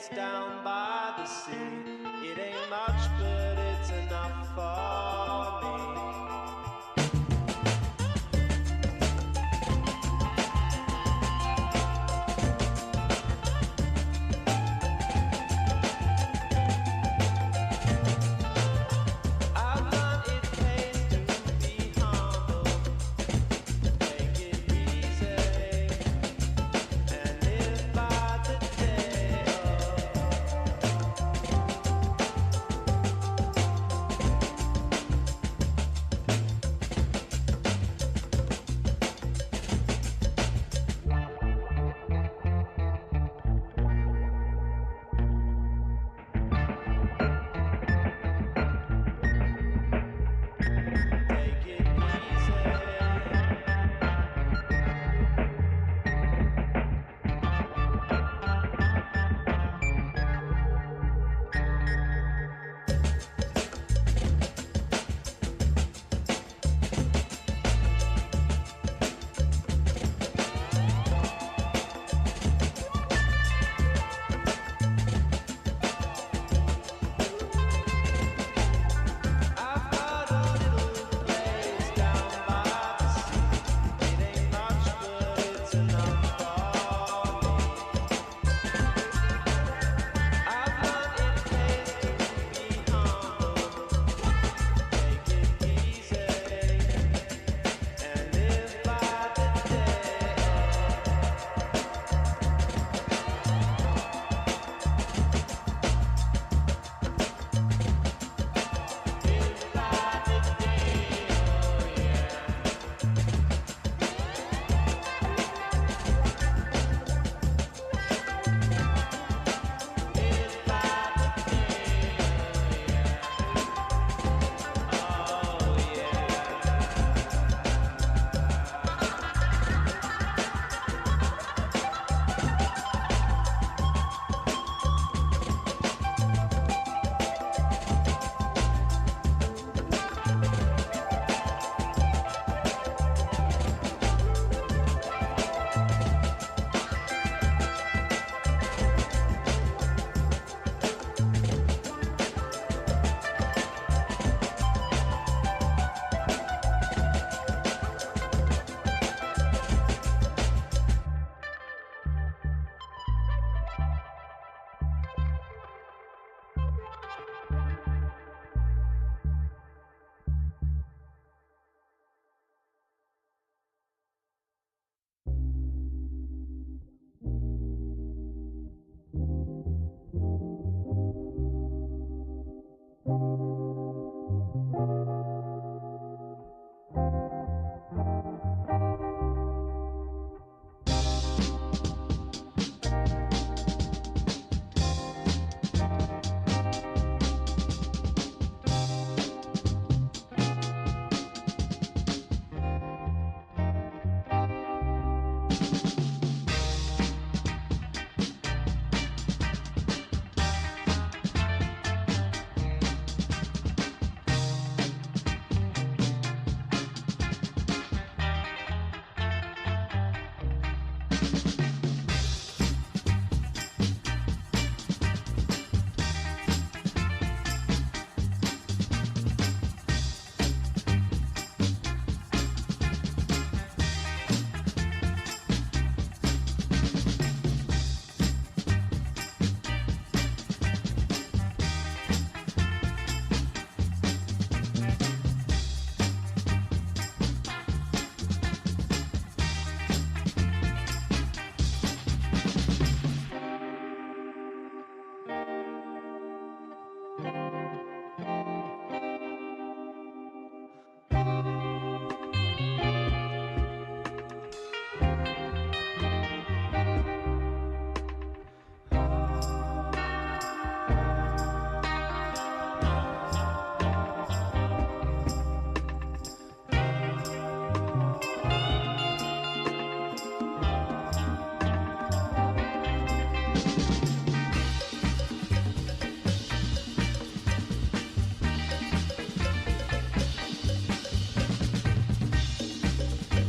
place down by the sea. It ain't much, but it's enough for me.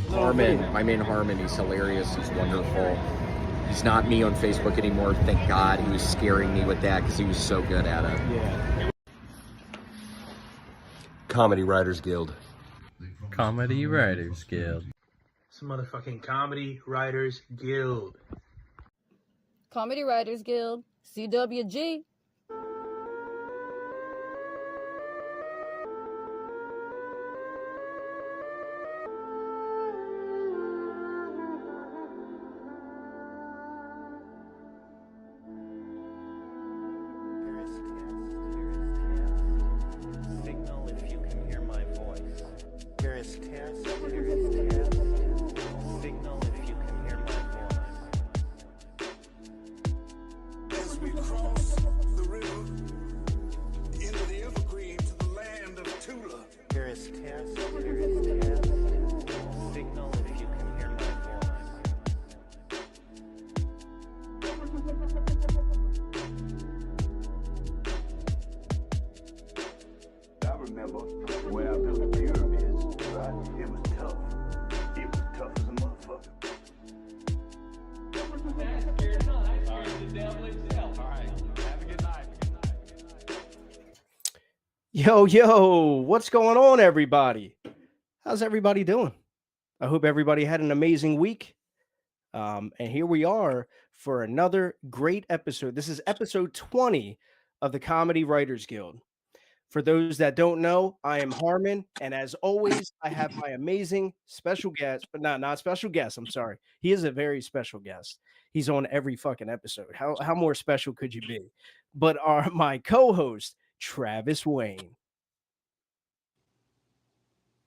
Harmon, my man Harmon, he's hilarious, he's wonderful. He's He's not me on Facebook anymore. Thank God. He was scaring me with that because he was so good at it. Yeah. Comedy Writers Guild. Comedy Writers Guild. It's a motherfucking Comedy Writers Guild. Comedy Writers Guild, CWG. Signal if you can hear my voice. Here is test. Here is test. Signal if you can hear my voice. As we cross the river into the evergreen to the land of Tula. Here is test. Here is test. Signal if you can hear my voice. I remember when I built the pyramids, right? It was tough. It was tough as a motherfucker. Yo, what's going on, everybody? How's everybody doing? I hope everybody had an amazing week. And here we are for another great episode. This is episode 20 of the Comedy Writers Guild. For those that don't know, I am Harmon, and as always, I have my amazing special guest, but not special guest. I'm sorry. He is a very special guest. He's on every fucking episode. How more special could you be? But my co-host, Travis Wayne.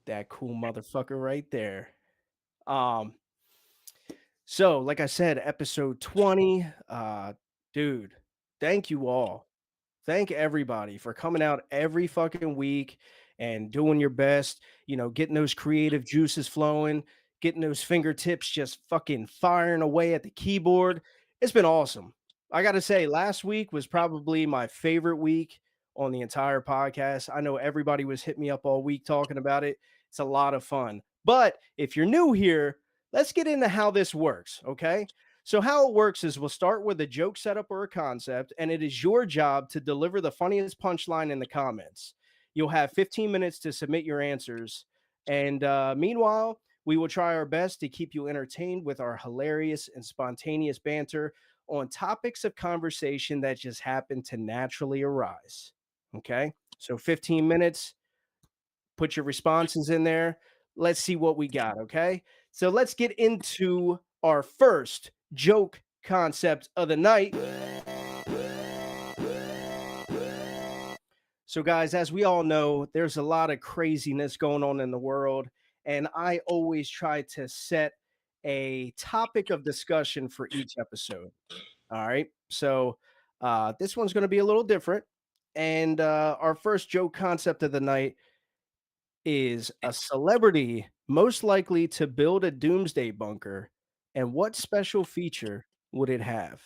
That cool motherfucker right there. So like I said, episode 20. Dude, thank you all. Thank everybody for coming out every fucking week and doing your best, getting those creative juices flowing, getting those fingertips just fucking firing away at the keyboard. It's been awesome. I got to say, last week was probably my favorite week on the entire podcast. I know everybody was hitting me up all week talking about it. It's a lot of fun. But if you're new here, let's get into how this works, okay? So how it works is we'll start with a joke setup or a concept, and it is your job to deliver the funniest punchline in the comments. You'll have 15 minutes to submit your answers. And meanwhile, we will try our best to keep you entertained with our hilarious and spontaneous banter on topics of conversation that just happen to naturally arise. Okay? So 15 minutes, put your responses in there. Let's see what we got, okay? So let's get into our first joke concept of the night. So guys, as we all know, there's a lot of craziness going on in the world, and I always try to set a topic of discussion for each episode. All right, so this one's going to be a little different, and our first joke concept of the night is a celebrity most likely to build a doomsday bunker, and what special feature would it have?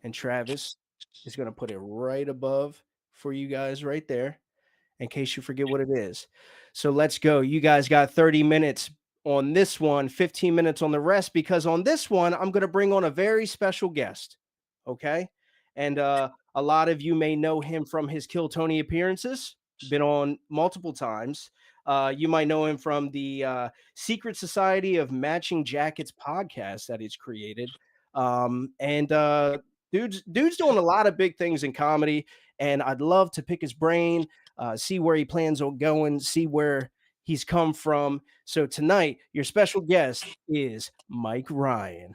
And Travis is going to put it right above for you guys right there in case you forget what it is. So let's go. You guys got 30 minutes on this one, 15 minutes on the rest, because on this one, I'm going to bring on a very special guest. Okay. And a lot of you may know him from his Kill Tony appearances, been on multiple times. You might know him from the Secret Society of Matching Jackets podcast that he's created. Dude's doing a lot of big things in comedy, and I'd love to pick his brain, see where he plans on going, see where he's come from. So tonight, your special guest is Mike Ryan.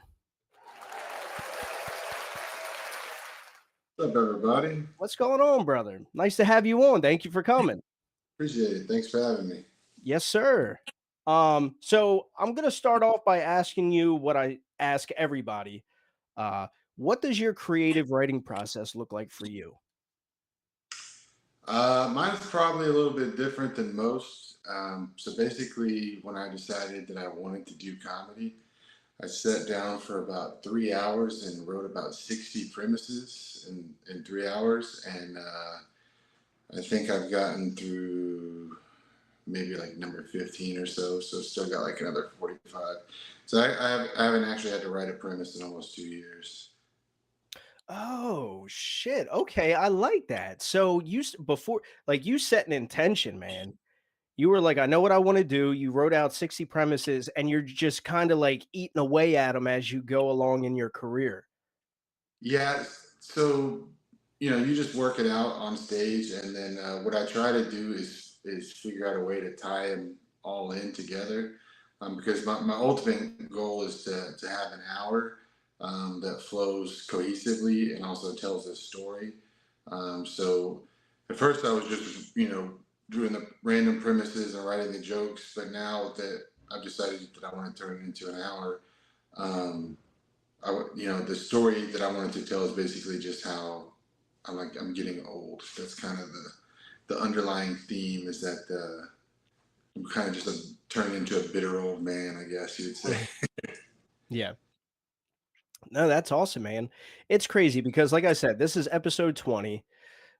What's up, everybody? What's going on, brother? Nice to have you on. Thank you for coming. Appreciate it. Thanks for having me. Yes, sir. So I'm going to start off by asking you what I ask everybody. What does your creative writing process look like for you? Mine's probably a little bit different than most. So basically, when I decided that I wanted to do comedy, I sat down for about 3 hours and wrote about 60 premises in 3 hours. And I think I've gotten through maybe like number 15 or so. So still got like another 45. So I haven't actually had to write a premise in almost 2 years. Oh shit. Okay, I like that. So before, like, you set an intention, man. You were like, I know what I want to do. You wrote out 60 premises and you're just kind of like eating away at them as you go along in your career. Yeah, so you just work it out on stage, and then what I try to do is figure out a way to tie them all in together, because my ultimate goal is to have an hour that flows cohesively and also tells a story. So at first I was just doing the random premises and writing the jokes, but now that I've decided that I want to turn it into an hour. Um, the story that I wanted to tell is basically just how I'm getting old. That's kind of the underlying theme, is that I'm kind of just turning into a bitter old man, I guess you would say. Yeah. No, that's awesome, man. It's crazy because, like I said, this is episode 20.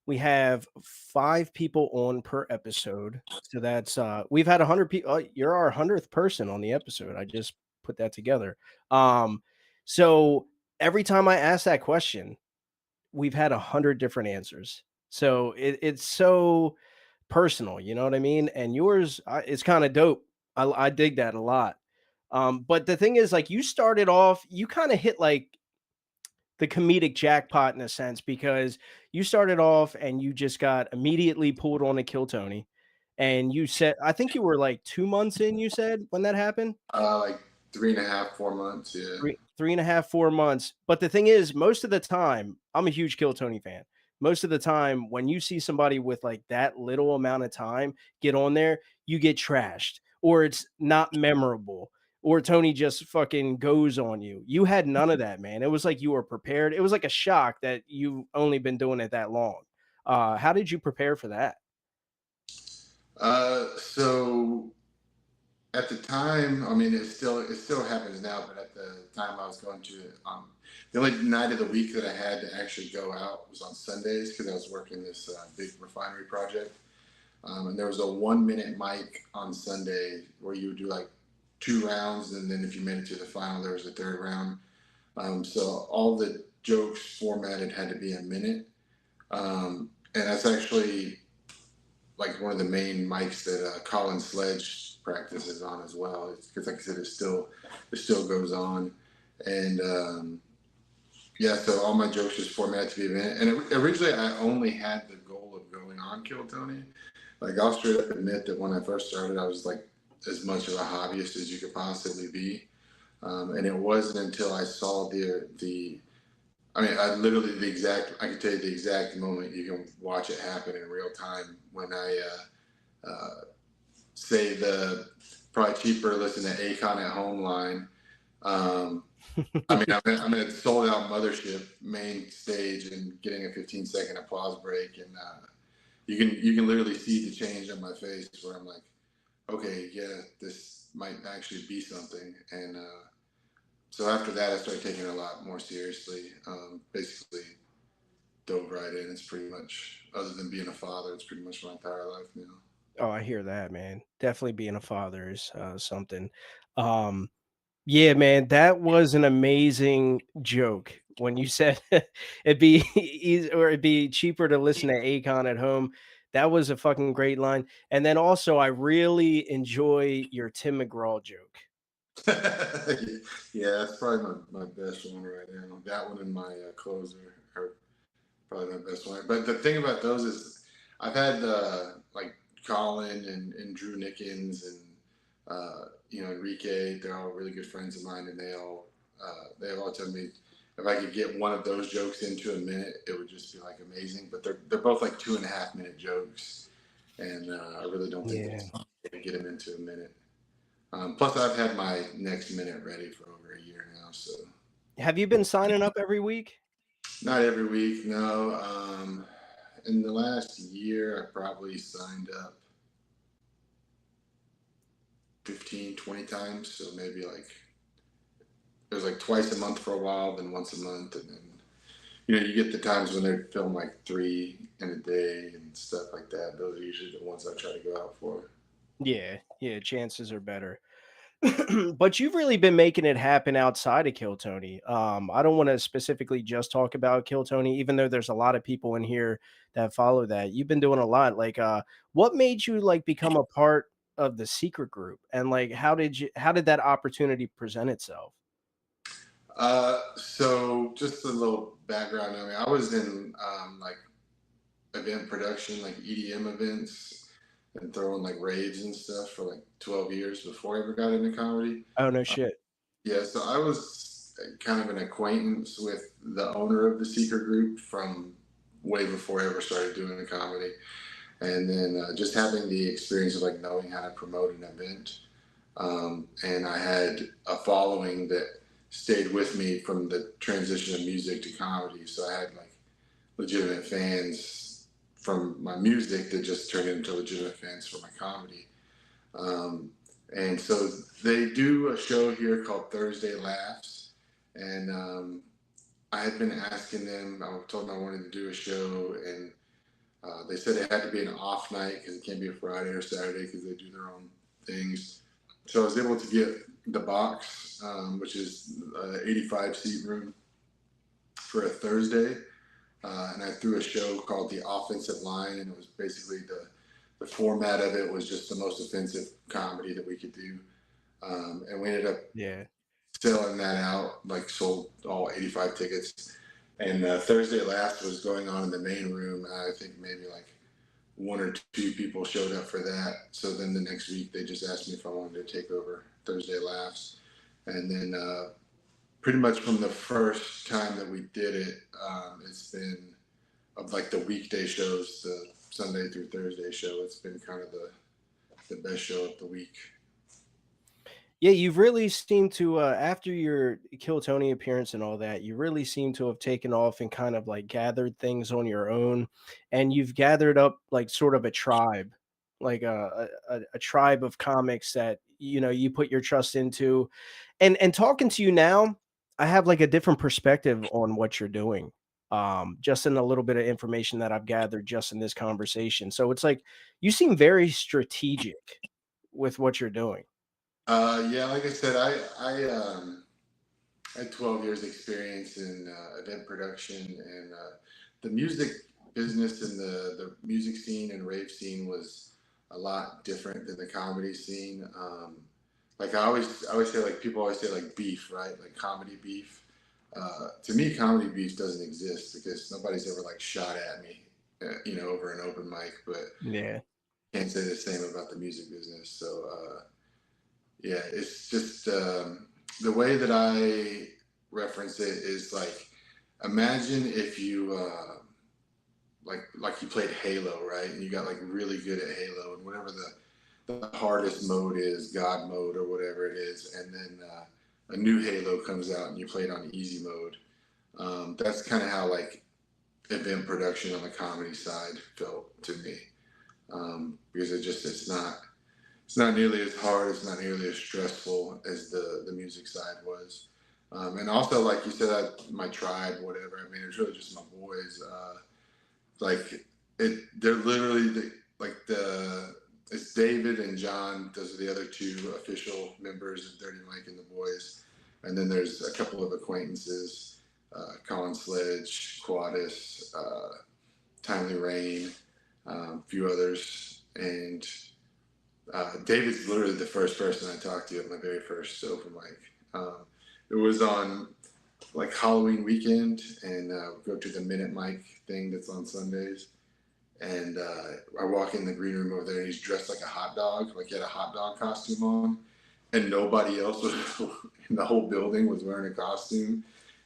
We have 5 people on per episode. So that's we've had 100 people. You're our 100th person on the episode. I just put that together. So every time I ask that question, we've had 100 different answers. So it's so personal, you know what I mean? And yours is kind of dope. I dig that a lot. But the thing is, like, you started off, you kind of hit like the comedic jackpot in a sense, because you started off and you just got immediately pulled on to Kill Tony. And you said, I think you were like 2 months in, you said, when that happened? Like 3.5, 4 months, yeah. Three and a half, 4 months. But the thing is, most of the time, I'm a huge Kill Tony fan. Most of the time, when you see somebody with like that little amount of time get on there, you get trashed, or it's not memorable, or Tony just fucking goes on you. You had none of that, man. It was like you were prepared. It was like a shock that you've only been doing it that long. How did you prepare for that? So at the time, I mean, it still happens now, but at the time I was going to the only night of the week that I had to actually go out was on Sundays, because I was working this big refinery project. And there was a 1 minute mic on Sunday where you would do like 2 rounds, and then if you made it to the final, there was a third round. So all the jokes formatted had to be a minute, and that's actually like one of the main mics that Colin Sledge practices on as well. Because, like I said, it still goes on, and yeah. So all my jokes just formatted to be a minute. And originally, I only had the goal of going on Kill Tony. Like, I'll straight up admit that when I first started, I was like as much of a hobbyist as you could possibly be. And it wasn't until I saw I mean, I could tell you the exact moment. You can watch it happen in real time when I say the probably cheaper to listen to Akon at home line. I mean, I'm in a sold out Mothership main stage and getting a 15-second applause break, and you can literally see the change on my face where I'm like, okay, yeah, this might actually be something. And so after that, I started taking it a lot more seriously. Basically, dove right in. It's pretty much, other than being a father, it's pretty much my entire life now. Oh, I hear that, man. Definitely being a father is something. Um, Yeah, man, that was an amazing joke when you said it'd be easy, or it'd be cheaper to listen to Akon at home. That was a fucking great line. And then also, I really enjoy your Tim McGraw joke. Yeah, that's probably my best one right now. That one and my closer are probably my best one. But the thing about those is, I've had like Colin and Drew Nickens and Enrique. They're all really good friends of mine, and they've all told me if I could get one of those jokes into a minute, it would just be like amazing. But they're both like 2.5 minute jokes, and I really don't think that Yeah. it's possible to get them into a minute. Plus, I've had my next minute ready for over a year now, so Have you been signing up every week? not every week. No, in the last year, I probably signed up 15, 20 times. So maybe like it was like twice a month for a while, then once a month, and then you get the times when they film like 3 in a day and stuff like that. Those are usually the ones I try to go out for. Yeah, yeah, chances are better. But you've really been making it happen outside of Kill Tony. I don't want to specifically just talk about Kill Tony, even though there's a lot of people in here that follow that. You've been doing a lot. Like, what made you like become a part of the secret group, and like, how did that opportunity present itself? So just a little background. I mean, I was in like event production, like EDM events, and throwing like raves and stuff for like 12 years before I ever got into comedy. Oh no Uh, shit. yeah, so I was kind of an acquaintance with the owner of the secret group from way before I ever started doing the comedy, and then just having the experience of like knowing how to promote an event. And I had a following that stayed with me from the transition of music to comedy. So I had like legitimate fans from my music that just turned into legitimate fans for my comedy. Um, and so they do a show here called Thursday Laughs. And I had been asking them, I told them I wanted to do a show, and they said it had to be an off night because it can't be a Friday or Saturday because they do their own things. So I was able to get the box, which is 85 seat room for a Thursday. And I threw a show called The Offensive Line, and it was basically the format of it was just the most offensive comedy that we could do. And we ended up Yeah. selling that out, like sold all 85 tickets. And Thursday Last was going on in the main room. I think maybe like one or two people showed up for that. So then the next week they just asked me if I wanted to take over Thursday Laughs. And then pretty much from the first time that we did it, it's been of like the weekday shows, the Sunday through Thursday show. It's been kind of the best show of the week. Yeah, you've really seemed to after your Kill Tony appearance and all that, you really seem to have taken off and kind of like gathered things on your own, and you've gathered up like sort of a tribe, like a tribe of comics that you put your trust into, and talking to you now, I have like a different perspective on what you're doing. Just in a little bit of information that I've gathered just in this conversation. So it's like you seem very strategic with what you're doing. Yeah, like I said, I had 12 years experience in event production, and the music business and the music scene and rave scene was a lot different than the comedy scene. Like I always say, like people always say like beef, right? Like comedy beef. To me, comedy beef doesn't exist because nobody's ever like shot at me, over an open mic, but Yeah. can't say the same about the music business. So, yeah, it's just the way that I reference it is like imagine if you like you played Halo, right? And you got like really good at Halo, and whatever the hardest mode is, God mode or whatever it is, and then a new Halo comes out and you play it on easy mode. That's kind of how like event production on the comedy side felt to me, because it's not nearly as hard. It's not nearly as stressful as the music side was. And also, like you said, my tribe, whatever. I mean, it's really just my boys. Like they're literally it's David and John. Those are the other two official members of Dirty Mike and the Boys. And then there's a couple of acquaintances, Colin Sledge, Quadis, Timely Rain, a few others, and David's literally the first person I talked to at my very first open mic. It was on like Halloween weekend, and go to the Minute Mic thing that's on Sundays. And I walk in the green room over there, and he's dressed like a hot dog, like he had a hot dog costume on, and nobody else was in the whole building was wearing a costume,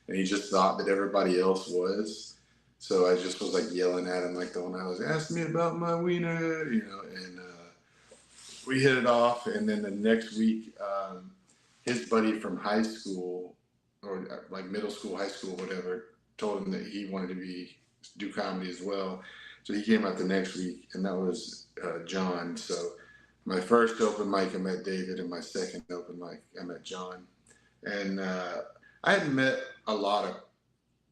and he just thought that everybody else was. So I just was like yelling at him like the one I was, ask me about my wiener, and we hit it off. And then the next week, his buddy from high school, or like middle school, high school, whatever, told him that he wanted to do comedy as well. So he came out the next week, and that was John. So my first open mic, I met David, and my second open mic, I met John. And I had met a lot of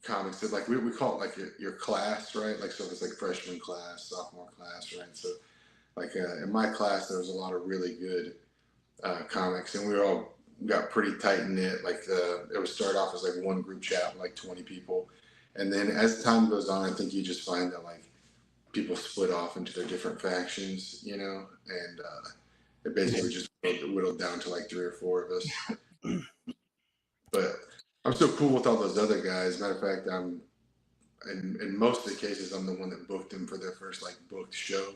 comics that, like, we call it like your class, right? Like, so it's like freshman class, sophomore class, right? So like in my class, there was a lot of really good comics, and we all got pretty tight knit. Like it would start off as like one group chat with like 20 people, and then as time goes on, I think you just find that like people split off into their different factions, you know, and it basically just whittled down to like 3 or 4 of us. But I'm so cool with all those other guys. Matter of fact, I'm in most of the cases, I'm the one that booked them for their first like booked show,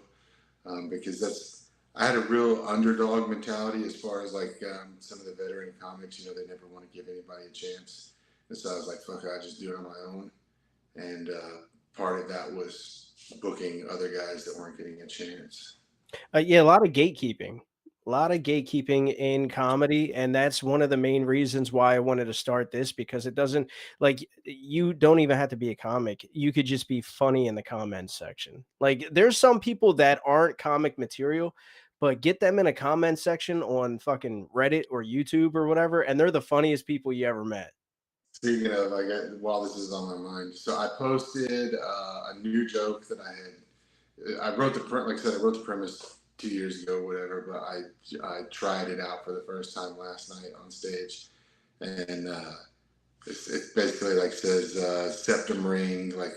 because I had a real underdog mentality as far as like some of the veteran comics. You know, they never want to give anybody a chance, and so I was like, fuck it, I just do it on my own. And part of that was booking other guys that weren't getting a chance. Yeah, a lot of gatekeeping. A lot of gatekeeping in comedy, and that's one of the main reasons why I wanted to start this, because it doesn't, like, you don't even have to be a comic. You could just be funny in the comments section. Like, there's some people that aren't comic material, but get them in a comment section on fucking Reddit or YouTube or whatever, and they're the funniest people you ever met. Speaking of, while this is on my mind, so I posted a new joke that I wrote like I said, I wrote the premise 2 years ago, whatever, but I tried it out for the first time last night on stage, and it's basically like says septum ring, like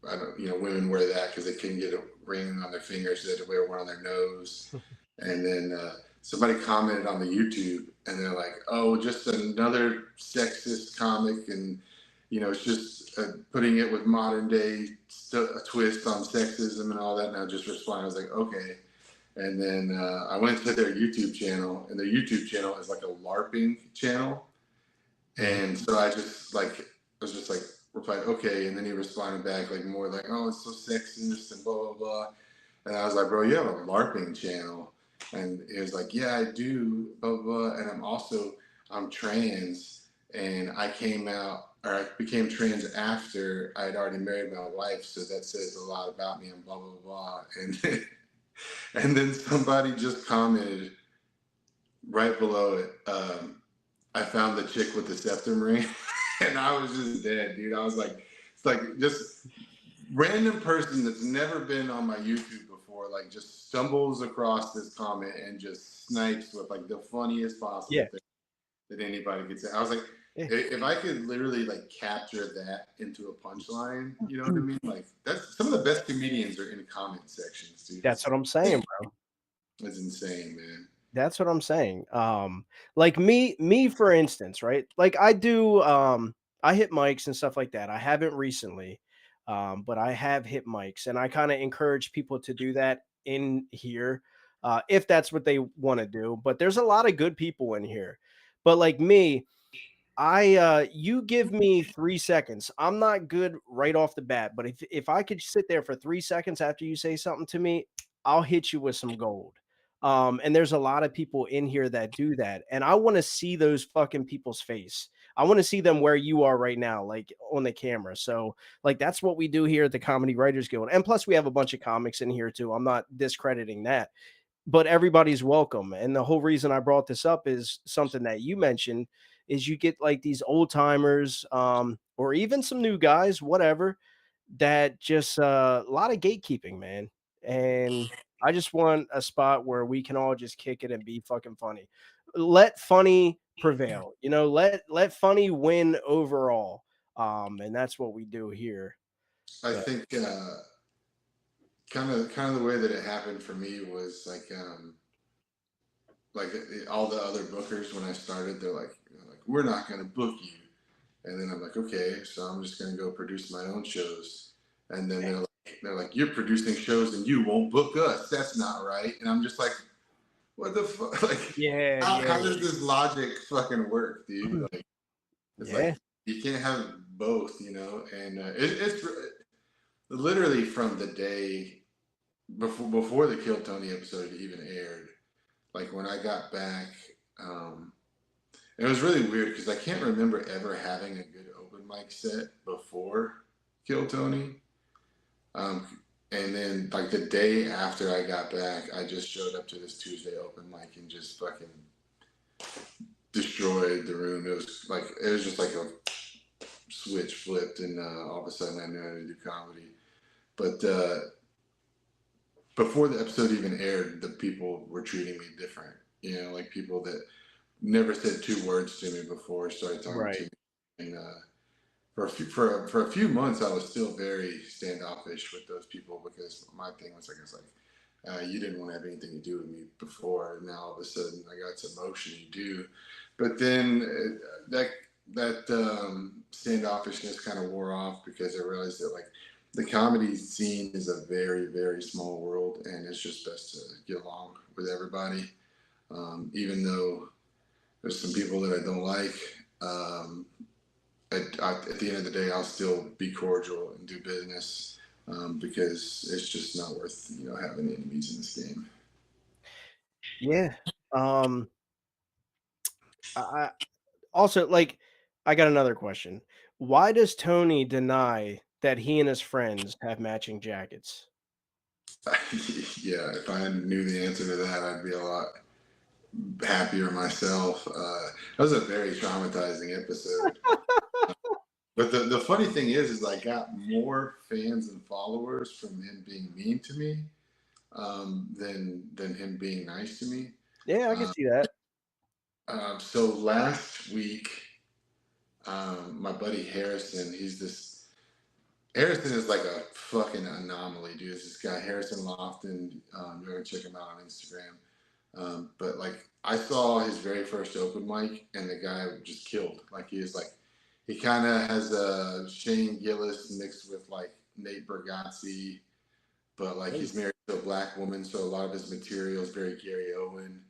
I don't, you know, women wear that because they couldn't get a ring on their finger, so they had to wear one on their nose, and then somebody commented on the YouTube, and they're like, "Oh, just another sexist comic," and you know, it's just putting it with modern day a twist on sexism and all that. And I just responded, I was like, okay. And then I went to their YouTube channel, and their YouTube channel is like a LARPing channel. And so I was just like, replied, okay. And then he responded back like more like, oh, it's so sexist and blah, blah, blah. And I was like, bro, you have a LARPing channel. And he was like, yeah, I do, blah, blah, blah. And I'm trans, and I became trans after I'd already married my wife, so that says a lot about me and blah, blah, blah. And then somebody just commented right below it, I found the chick with the septum ring, and I was just dead, dude. I was like, it's like just random person that's never been on my YouTube before, like just stumbles across this comment and just snipes with like the funniest possible thing that anybody could say. I was like, if I could literally like capture that into a punchline, you know what I mean? Like that's some of the best comedians are in comment sections, dude. That's what I'm saying, bro. It's insane, man. That's what I'm saying. Like me for instance, right? Like I hit mics and stuff like that. I haven't recently, but I have hit mics, and I kind of encourage people to do that in here, if that's what they want to do. But there's a lot of good people in here. But like me, you give me 3 seconds. I'm not good right off the bat, but if I could sit there for 3 seconds after you say something to me, I'll hit you with some gold. And there's a lot of people in here that do that, and I want to see those fucking people's face. I want to see them where you are right now, like on the camera. So, like, that's what we do here at the Comedy Writers Guild. And plus, we have a bunch of comics in here too. I'm not discrediting that, but everybody's welcome. And the whole reason I brought this up is something that you mentioned, is you get like these old timers, or even some new guys, whatever, that just a lot of gatekeeping, man. And I just want a spot where we can all just kick it and be fucking funny. Let funny prevail, you know, let funny win overall. And that's what we do here. I think kind of the way that it happened for me was like all the other bookers when I started, they're like we're not going to book you, and then I'm like, okay, so I'm just going to go produce my own shows, and then they're like you're producing shows and you won't book us, that's not right. And I'm just like, what the fuck? Like, how does this logic fucking work, dude? Like, it's like you can't have both, you know. And it's literally from the day before the Kill Tony episode even aired, like when I got back, it was really weird because I can't remember ever having a good open mic set before Kill Tony. And then like the day after I got back, I just showed up to this Tuesday open mic and just fucking destroyed the room. It was just like a switch flipped, and all of a sudden I knew how to do comedy. But before the episode even aired, the people were treating me different, You know, like people that never said 2 words to me before started talking to me. And for a few months, I was still very standoffish with those people because my thing was like, you didn't want to have anything to do with me before. And now all of a sudden I got some emotion, you do. But then that standoffishness kind of wore off because I realized that like the comedy scene is a very, very small world, and it's just best to get along with everybody. Even though there's some people that I don't like, at the end of the day, I'll still be cordial and do business because it's just not worth having enemies in this game. Yeah. I also like. I got another question. Why does Tony deny that he and his friends have matching jackets? Yeah, if I knew the answer to that, I'd be a lot happier myself. That was a very traumatizing episode. But the funny thing is I got more fans and followers from him being mean to me than him being nice to me. Yeah, I can see that. So last week, my buddy Harrison, Harrison is like a fucking anomaly, dude. It's this guy, Harrison Lofton. You're gonna check him out on Instagram. But like, I saw his very first open mic, and the guy just killed. Like, he kind of has a Shane Gillis mixed with like Nate Bargatze, but like he's married to a black woman, so a lot of his material is very Gary Owen.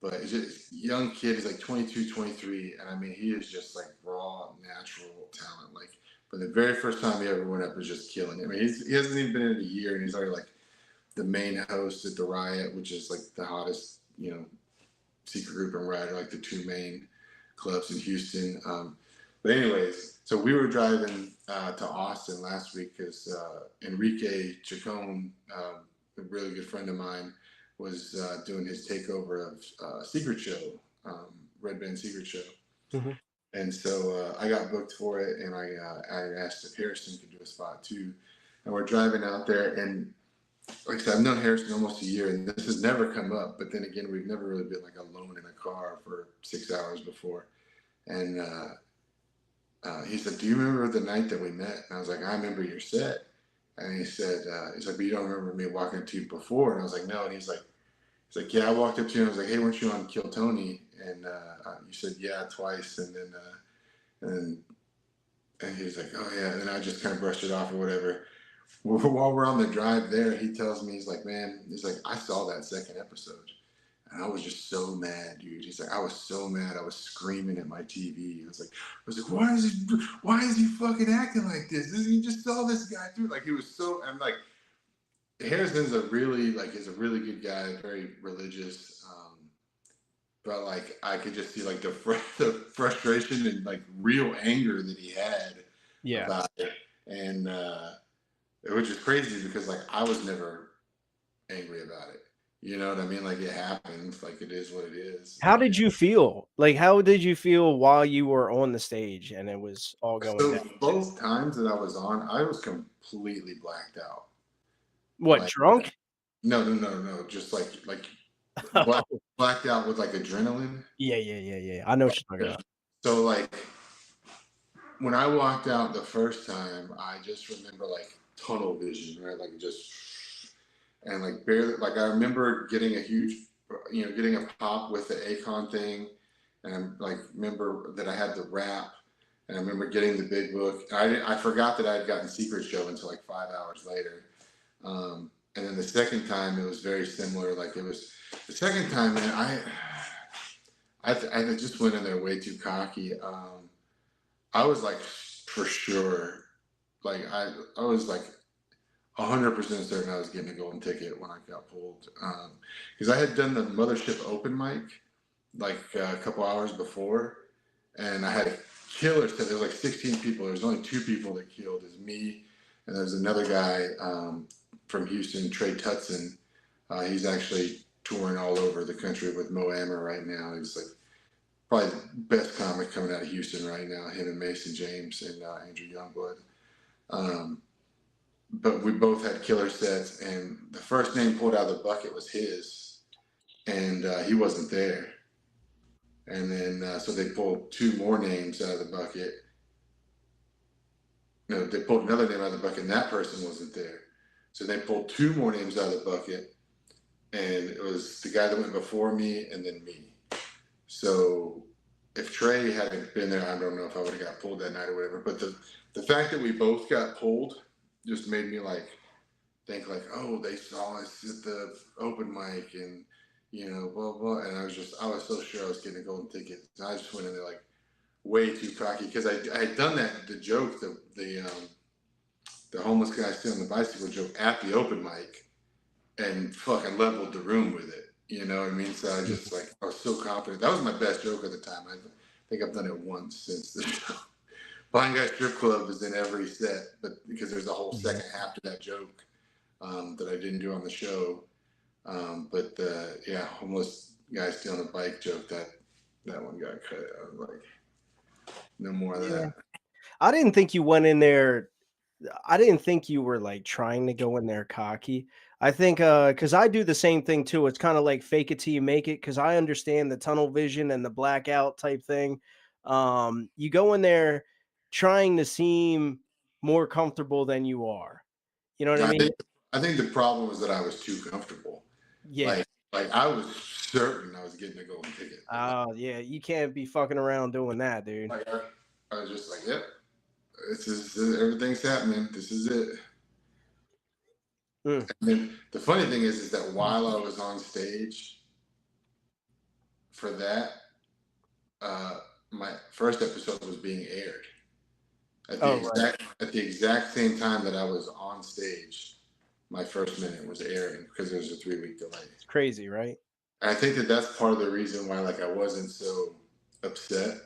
But it's just young kid. He's like 22, 23, and I mean, he is just like raw, natural talent. Like, but the very first time he ever went up was just killing it. I mean, he hasn't even been in a year, and he's already like the main host at the Riot, which is like the hottest, secret group in Riot, like the two main clubs in Houston. But anyways, so we were driving to Austin last week because Enrique Chacon, a really good friend of mine, was doing his takeover of Secret Show, Red Band Secret Show. Mm-hmm. And so I got booked for it, and I asked if Harrison could do a spot too. And we're driving out there, and like I said, I've known Harrison almost a year, and this has never come up. But then again, we've never really been like alone in a car for 6 hours before. And he said, "Do you remember the night that we met?" And I was like, "I remember your set." And he said, "He's like, but you don't remember me walking up to you before?" And I was like, "No." And he's like, "Yeah, I walked up to you and I was like, hey, weren't you on Kill Tony?" And you said, "Yeah, twice." And then and he's like, "Oh yeah." And then I just kind of brushed it off or whatever. While we're on the drive there, he tells me, he's like, "Man," he's like, "I saw that second episode, and I was just so mad, dude." He's like, "I was so mad. I was screaming at my TV. I was like, why is he fucking acting like this? He just saw this guy through." Like, he was so, I'm like, Harrison's is a really good guy, very religious. But like, I could just see like the frustration and like real anger that he had about it. And which is crazy because like I was never angry about it. You know what I mean? Like, it happens. Like, it is what it is. How did you feel? Like, how did you feel while you were on the stage and it was all going So down? both times that I was on, I was completely blacked out. What, Like, drunk? No. Just like blacked out with like adrenaline. Yeah. I know what you're talking about. So like, when I walked out the first time, I just remember like tunnel vision, right? Like, just, and like barely, like I remember getting a huge, getting a pop with the Akon thing. And I'm like, remember that I had the rap, and I remember getting the big book. I forgot that I had gotten Secret Show until like 5 hours later. And then the second time, it was very similar. Like, it was the second time, man, I just went in there way too cocky. I was like, for sure, like I was like 100% certain I was getting a golden ticket when I got pulled. Because I had done the Mothership open mic like a couple hours before, and I had a killer set. There was like 16 people. There was only 2 people that killed. It was me, and there was another guy from Houston, Trey Tutson. He's actually touring all over the country with Mo Amer right now. He's like probably the best comic coming out of Houston right now. Him and Mason James and Andrew Youngblood. But we both had killer sets, and the first name pulled out of the bucket was his. and he wasn't there. And then so they pulled two more names out of the bucket. No, they pulled another name out of the bucket, and that person wasn't there. So they pulled two more names out of the bucket, and it was the guy that went before me and then me. So if Trey hadn't been there, I don't know if I would have got pulled that night or whatever. But the fact that we both got pulled just made me like think like, oh, they saw us at the open mic and blah blah. And I was so sure I was getting a golden ticket. And I just went in there like way too cocky because I had done the joke, the homeless guy sitting on the bicycle joke at the open mic and fucking leveled the room with it. You know what I mean? So I just like, I was so confident. That was my best joke at the time. I think I've done it once since the show. Blind Guy Strip Club is in every set, but because there's a whole second half to that joke that I didn't do on the show. Yeah, homeless guy stealing a bike joke, that one got cut. I was like, no more of that. I didn't think you went in there. I didn't think you were like trying to go in there cocky. I think because I do the same thing too. It's kind of like fake it till you make it because I understand the tunnel vision and the blackout type thing. You go in there trying to seem more comfortable than you are. You know what I mean? I think the problem was that I was too comfortable. Yeah. Like I was certain I was getting a golden ticket. Oh yeah, you can't be fucking around doing that, dude. Like I was just like, yep, this is everything's happening. This is it. And then the funny thing is that while I was on stage for that, my first episode was being aired at the exact same time that I was on stage. My first minute was airing because there was a 3-week delay. It's crazy, right? And I think that's part of the reason why like I wasn't so upset,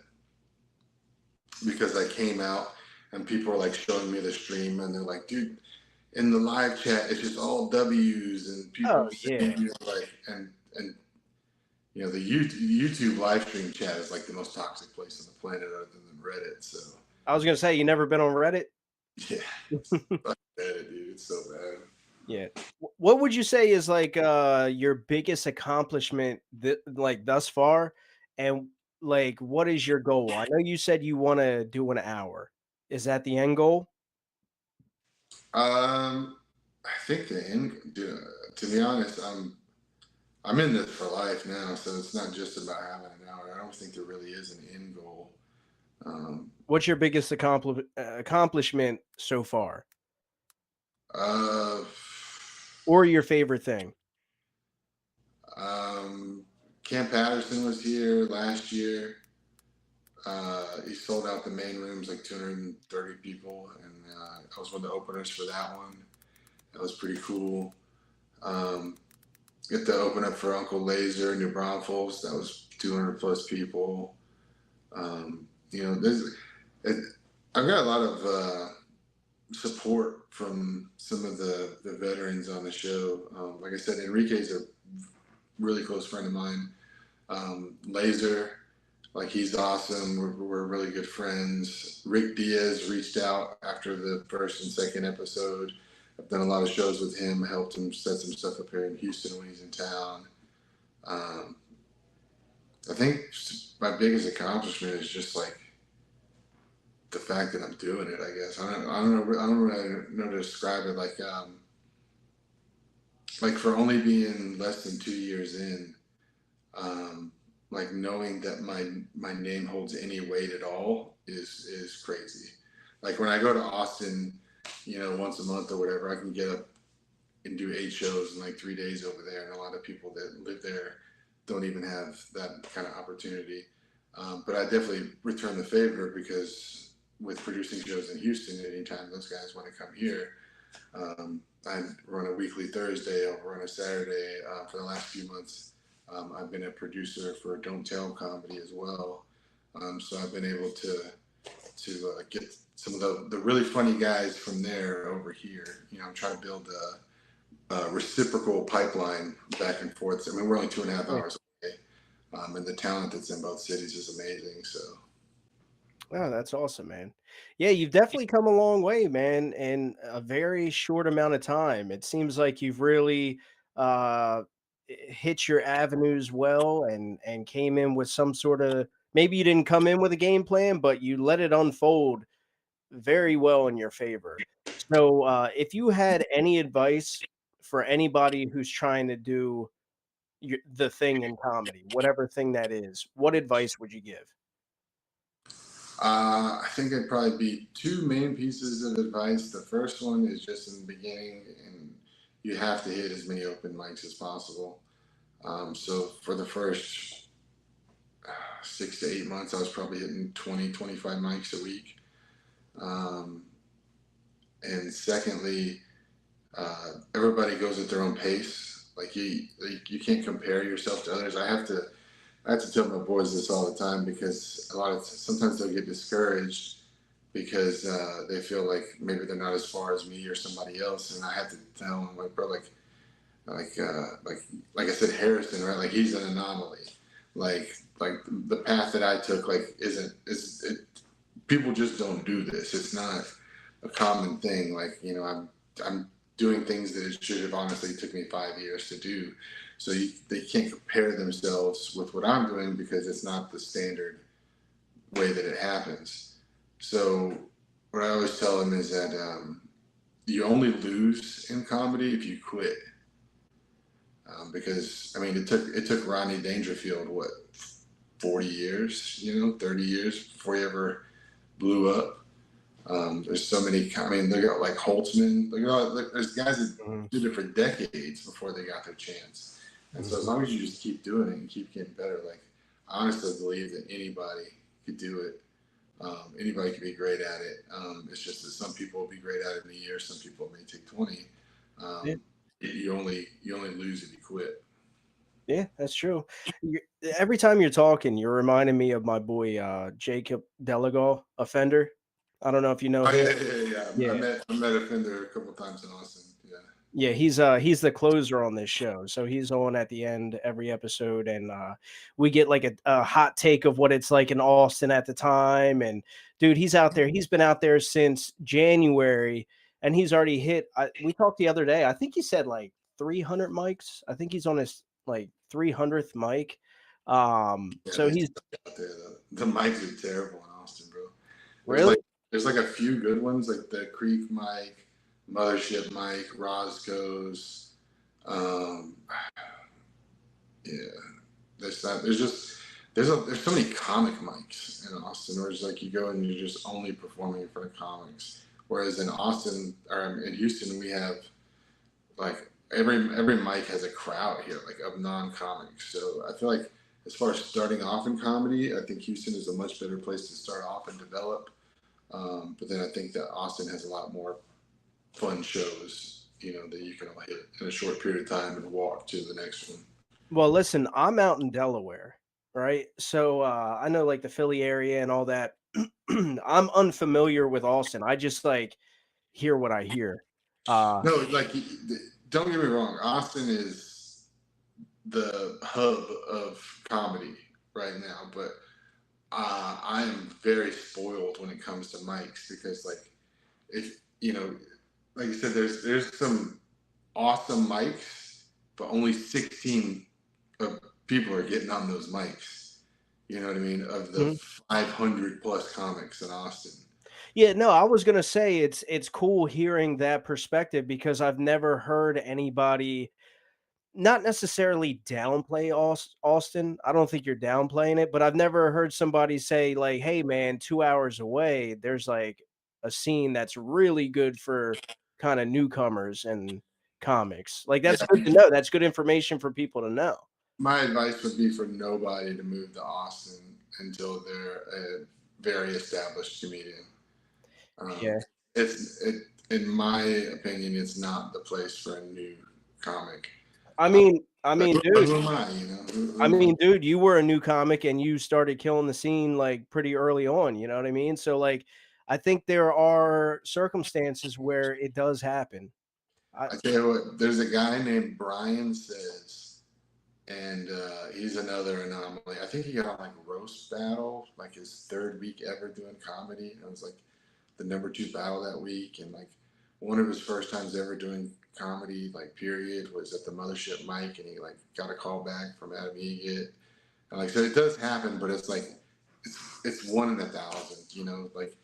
because I came out and people were like showing me the stream and they're like, dude, in the live chat it's just all W's and people saying, like and the YouTube live stream chat is like the most toxic place on the planet other than Reddit. So I was gonna say, you never been on Reddit? Yeah. Reddit, dude, it's so bad. Yeah. What would you say is like your biggest accomplishment like thus far? And like what is your goal? I know you said you want to do an hour. Is that the end goal? I think to be honest, I'm in this for life now, so it's not just about having an hour. I don't think there really is an end goal. What's your biggest accomplishment so far? Or your favorite thing? Cam Patterson was here last year. He sold out the main rooms, like 230 people, and I was one of the openers for that one. That was pretty cool. Get to open up for Uncle Laser, New Braunfels. That was 200 plus people. I've got a lot of support from some of the veterans on the show. Like I said, Enrique's a really close friend of mine. Laser, like he's awesome. We're really good friends. Rick Diaz reached out after the first and second episode. I've done a lot of shows with him, helped him set some stuff up here in Houston when he's in town. I think my biggest accomplishment is just like the fact that I'm doing it. I guess I don't really know to describe it. Like for only being less than 2 years in, like knowing that my name holds any weight at all is crazy. Like when I go to Austin, once a month or whatever, I can get up and do 8 shows in like 3 days over there, and a lot of people that live there don't even have that kind of opportunity. But I definitely return the favor, because with producing shows in Houston, anytime those guys want to come here, I run a weekly Thursday, I'll run a Saturday. For the last few months, I've been a producer for Don't Tell Comedy as well. So I've been able to get some of the really funny guys from there over here. I'm trying to build a reciprocal pipeline back and forth. I mean, we're only 2.5 hours away, and the talent that's in both cities is amazing. So. Wow, that's awesome, man. Yeah, you've definitely come a long way, man, in a very short amount of time. It seems like you've really hit your avenues well and came in with some sort of, maybe you didn't come in with a game plan, but you let it unfold very well in your favor. So, if you had any advice for anybody who's trying to do the thing in comedy, whatever thing that is, what advice would you give? I think it'd probably be two main pieces of advice. The first one is just in the beginning, and you have to hit as many open mics as possible. So for the first 6 to 8 months, I was probably hitting 20, 25 mics a week. And secondly, everybody goes at their own pace. Like you can't compare yourself to others. I have to tell my boys this all the time because sometimes they'll get discouraged because they feel like maybe they're not as far as me or somebody else, and I have to tell them like, bro, like I said, Harrison, right? Like he's an anomaly. Like the path that I took, like people just don't do this. It's not a common thing. Like I'm doing things that it should have honestly took me 5 years to do. So they can't compare themselves with what I'm doing because it's not the standard way that it happens. So what I always tell them is that you only lose in comedy if you quit. Because I mean, it took Rodney Dangerfield 40 years, 30 years before he ever blew up. There's so many. I mean, they got like Holtzman. There's guys that did it for decades before they got their chance. And so as long as you just keep doing it and keep getting better, like I honestly believe that anybody could do it. Anybody could be great at it. It's just that some people will be great at it in a year. Some people may take 20. Yeah. You only lose if you quit. Yeah, that's true. Every time you're talking, you're reminding me of my boy Jacob Delagal, Offender. I don't know if you know Oh him. yeah. Yeah. I met Offender a couple times in Austin. Yeah. Yeah, he's the closer on this show. So he's on at the end every episode, and we get like a hot take of what it's like in Austin at the time. And dude, he's out there. He's been out there since January, and he's already hit. We talked the other day. I think he said like 300 mics. I think he's on his like 300th mic. So he's out there. The mics are terrible in Austin, bro. really. There's like a few good ones, like the Creek mic, Mothership mic, Roscoe's. Yeah, there's so many comic mics in Austin, where it's like you go and you're just only performing in front of comics. Whereas in Austin or in Houston, we have like every mic has a crowd here, like of non-comics. So I feel like as far as starting off in comedy, I think Houston is a much better place to start off and develop. But then I think that Austin has a lot more fun shows, that you can all hit in a short period of time and walk to the next one. Well, listen, I'm out in Delaware, right? So I know like the Philly area and all that. I'm unfamiliar with Austin. I just like hear what I hear. No, like don't get me wrong, Austin is the hub of comedy right now, but I am very spoiled when it comes to mics because like if like you said, there's some awesome mics, but only 16 people are getting on those mics. You know what I mean? Of the 500 plus comics in Austin. Yeah, no, I was gonna say it's cool hearing that perspective because I've never heard anybody not necessarily downplay Austin. I don't think you're downplaying it, but I've never heard somebody say like, "Hey, man, 2 hours away, there's like a scene that's really good for kind of newcomers and comics." Like that's good to know. That's good information for people to know. My advice would be for nobody to move to Austin until they're a very established comedian. Yeah. In my opinion, it's not the place for a new comic. I mean, dude. Who am I? I mean, dude, you were a new comic and you started killing the scene like pretty early on. You know what I mean? So, like, I think there are circumstances where it does happen. I tell you what, there's a guy named Brian Says, and he's another anomaly. I think he got on like Roast Battle, like his third week ever doing comedy. It was like the #2 battle that week, and like one of his first times ever doing comedy, like period, was at the Mothership mic, and he like got a call back from Adam Egget. And like, so it does happen, but it's like, it's 1 in 1,000, you know, like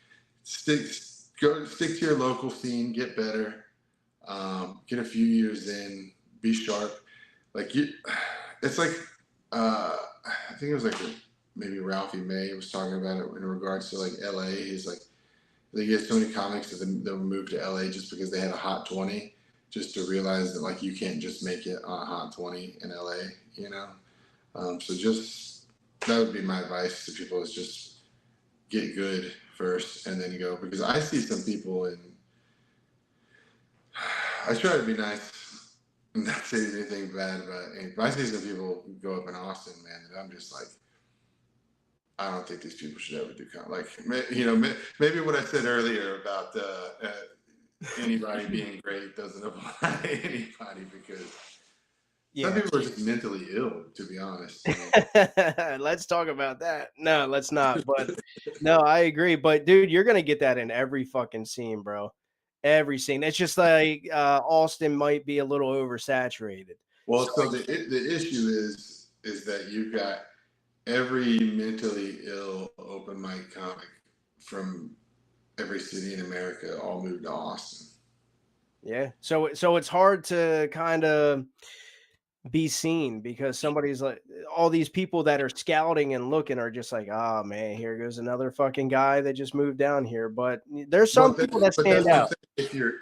stick to your local scene, get better, get a few years in, be sharp. Like it's like, I think it was like maybe Ralphie May was talking about it in regards to like LA. He's like, they get so many comics that they'll move to LA just because they had a hot 20, just to realize that like you can't just make it on a hot 20 in LA, you know? So just, that would be my advice to people, is just get good first and then go. Because I see some people I try to be nice and not say anything bad about it, but I see some people go up in Austin, man, and I'm just like, I don't think these people should ever do comedy. Like, you know, maybe what I said earlier about anybody being great doesn't apply to anybody, because some people are just mentally ill, to be honest. You know? Let's talk about that. No, let's not. But no, I agree. But dude, you're gonna get that in every fucking scene, bro. Every scene. It's just like Austin might be a little oversaturated. Well, so the issue is that you've got every mentally ill open mic comic from every city in America all moved to Austin. Yeah. So it's hard to kind of be seen, because somebody's like, all these people that are scouting and looking are just like, oh man, here goes another fucking guy that just moved down here. But there's some people that stand out. If you're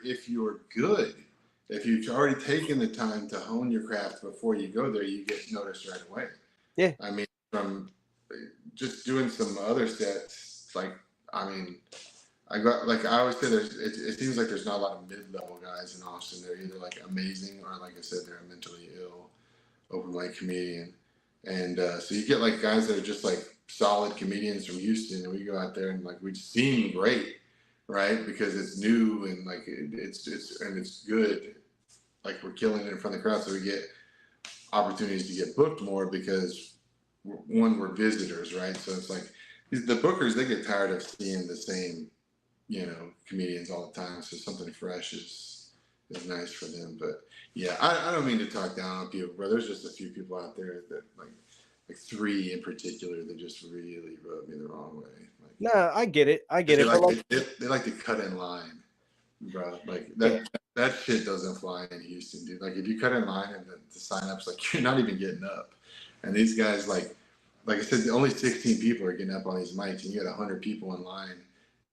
good, if you've already taken the time to hone your craft before you go there, you get noticed right away. Yeah. I mean, from just doing some other sets, like, I mean, I always say, it seems like there's not a lot of mid-level guys in Austin. They're either like amazing or, like I said, they're a mentally ill open mic comedian. And so you get like guys that are just like solid comedians from Houston, and we go out there and like we seem great, right? Because it's new and like it's good. Like we're killing it in front of the crowd, so we get opportunities to get booked more because we're visitors, right? So it's like the bookers, they get tired of seeing the same, you know, comedians all the time. So something fresh is nice for them. But yeah, I don't mean to talk down on people, but there's just a few people out there that like 3 in particular that just really rub me the wrong way. Like, no, I get it. They like to cut in line, bro. Like that shit doesn't fly in Houston, dude. Like if you cut in line and the sign-ups, like you're not even getting up. And these guys, like I said, only 16 people are getting up on these mics, and you got 100 people in line.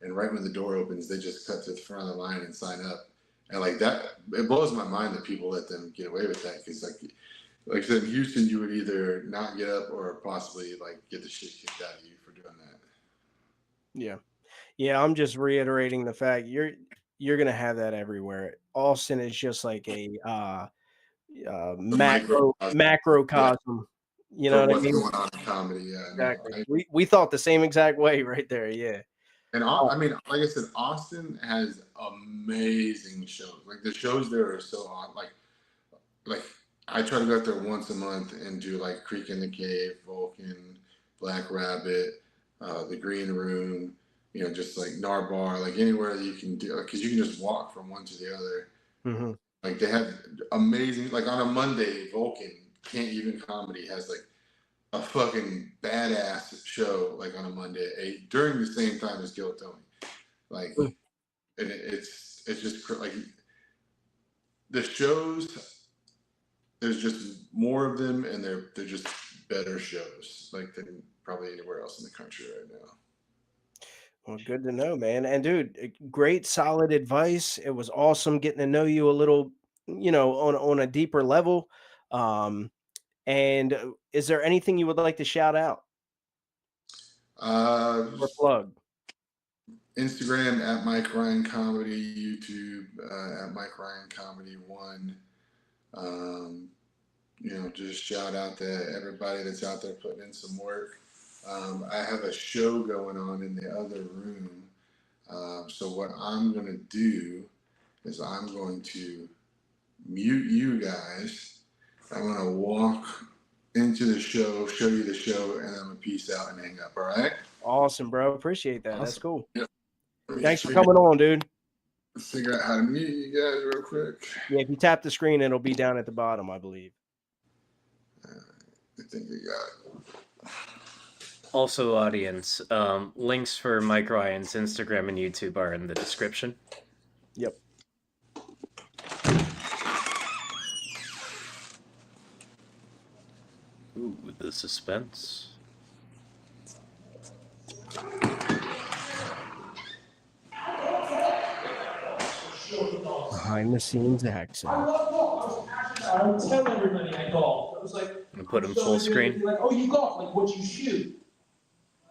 And right when the door opens, they just cut to the front of the line and sign up. And like that, it blows my mind that people let them get away with that. Because like I said, in Houston, you would either not get up or possibly like get the shit kicked out of you for doing that. Yeah. I'm just reiterating the fact you're gonna have that everywhere. Austin is just like a macrocosm. You know what I mean? What's going on in comedy? Yeah, exactly. We thought the same exact way right there. Yeah. And I mean, like I said, Austin has amazing shows. Like the shows there are so on. Like I try to go out there once a month and do like Creek in the Cave, Vulcan, Black Rabbit, the Green Room. You know, just like Narbar, like anywhere that you can do, because you can just walk from one to the other. Mm-hmm. Like they have amazing. Like on a Monday, Vulcan Can't Even Comedy has like a fucking badass show, like on a Monday at 8 during the same time as Gil Tony. Like, and it's just like the shows, there's just more of them, and they're just better shows, like than probably anywhere else in the country right now. Well, good to know, man. And dude, great, solid advice. It was awesome getting to know you a little, you know, on a deeper level. And is there anything you would like to shout out or plug? Instagram at Mike Ryan Comedy, YouTube at Mike Ryan Comedy 1. You know, just shout out to everybody that's out there putting in some work. I have a show going on in the other room. So what I'm going to do is I'm going to mute you guys. I'm going to walk into the show, show you the show, and I'm going to peace out and hang up. All right? Awesome, bro. Appreciate that. Awesome. That's cool. Yep. Thanks for coming on, dude. figure out how to mute you guys real quick. Yeah, if you tap the screen, it'll be down at the bottom, I believe. I think we got it. Also, audience, links for Mike Ryan's Instagram and YouTube are in the description. Yep. Ooh, the suspense. Behind the scenes action. I love golf. I would tell everybody I golf. It was like, And put him full screen. Be like, oh, you golf? Like, what you shoot?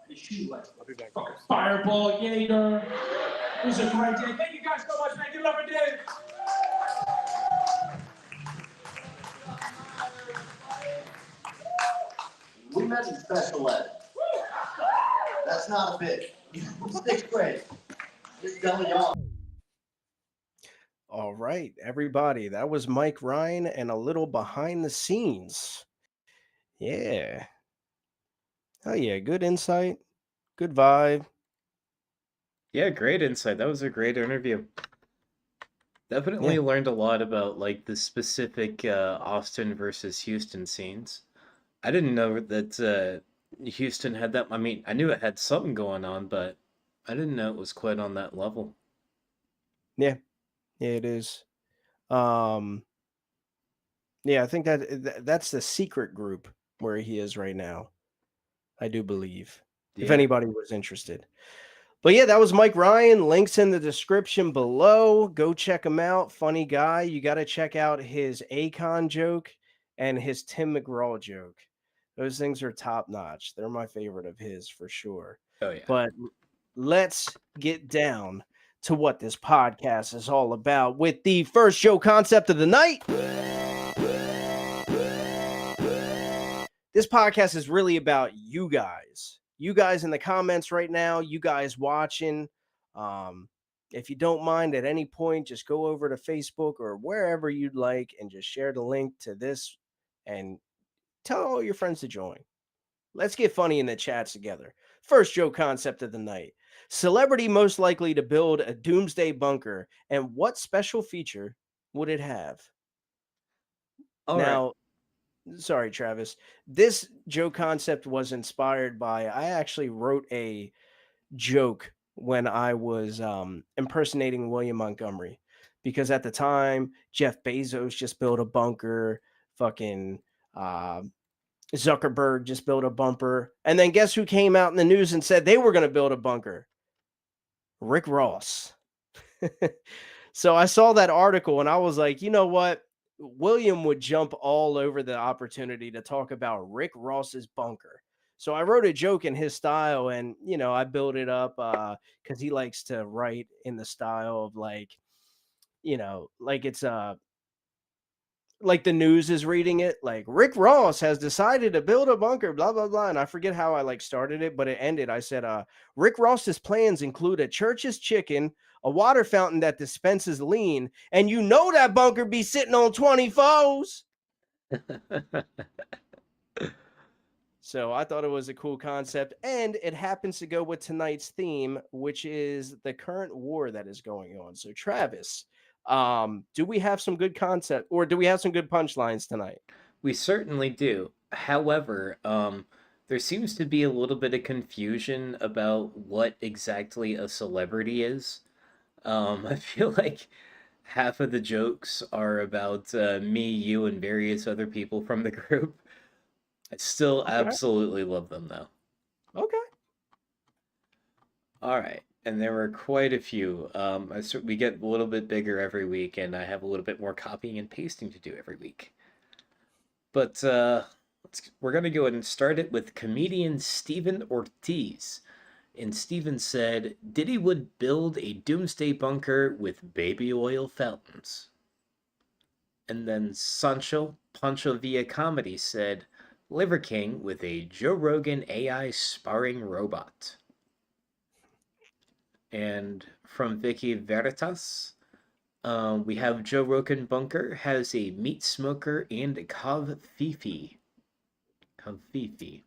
I shoot like fucking fireball, gator. It was a great day. Thank you guys so much, man. Give it up for Dave. We met in special ed. That's not a bit. Sixth grade. Just dumb young. All right, everybody. That was Mike Ryan and a little behind the scenes. Yeah. Oh, yeah. Good insight. Good vibe. Yeah, great insight. That was a great interview. Definitely learned a lot about like the specific Austin versus Houston scenes. I didn't know that Houston had that. I mean, I knew it had something going on, but I didn't know it was quite on that level. Yeah. Yeah, it is. Yeah, I think that's the secret group where he is right now. I do believe. If Yeah. anybody was interested. But yeah, that was Mike Ryan. Links in the description below. Go check him out. Funny guy. You got to check out his Akon joke and his Tim McGraw joke. Those things are top notch. They're my favorite of his for sure. Oh yeah. But let's get down to what this podcast is all about with the first show concept of the night. This podcast is really about you guys. You guys in the comments right now, you guys watching. If you don't mind at any point, just go over to Facebook or wherever you'd like and just share the link to this and tell all your friends to join. Let's get funny in the chats together. First joke concept of the night. Celebrity most likely to build a doomsday bunker, and what special feature would it have? Now, sorry, Travis. This joke concept was inspired by, I actually wrote a joke when I was impersonating William Montgomery, because at the time, Jeff Bezos just built a bunker, fucking Zuckerberg just built a bunker. And then guess who came out in the news and said they were going to build a bunker? Rick Ross. So I saw that article and I was like, you know what? William would jump all over the opportunity to talk about Rick Ross's bunker. So I wrote a joke in his style and, you know, I built it up because he likes to write in the style of like, you know, like it's like the news is reading it, like Rick Ross has decided to build a bunker, blah, blah, blah. And I forget how I like started it, but it ended. I said, Rick Ross's plans include a Church's chicken, a water fountain that dispenses lean, and you know that bunker be sitting on 24s. So I thought it was a cool concept, and it happens to go with tonight's theme, which is the current war that is going on. So Travis, do we have some good concept, or do we have some good punchlines tonight? We certainly do. However, there seems to be a little bit of confusion about what exactly a celebrity is. I feel like half of the jokes are about me, you, and various other people from the group. I still absolutely love them, though. Okay. All right. And there were quite a few. We get a little bit bigger every week, and I have a little bit more copying and pasting to do every week. But we're going to go ahead and start it with comedian Steven Ortiz. And Steven said, Diddy would build a doomsday bunker with baby oil fountains. And then Sancho Pancho Villa Comedy said, Liver King with a Joe Rogan AI sparring robot. And from Vicky Veritas, we have Joe Rogan Bunker has a meat smoker and a Kavfifi. Kavfifi.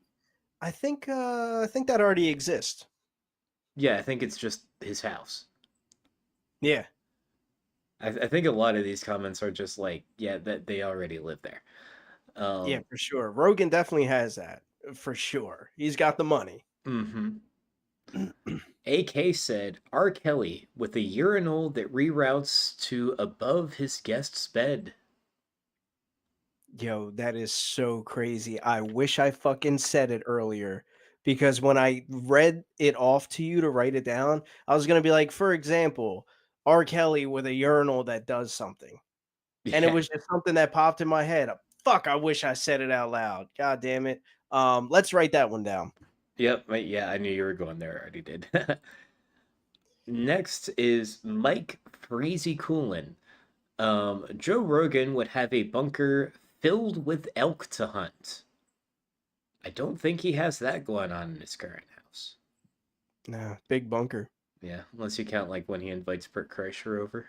I think that already exists. Yeah, I think it's just his house. Yeah. I think a lot of these comments are just like, yeah, that they already live there. Yeah, for sure. Rogan definitely has that for sure. He's got the money. Mm-hmm. AK said R. Kelly with a urinal that reroutes to above his guest's bed. Yo, that is so crazy. I wish I fucking said it earlier because when I read it off to you to write it down, I was gonna be like, for example, R. Kelly with a urinal that does something. And it Yeah. was just something that popped in my head. Fuck, I wish I said it out loud. God damn it. Let's write that one down. Yep. Yeah, I knew you were going there. I already did. Next is Mike Freezy Coolin. Joe Rogan would have a bunker filled with elk to hunt. I don't think he has that going on in his current house. Nah, big bunker. Yeah, unless you count like when he invites Bert Kreischer over.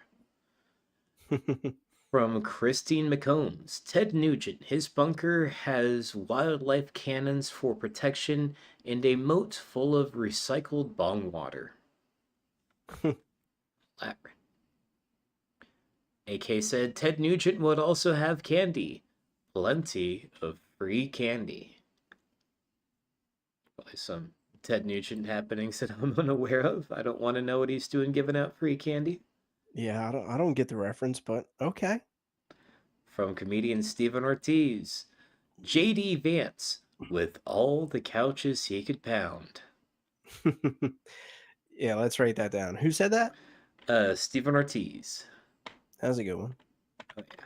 From Christine McCombs, Ted Nugent, his bunker has wildlife cannons for protection and a moat full of recycled bong water. Labyrinth. AK said Ted Nugent would also have candy. Plenty of free candy. Probably some Ted Nugent happenings that I'm unaware of. I don't want to know what he's doing giving out free candy. Yeah, I don't get the reference, but okay. From comedian Stephen Ortiz, JD Vance with all the couches he could pound. Yeah, let's write that down. Who said that? Stephen Ortiz. That was a good one. Oh yeah.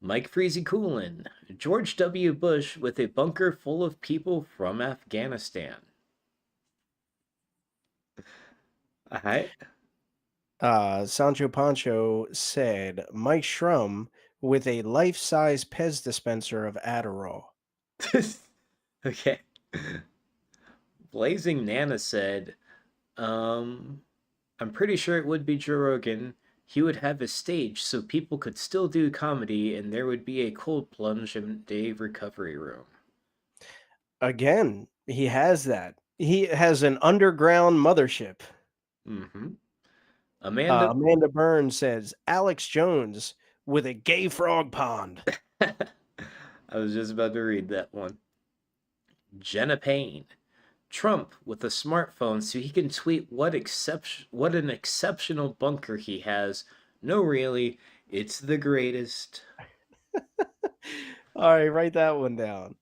Mike Freezy Coolin, George W. Bush with a bunker full of people from Afghanistan. Alright. Sancho Pancho said Mike Shrum with a life-size Pez dispenser of Adderall. Okay. Blazing Nana said, I'm pretty sure it would be Joe Rogan. He would have a stage so people could still do comedy and there would be a cold plunge and a recovery room. Again, he has that. He has an underground mothership. Mm-hmm. Amanda Burns says Alex Jones with a gay frog pond. I was just about to read that one. Jenna Payne. Trump with a smartphone so he can tweet what an exceptional bunker he has. No, really, it's the greatest. All right, write that one down.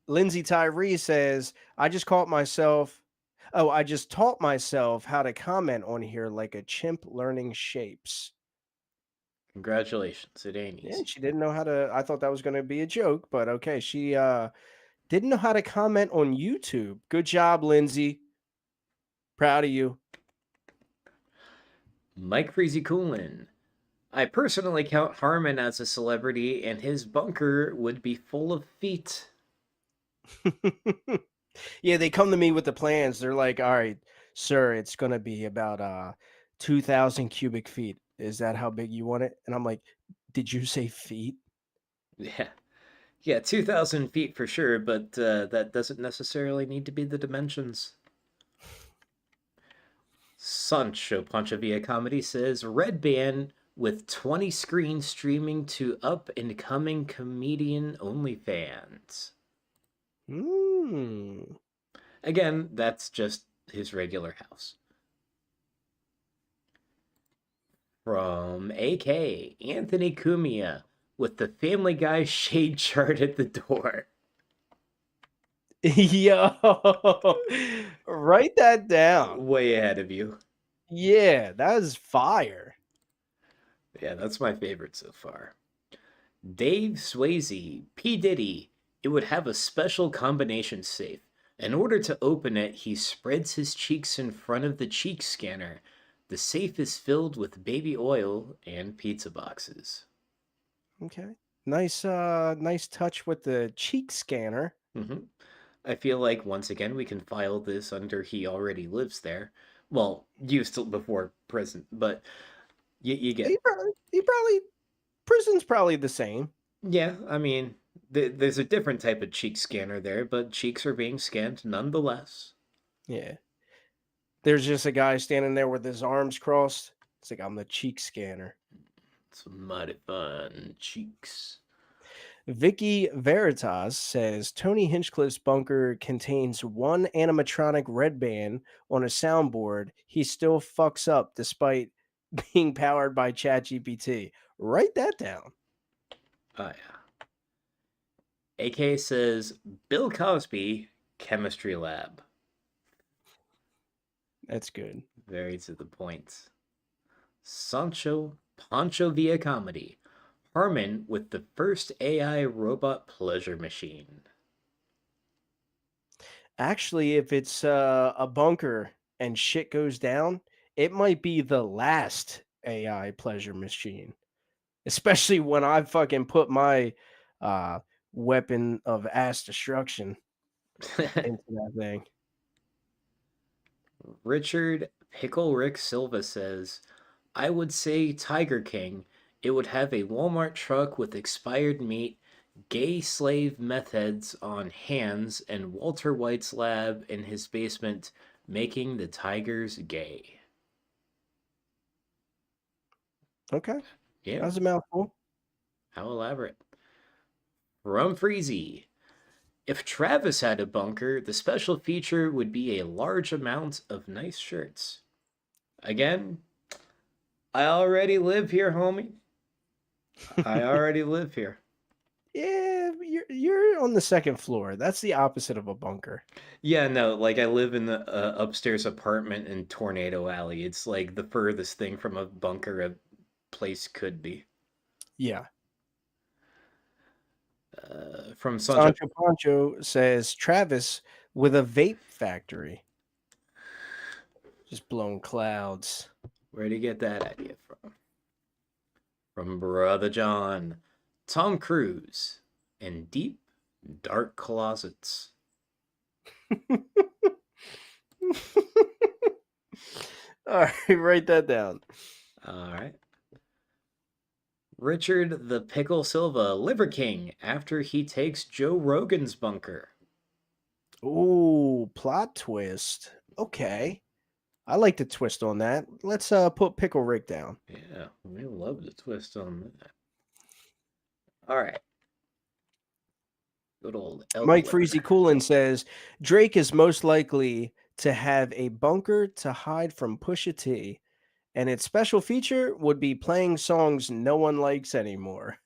Lindsay Tyree says, I just taught myself how to comment on here like a chimp learning shapes. Congratulations, it ain't easy. Yeah, she didn't know how to. I thought that was going to be a joke, but okay. She didn't know how to comment on YouTube. Good job, Lindsay. Proud of you. Mike Freezy Coolin. I personally count Harmon as a celebrity, and his bunker would be full of feet. Yeah, they come to me with the plans. They're like, all right, sir, it's going to be about 2,000 cubic feet. Is that how big you want it? And I'm like, did you say feet? Yeah, 2,000 feet for sure, but that doesn't necessarily need to be the dimensions. Sancho Panchavia Comedy says Red Band with 20 screens streaming to up and coming comedian OnlyFans. Again, that's just his regular house. From AK, Anthony Cumia with the Family Guy shade chart at the door. Yo, write that down. Way ahead of you. Yeah, that is fire. Yeah, that's my favorite so far. Dave Swayze, P. Diddy, it would have a special combination safe. In order to open it, he spreads his cheeks in front of the cheek scanner. The safe is filled with baby oil and pizza boxes. Okay. Nice touch with the cheek scanner. Mm-hmm. I feel like, once again, we can file this under he already lives there. Well, used to before prison, but you get... He probably... Prison's probably the same. Yeah, I mean, there's a different type of cheek scanner there, but cheeks are being scanned nonetheless. Yeah. There's just a guy standing there with his arms crossed, It's like I'm the cheek scanner. It's mighty fun cheeks. Vicky Veritas says Tony Hinchcliffe's bunker contains one animatronic red band on a soundboard. He still fucks up despite being powered by ChatGPT. Write that down. Oh yeah. AK says Bill Cosby chemistry lab. That's good. Very to the point. Sancho Pancho via comedy. Harmon with the first AI robot pleasure machine. Actually, if it's a bunker and shit goes down, it might be the last AI pleasure machine. Especially when I fucking put my weapon of ass destruction into that thing. Richard Pickle Rick Silva says, I would say Tiger King. It would have a Walmart truck with expired meat, gay slave meth heads on hands, and Walter White's lab in his basement making the tigers gay. Okay. Yeah. That was a mouthful. How elaborate. Rum Freezy. If Travis had a bunker, the special feature would be a large amount of nice shirts. Again, I already live here, homie. I already live here. Yeah, you're on the second floor. That's the opposite of a bunker. Yeah, no, like I live in the upstairs apartment in Tornado Alley. It's like the furthest thing from a bunker a place could be. Yeah. From Sancho. Sancho Pancho says Travis with a vape factory. Just blowing clouds. Where'd he get that idea from? From Brother John. Tom Cruise in deep, dark closets. All right, write that down. All right. Richard the Pickle Silva, Liver King, after he takes Joe Rogan's bunker. Ooh, plot twist. Okay. I like the twist on that. Let's put Pickle Rick down. Yeah, we love the twist on that. All right. Good old Mike Freezy Coolin says Drake is most likely to have a bunker to hide from Pusha T, and its special feature would be playing songs no one likes anymore.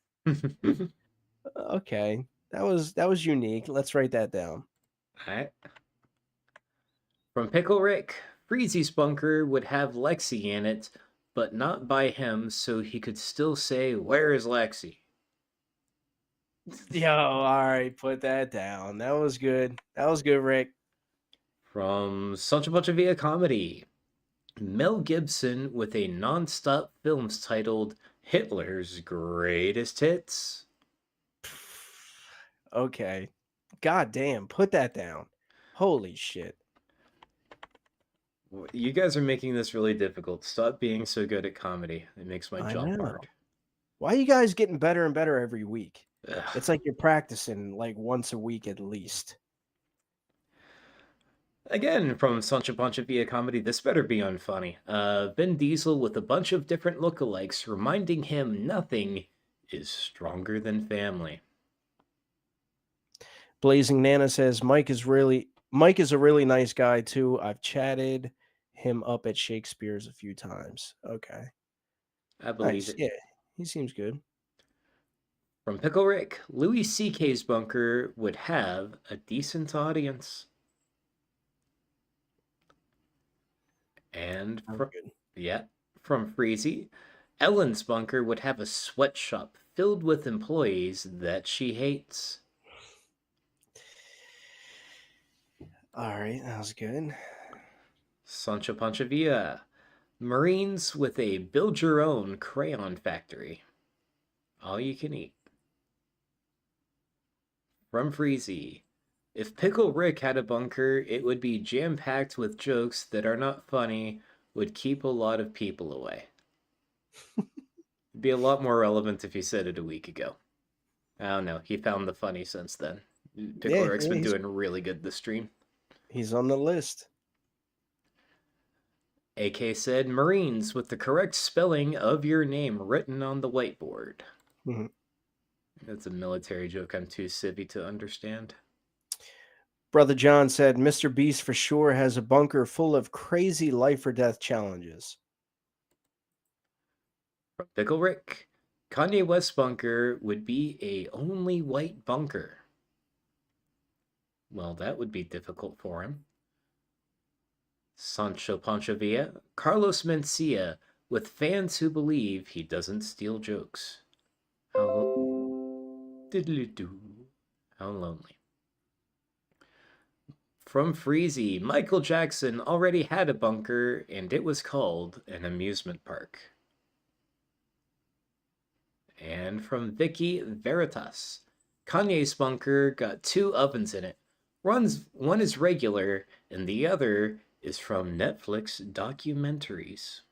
Okay, that was unique. Let's write that down. All right. From Pickle Rick, Freezy's bunker would have Lexi in it, but not by him, so he could still say, "Where is Lexi?" Yo, all right, put that down. That was good. That was good, Rick. From Such a Bunch of Via Comedy, Mel Gibson with a non-stop films titled Hitler's Greatest Hits. Okay. God damn, put that down. Holy shit. You guys are making this really difficult. Stop being so good at comedy. It makes my I job know. hard. Why are you guys getting better and better every week? Ugh. It's like you're practicing like once a week at least. Again, from Such a Bunch of Via Comedy, this better be unfunny. Vin Diesel with a bunch of different lookalikes reminding him nothing is stronger than family. Blazing Nana says Mike is a really nice guy too. I've chatted him up at Shakespeare's a few times. Okay. I believe Nice. it. Yeah, he seems good. From Pickle Rick, Louis C.K.'s bunker would have a decent audience. And from Freezy, Ellen's bunker would have a sweatshop filled with employees that she hates. All right, that was good. Sancho Pancha Villa, Marines with a build your own crayon factory. All you can eat. From Freezy, if Pickle Rick had a bunker, it would be jam-packed with jokes that are not funny, would keep a lot of people away. It'd be a lot more relevant if he said it a week ago. I don't know. He found the funny since then. Pickle Rick's been doing really good this stream. He's on the list. AK said, Marines with the correct spelling of your name written on the whiteboard. Mhm. That's a military joke I'm too civvy to understand. Brother John said, Mr. Beast for sure has a bunker full of crazy life or death challenges. From Pickle Rick, Kanye West bunker would be a only white bunker. Well, that would be difficult for him. Sancho Pancho Villa, Carlos Mencia, with fans who believe he doesn't steal jokes. Diddly-doo. How lonely. From Freezy, Michael Jackson already had a bunker, and it was called an amusement park. And from Vicky Veritas, Kanye's bunker got 2 ovens in it. One is regular, and the other is from Netflix documentaries.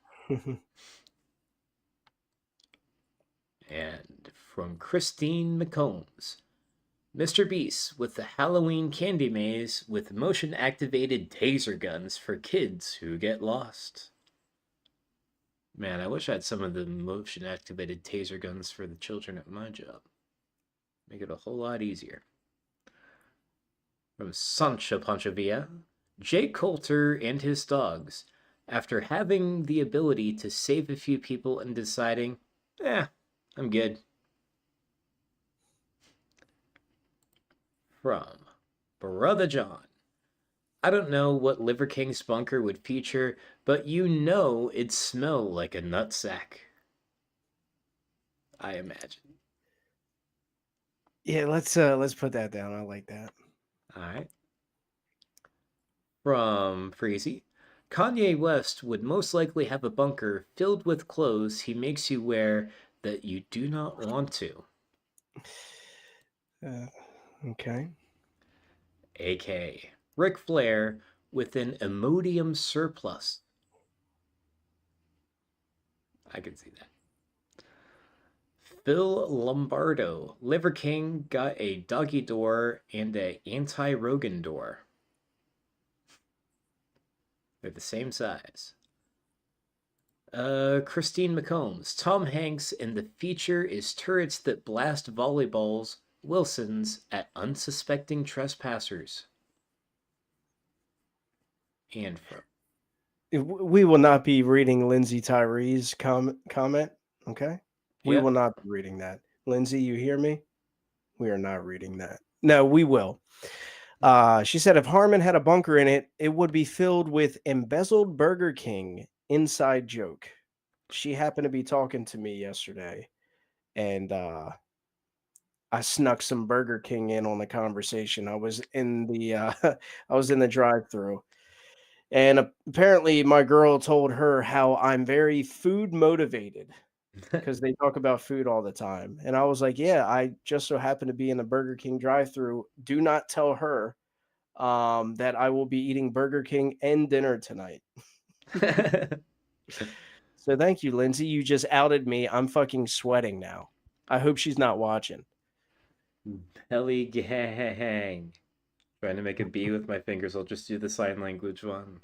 And from Christine McCombs, Mr. Beast with the Halloween candy maze with motion activated taser guns for kids who get lost. Man, I wish I had some of the motion activated taser guns for the children at my job. Make it a whole lot easier. From Sancho Pancho Villa, Jake Coulter and his dogs, after having the ability to save a few people and deciding, I'm good. From Brother John, I don't know what Liver King's bunker would feature, but you know it'd smell like a nutsack. I imagine. Yeah, let's put that down. I like that. All right. From Freezy, Kanye West would most likely have a bunker filled with clothes he makes you wear that you do not want to. Okay. AK Ric Flair with an Imodium surplus. I can see that. Phil Lombardo, Liver King got a doggy door and a anti-Rogan door. They're the same size. Christine McCombs, Tom Hanks, and the feature is turrets that blast volleyballs, Wilsons, at unsuspecting trespassers. And from We will not be reading Lindsay Tyree's comment. Okay. We Yep. will not be reading that. Lindsay, you hear me? We are not reading that. No, we will. She said if Harmon had a bunker in it, it would be filled with embezzled Burger King inside joke. She happened to be talking to me yesterday, and I snuck some Burger King in on the conversation. I was in the I was in the drive-through, and apparently my girl told her how I'm very food motivated because they talk about food all the time. And I was like, yeah, I just so happen to be in the Burger King drive-through. Do not tell her that I will be eating Burger King and dinner tonight. So thank you, Lindsay. You just outed me. I'm fucking sweating now. I hope she's not watching. Belly Gang. Trying to make a B with my fingers. I'll just do the sign language one.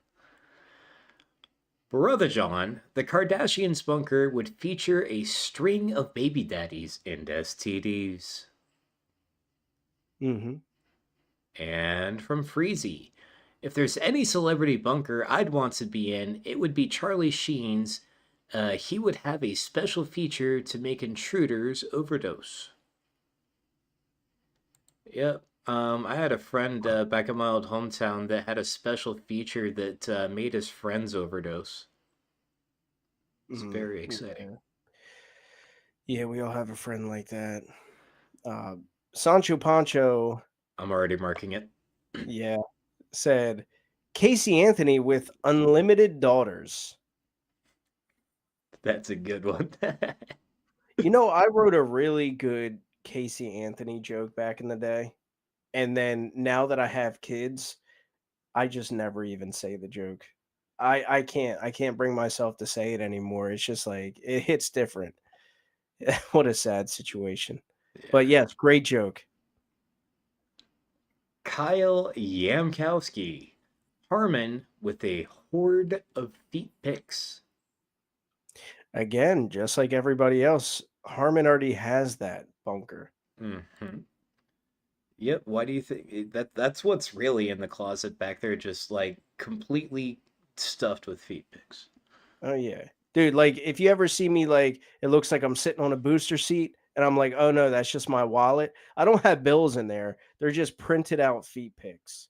Brother John, the Kardashians' bunker would feature a string of baby daddies and STDs. Mm-hmm. And from Freezy, if there's any celebrity bunker I'd want to be in, it would be Charlie Sheen's. He would have a special feature to make intruders overdose. Yep. I had a friend back in my old hometown that had a special feature that made his friends overdose. It's very exciting. Yeah, we all have a friend like that. Sancho Pancho. I'm already marking it. Yeah, said Casey Anthony with unlimited daughters. That's a good one. You know, I wrote a really good Casey Anthony joke back in the day. And then now that I have kids, I just never even say the joke. I can't bring myself to say it anymore. It's just like it hits different. What a sad situation. Yeah. But yes, great joke. Kyle Yamkowski. Harmon with a horde of feet pics. Again, just like everybody else, Harmon already has that bunker. Mm-hmm. Yep. Why do you think that's what's really in the closet back there, just like completely stuffed with feet pics? Oh yeah. Dude, like if you ever see me like it looks like I'm sitting on a booster seat and I'm like, "Oh no, that's just my wallet." I don't have bills in there. They're just printed out feet pics.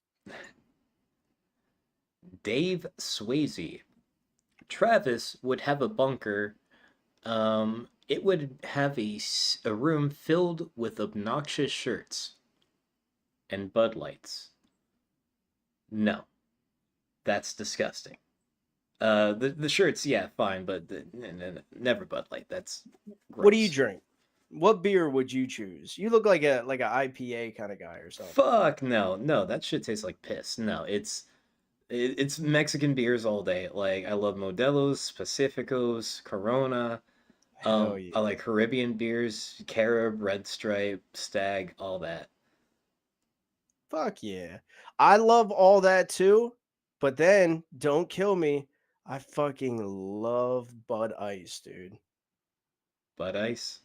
Dave Swayze. Travis would have a bunker. It would have a room filled with obnoxious shirts and Bud Lights. No, that's disgusting. The shirts, yeah, fine, but never Bud Light. That's gross. What do you drink? What beer would you choose? You look like a IPA kind of guy or something. Fuck no, no, that shit tastes like piss. No, it's Mexican beers all day. Like I love Modelo's, Pacificos, Corona. Hell yeah. I like Caribbean beers, Carib, Red Stripe, Stag, all that. Fuck yeah. I love all that too. But then don't kill me. I fucking love Bud Ice, dude. Bud Ice,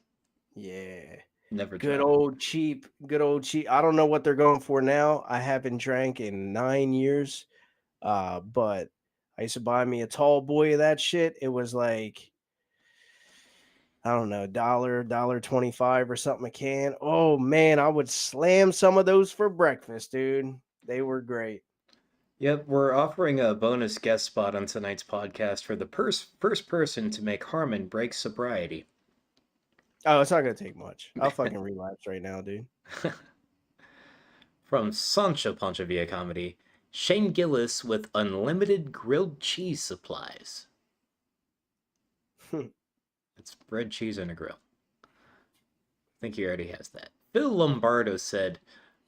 Yeah. never Good tried it. old cheap. Good old cheap. I don't know what they're going for now. I haven't drank in 9 years. But I used to buy me a tall boy of that shit. It was like, I don't know, dollar 25 or something a can. Oh man, I would slam some of those for breakfast, dude. They were great. Yep, we're offering a bonus guest spot on tonight's podcast for the first person to make Harmon break sobriety. Oh, it's not gonna take much. I'll fucking relapse right now, dude. From Sancho Pancha Via Comedy, Shane Gillis with unlimited grilled cheese supplies. It's bread, cheese, and a grill. I think he already has that. Phil Lombardo said,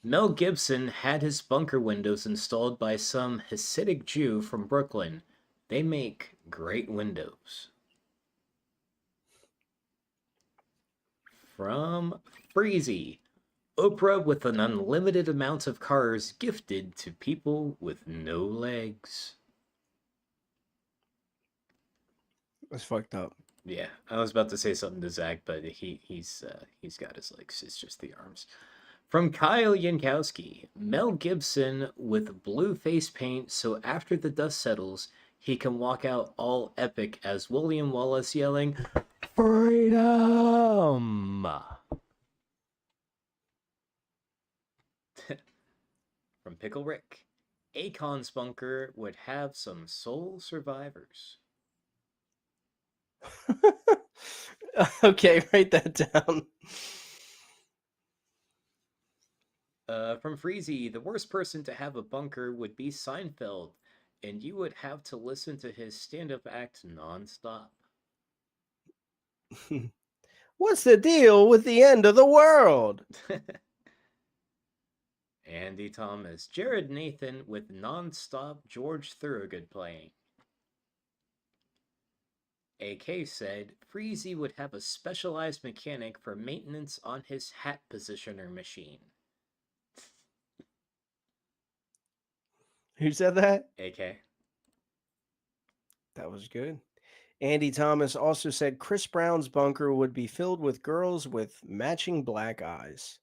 Mel Gibson had his bunker windows installed by some Hasidic Jew from Brooklyn. They make great windows. From Freezy, Oprah with an unlimited amount of cars gifted to people with no legs. That's fucked up. Yeah, I was about to say something to Zach, but he's got his legs. It's just the arms. From Kyle Yankowski, Mel Gibson with blue face paint, so after the dust settles, he can walk out all epic as William Wallace yelling, "Freedom!" From Pickle Rick, Akon's bunker would have some soul survivors. Okay, write that down. From Freezy, the worst person to have a bunker would be Seinfeld, and you would have to listen to his stand-up act nonstop. What's the deal with the end of the world? Andy Thomas, Jared Nathan with nonstop George Thorogood playing. AK said Freezy would have a specialized mechanic for maintenance on his hat positioner machine. Who said that? AK. That was good. Andy Thomas also said Chris Brown's bunker would be filled with girls with matching black eyes.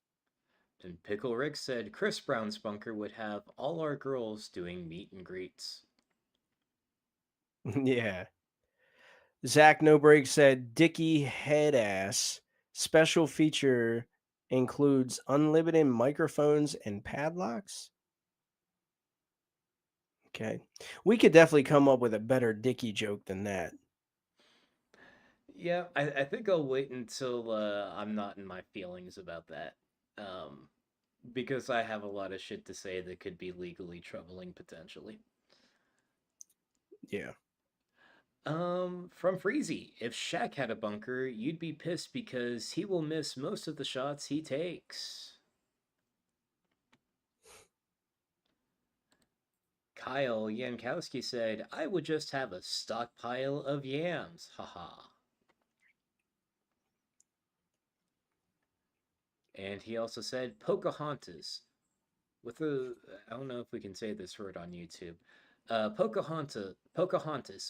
And Pickle Rick said Chris Brown's bunker would have all our girls doing meet and greets. Yeah. Zach No Break said Dickie Head Ass special feature includes unlimited microphones and padlocks. Okay. We could definitely come up with a better Dickie joke than that. Yeah, I think I'll wait until I'm not in my feelings about that. Because I have a lot of shit to say that could be legally troubling potentially. Yeah. From Freezy, if Shaq had a bunker, you'd be pissed because he will miss most of the shots he takes. Kyle Yankowski said, I would just have a stockpile of yams, haha. And he also said, Pocahontas, with a, I don't know if we can say this word on YouTube, Pocahontas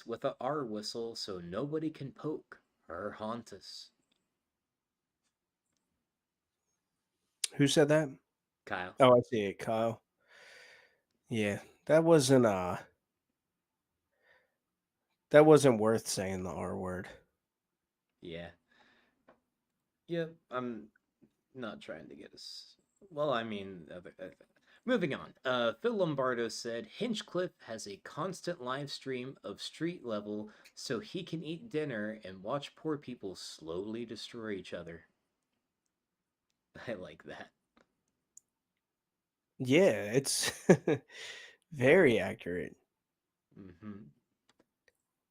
with a R whistle so nobody can poke her hauntus. Who said that? Kyle. Oh, I see it, Kyle. Yeah, that wasn't worth saying the R word. Yeah. Yep. I'm not trying to get us. Well, I mean, moving on. Phil Lombardo said Hinchcliffe has a constant live stream of street level so he can eat dinner and watch poor people slowly destroy each other. I like that. Yeah, it's very accurate. Mm-hmm.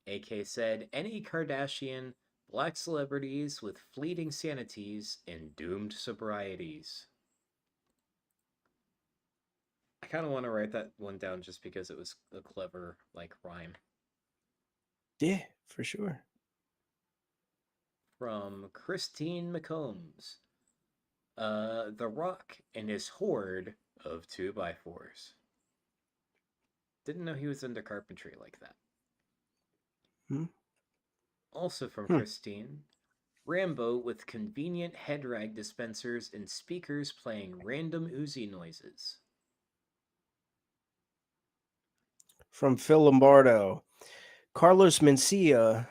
AK said any Kardashian, black celebrities with fleeting sanities and doomed sobrieties. I kind of want to write that one down just because it was a clever like rhyme. Yeah, for sure. From Christine McCombs. The Rock and his horde of 2x4s. Didn't know he was into carpentry like that. Hmm? Also from Christine, Rambo with convenient head rag dispensers and speakers playing random Uzi noises. From Phil Lombardo, Carlos Mencia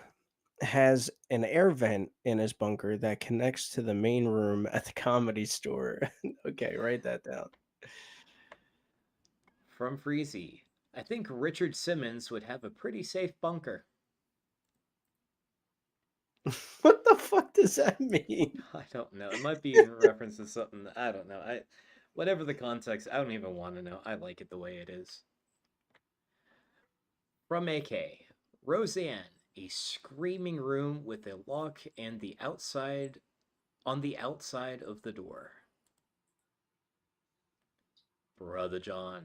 has an air vent in his bunker that connects to the main room at the Comedy Store. Okay, write that down. From Freezy, I think Richard Simmons would have a pretty safe bunker. What the fuck does that mean? I don't know. It might be in reference to something. I don't know. Whatever the context, I don't even want to know. I like it the way it is. From AK, Roseanne, a screaming room with a lock and the outside on the outside of the door. Brother John,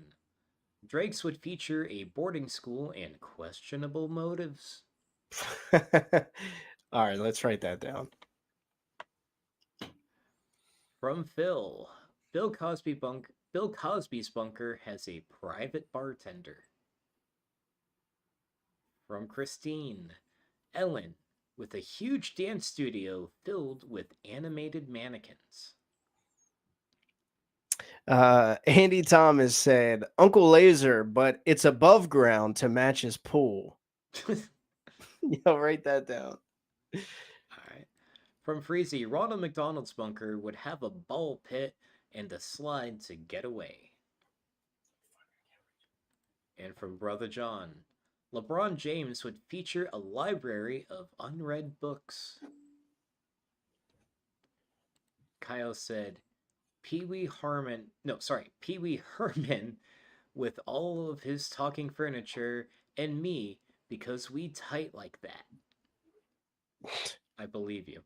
Drake's would feature a boarding school and questionable motives. All right, let's write that down. From Phil, Bill Cosby's bunker has a private bartender. From Christine, Ellen, with a huge dance studio filled with animated mannequins. Andy Thomas said Uncle Laser, but it's above ground to match his pool. Yo, write that down. All right. From Freezy, Ronald McDonald's bunker would have a ball pit and a slide to get away. And from Brother John, LeBron James would feature a library of unread books. Kyle said, Pee Wee Herman with all of his talking furniture and me because we tight like that. I believe you.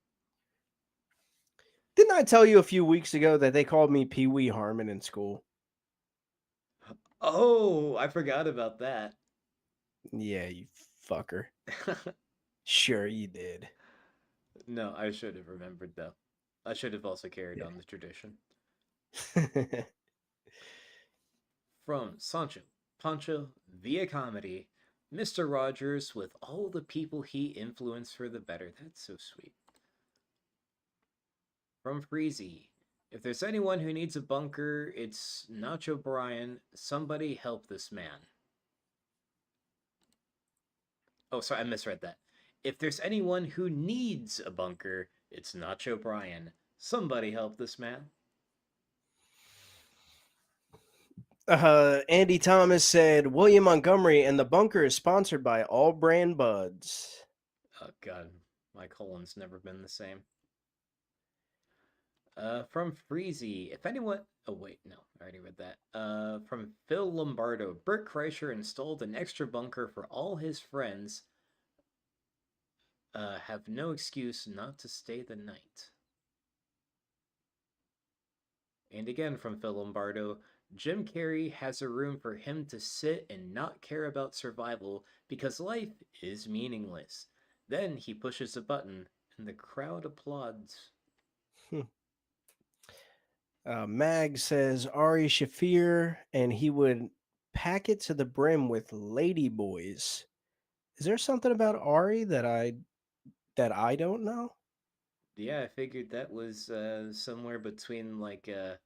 Didn't I tell you a few weeks ago that they called me Pee Wee Harmon in school? Oh, I forgot about that. Yeah, you fucker. Sure you did. No, I should have remembered though. I should have also carried on the tradition. From Sancho Pancho via comedy, Mr. Rogers with all the people he influenced for the better. That's so sweet. From Freezy, if there's anyone who needs a bunker, it's Nacho Brian. Somebody help this man. Oh, sorry, I misread that. If there's anyone who needs a bunker, it's Nacho Brian. Somebody help this man. Andy Thomas said William Montgomery and the bunker is sponsored by All Brand Buds. Oh god, my colon's never been the same. From Freezy, if anyone... Oh wait, no, I already read that. From Phil Lombardo, Bert Kreischer installed an extra bunker for all his friends. Have no excuse not to stay the night. And again from Phil Lombardo, Jim Carrey has a room for him to sit and not care about survival because life is meaningless. Then he pushes a button and the crowd applauds. Mag says Ari Shafir, and he would pack it to the brim with lady boys. Is there something about Ari that I don't know? Yeah, I figured that was somewhere between like a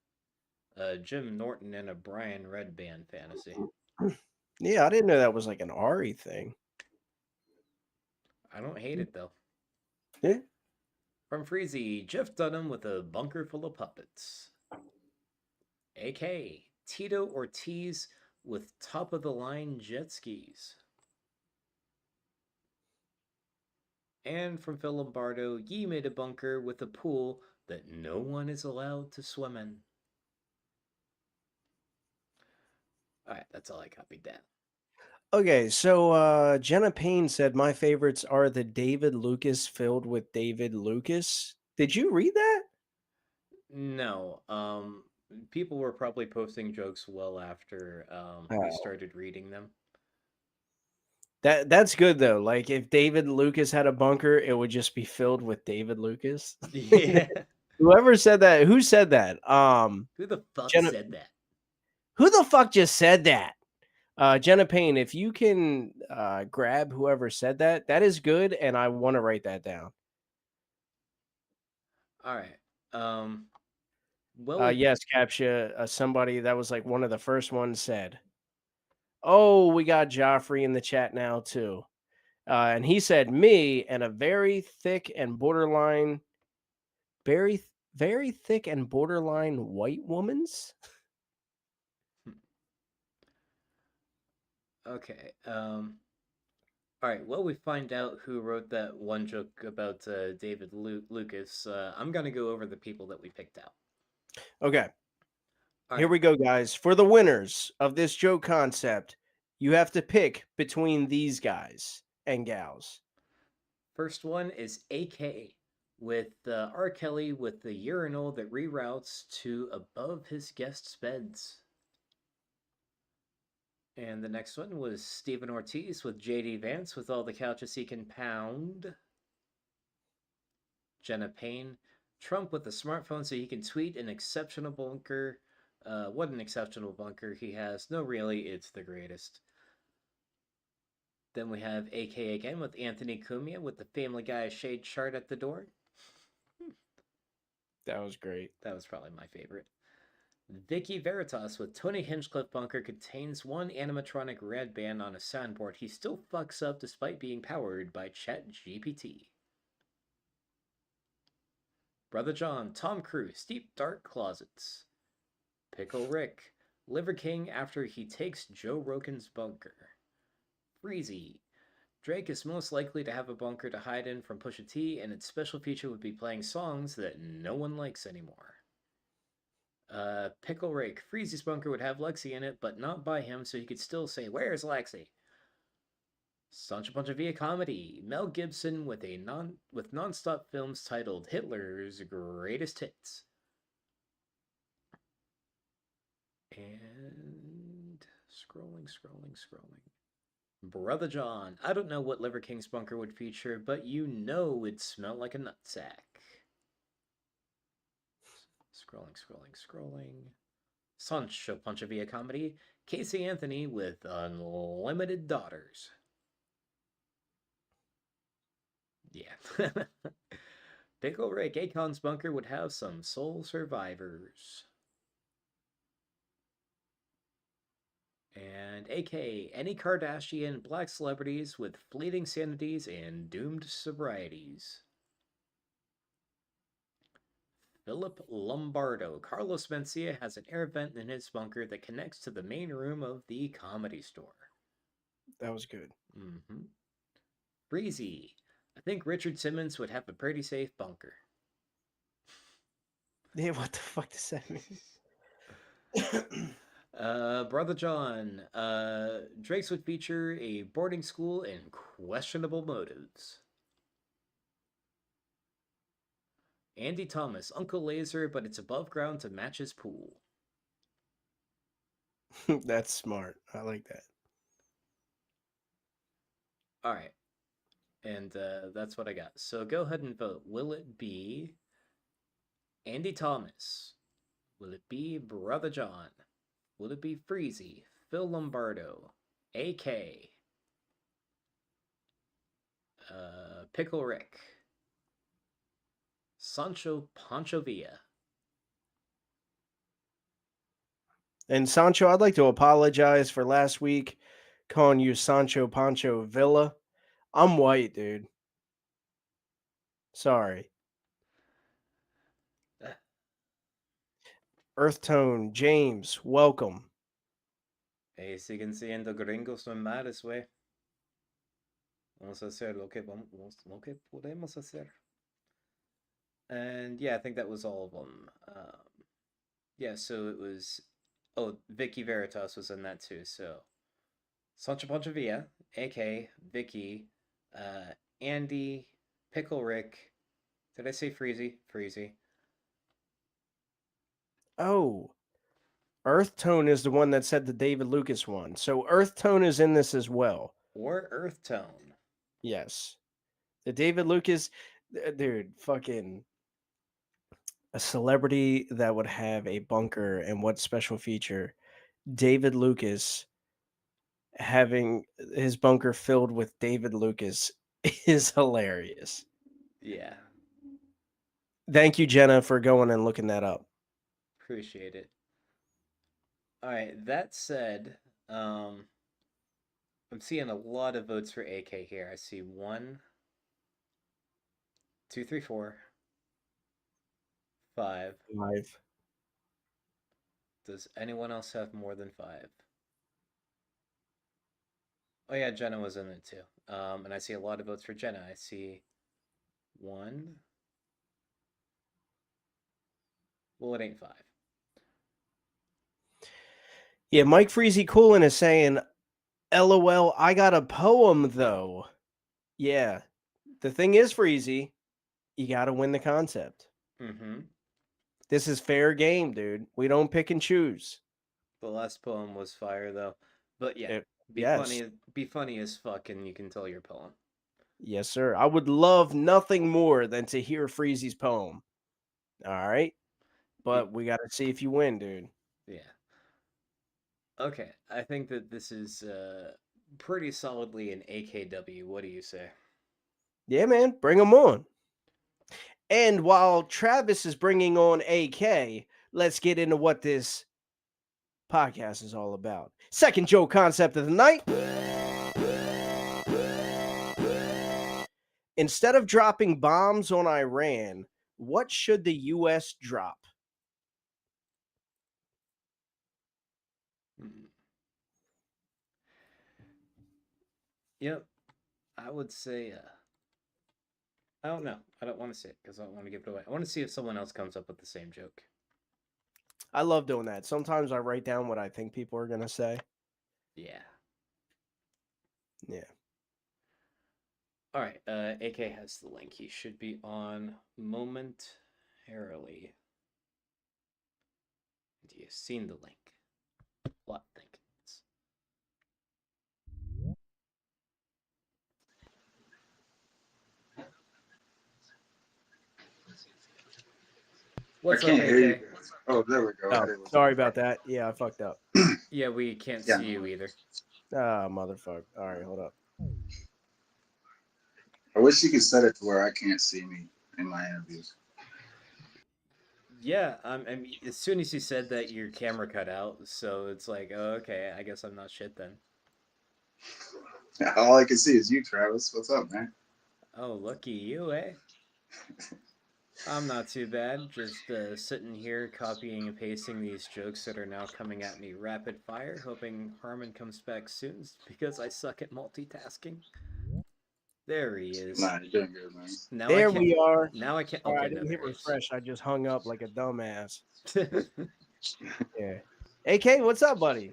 Jim Norton and a Brian Red Band fantasy. Yeah, I didn't know that was like an Ari thing. I don't hate it though. Yeah. From Freezy, Jeff Dunham with a bunker full of puppets. AK, Tito Ortiz with top of the line jet skis. And from Phil Lombardo, Yi made a bunker with a pool that no one is allowed to swim in. Alright, that's all I copied down. Okay, so Jenna Payne said my favorites are the David Lucas filled with David Lucas. Did you read that? No, people were probably posting jokes well after we Oh. started reading them. That's good though. Like if David Lucas had a bunker, it would just be filled with David Lucas. Yeah. Whoever said that, who said that? Who the fuck Jenna, said that? who the fuck just said that? Jenna Payne, if you can grab whoever said that, that is good, and I want to write that down. All right. Well, Yes, Captcha. Somebody that was like one of the first ones said, "Oh, we got Joffrey in the chat now too," and he said, "Me and a very thick and borderline, very thick and borderline white woman's." okay. All right. Well, we find out who wrote that one joke about David Lucas. I'm gonna go over the people that we picked out. Okay. All Here right. we go, guys. For the winners of this joke concept, you have to pick between these guys and gals. First one is AK with R. Kelly with the urinal that reroutes to above his guests' beds. And the next one was Stephen Ortiz with JD Vance with all the couches he can pound. Jenna Payne, Trump with a smartphone so he can tweet an exceptional bunker. What an exceptional bunker he has. No, really, it's the greatest. Then we have AK again with Anthony Cumia with the Family Guy shade chart at the door. That was great. That was probably my favorite. Vicky Veritas with Tony Hinchcliffe bunker contains one animatronic red band on a soundboard he still fucks up despite being powered by ChatGPT. Brother John, Tom Cruise, Deep Dark Closets. Pickle Rick, Liver King after he takes Joe Rogan's bunker. Freezy, Drake is most likely to have a bunker to hide in from Pusha T, and its special feature would be playing songs that no one likes anymore. Pickle Rake, Freezy's bunker would have Lexi in it, but not by him, so he could still say, "Where's Lexi?" Sancho Pancha Via Comedy, Mel Gibson with non-stop films titled Hitler's Greatest Hits. And scrolling. Brother John, I don't know what Liver King's bunker would feature, but you know it'd smell like a nutsack. Scrolling. Sancho Pancha Via Comedy, Casey Anthony with unlimited daughters. Yeah. Pickle Rick, Akon's bunker would have some soul survivors. And AK, any Kardashian black celebrities with fleeting sanities and doomed sobrieties. Philip Lombardo, Carlos Mencia has an air vent in his bunker that connects to the main room of the Comedy Store. That was good. Breezy, I think Richard Simmons would have a pretty safe bunker. Yeah, what the fuck does that mean? Brother John, Drake's would feature a boarding school and questionable motives. Andy Thomas, Uncle Laser, but it's above ground to match his pool. That's smart. I like that. All right. And that's what I got. So go ahead and vote. Will it be Andy Thomas? Will it be Brother John? Will it be Freezy, Phil Lombardo, AK, Pickle Rick, Sancho Pancho Villa. And Sancho, I'd like to apologize for last week calling you Sancho Pancho Villa. I'm white, dude. Sorry. Earth Tone, James, welcome. Siguen siendo gringos normales, güey. Vamos a hacer lo que podemos hacer. And yeah, I think that was all of them. Yeah, so it was. Oh, Vicky Veritas was in that too. So Sancho Pancho Villa, AK, Vicky, Andy, Pickle Rick. Did I say Freezy? Freezy. Oh, Earth Tone is the one that said the David Lucas one. So Earth Tone is in this as well. Or Earth Tone. Yes. The David Lucas, dude, fucking a celebrity that would have a bunker and what special feature? David Lucas having his bunker filled with David Lucas is hilarious. Yeah, Thank you, Jenna, for going and looking that up. appreciate it. All right, that said, I'm seeing a lot of votes for AK here. I see 1, 2, 3, 4, 5. 5. Does anyone else have more than 5? Oh yeah, Jenna was in it too. And I see a lot of votes for Jenna. I see 1. Well, it ain't 5. Yeah, Mike Freezy Coolin is saying, LOL, I got a poem though. Yeah. The thing is, Freezy, you got to win the concept. Mm-hmm. This is fair game, dude. We don't pick and choose. The last poem was fire though. But yeah, Yes. be funny as fuck and you can tell your poem. Yes, sir. I would love nothing more than to hear Freezy's poem. All right. But we got to see if you win, dude. Yeah. Okay, I think that this is pretty solidly an AKW. What do you say? Yeah, man. Bring them on. And while Travis is bringing on AK, let's get into what this podcast is all about. Second joke concept of the night. Instead of dropping bombs on Iran, what should the U.S. drop? Yep, I would say. I don't know. I don't want to say it because I don't want to give it away. I want to see if someone else comes up with the same joke. I love doing that. Sometimes I write down what I think people are going to say. Yeah. Yeah. All right. AK has the link. He should be on momentarily. And you've seen the link. What think? What's I can't up, hear you AK? guys. Oh, there we go. Oh, sorry about that. Yeah, I fucked up. Yeah, we can't Yeah. see you either. Ah, motherfucker. All right, hold up. I wish you could set it to where I can't see me in my interviews. Yeah, I mean, as soon as you said that, your camera cut out, so it's like, oh, okay, I guess I'm not shit then. All I can see is you, Travis. What's up, man? Oh, lucky you, eh? I'm not too bad. Just sitting here copying and pasting these jokes that are now coming at me rapid fire, hoping Harmon comes back soon because I suck at multitasking. There he is. Nah, you're doing good, man. Now There I can't, we are. Now I can't. All right, Okay, I didn't no, hit there he is. refresh. I just hung up like a dumbass. Yeah. AK, what's up, buddy?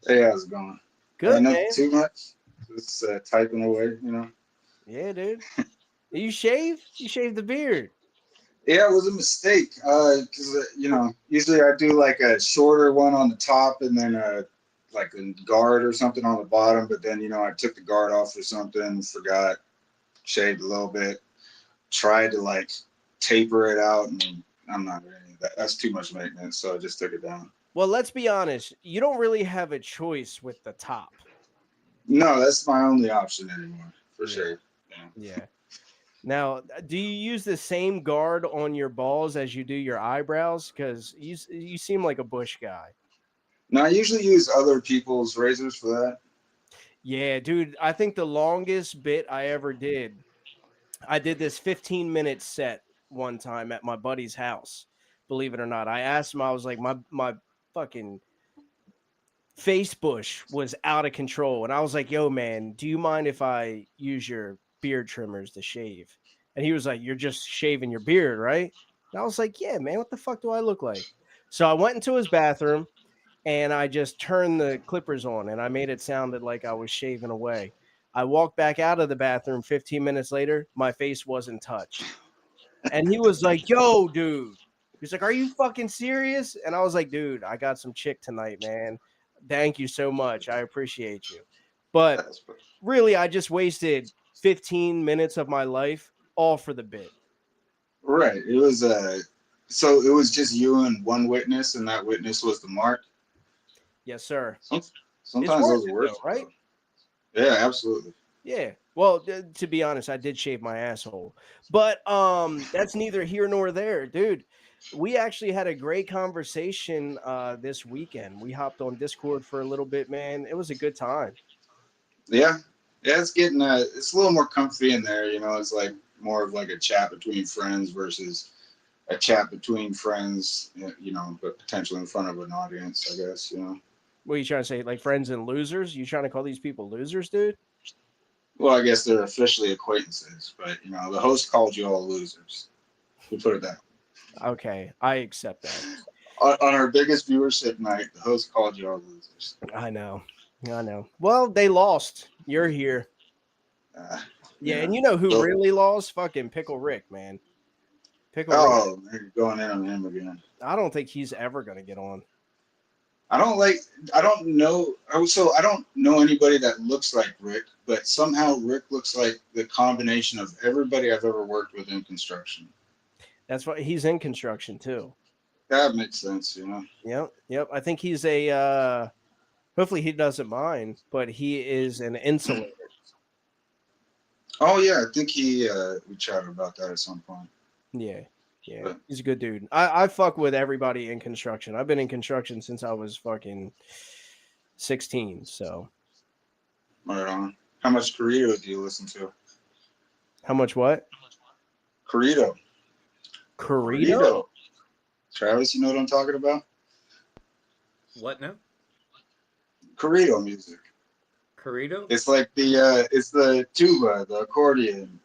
Hey, how's it going? Good, Nothing man. too much. Just typing away, you know. Yeah, dude. You shave? You shave the beard? Yeah, it was a mistake. Because you know, usually I do like a shorter one on the top and then like a guard or something on the bottom. But then I took the guard off or something, forgot, shaved a little bit, tried to like taper it out, and I'm not ready. That's too much maintenance, so I just took it down. Well, let's be honest. You don't really have a choice with the top. No, that's my only option anymore, for Yeah. sure. Yeah. Yeah. Now, do you use the same guard on your balls as you do your eyebrows? Because you seem like a bush guy. Now, I usually use other people's razors for that. Yeah, dude. I think the longest bit I ever did, I did this 15-minute set one time at my buddy's house. Believe it or not, I asked him. I was like, my fucking face bush was out of control, and I was like, "Yo, man, do you mind if I use your beard trimmers to shave?" And he was like, "You're just shaving your beard, right?" And I was like, "Yeah, man. What the fuck do I look like?" So I went into his bathroom and I just turned the clippers on, and I made it sounded like I was shaving away. I walked back out of the bathroom 15 minutes later. My face wasn't touched. And he was like, "Yo, dude." He's like, "Are you fucking serious?" And I was like, "Dude, I got some chick tonight, man. Thank you so much. I appreciate you." But That's really, I just wasted 15 minutes of my life all for the bit. right. It was so it was just you and one witness, and that witness was the mark. Yes, sir. It's Sometimes worth those it, are worth though, it, right? though. Yeah, absolutely. Yeah. Well, to be honest, I did shave my asshole. But that's neither here nor there, dude. We actually had a great conversation this weekend. We hopped on Discord for a little bit, man. It was a good time. Yeah, yeah. It's getting it's a little more comfy in there. You know, it's like more of like a chat between friends versus a chat between friends. You know, but potentially in front of an audience. I guess you know. What are you trying to say? Like friends and losers? You trying to call these people losers, dude? Well, I guess they're officially acquaintances, but you know, the host called you all losers. We put it that way. Okay, I accept that. On our biggest viewership night, the host called you all losers. I know. I know. Well, they lost. You're here. Yeah, and you know who So, really lost? Fucking Pickle Rick, man. Pickle Rick. oh, you're going in on him again. I don't think he's ever gonna get on. I don't know. So I don't know anybody that looks like Rick, but somehow Rick looks like the combination of everybody I've ever worked with in construction. That's why he's in construction too. That makes sense, you know. Yep. I think he's a hopefully he doesn't mind, but he is an insulator. Oh yeah, I think we chatted about that at some point. Yeah. But, He's a good dude. I fuck with everybody in construction. I've been in construction since I was fucking 16. So right on. How much Corrido do you listen to? how much what? Corrido. Corrido? Travis, you know what I'm talking about? What now? Corrido music. Corrido? It's like it's the tuba, the accordion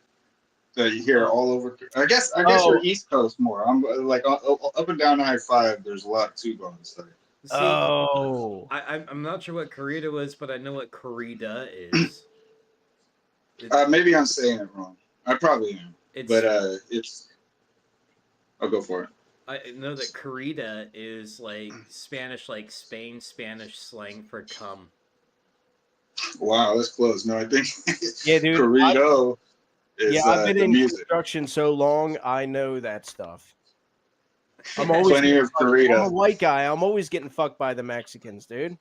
that you hear all over. I guess you're East Coast more. I'm like up and down I-5. There's a lot of tuba on the side. See, I'm not sure what corrida is, but I know what corrida is. Maybe I'm saying it wrong. I probably am. But it's. I'll go for it. I know that corrida is like Spanish, like Spain Spanish slang for cum. Wow, that's close. No, I think yeah, dude. Corrido is I've been in music. construction so long, I know that stuff. I'm always plenty of Corrido. I'm a white guy. I'm always getting fucked by the Mexicans, dude.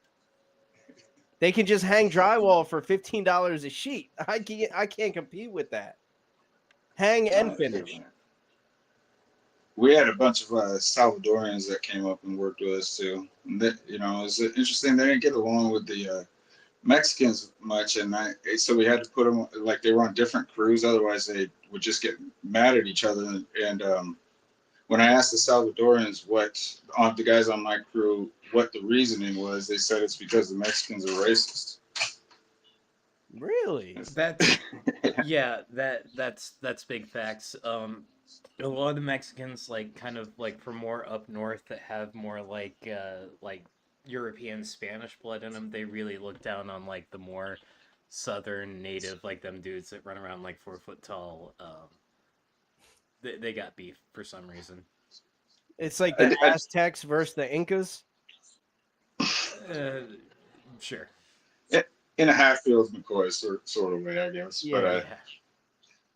They can just hang drywall for $15 a sheet. I can't compete with that. Hang and finish. We had a bunch of Salvadorians that came up and worked with us too. And that, you know, it was interesting. They didn't get along with the Mexicans much, and so we had to put them like they were on different crews. Otherwise, they would just get mad at each other. And when I asked the Salvadorians the guys on my crew what the reasoning was, they said it's because the Mexicans are racist. Really? That's big facts. A lot of the Mexicans, like kind of like from more up north that have more like European Spanish blood in them, they really look down on like the more southern native, like them dudes that run around like 4 foot tall. They got beef for some reason. It's like the Aztecs versus the Incas. Sure. In a Hatfield McCoy sort of way, I guess. Yeah. But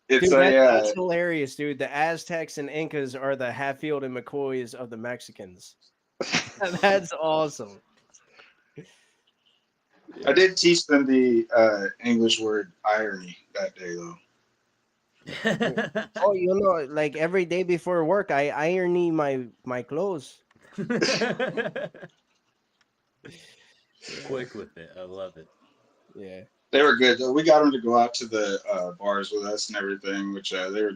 it's dude, that's hilarious, dude. The Aztecs and Incas are the Hatfield and McCoys of the Mexicans. That's awesome. I did teach them the English word irony that day, though. Oh, you know, like every day before work, I iron my clothes. Quick with it. I love it. Yeah. They were good. We got them to go out to the bars with us and everything, which they were,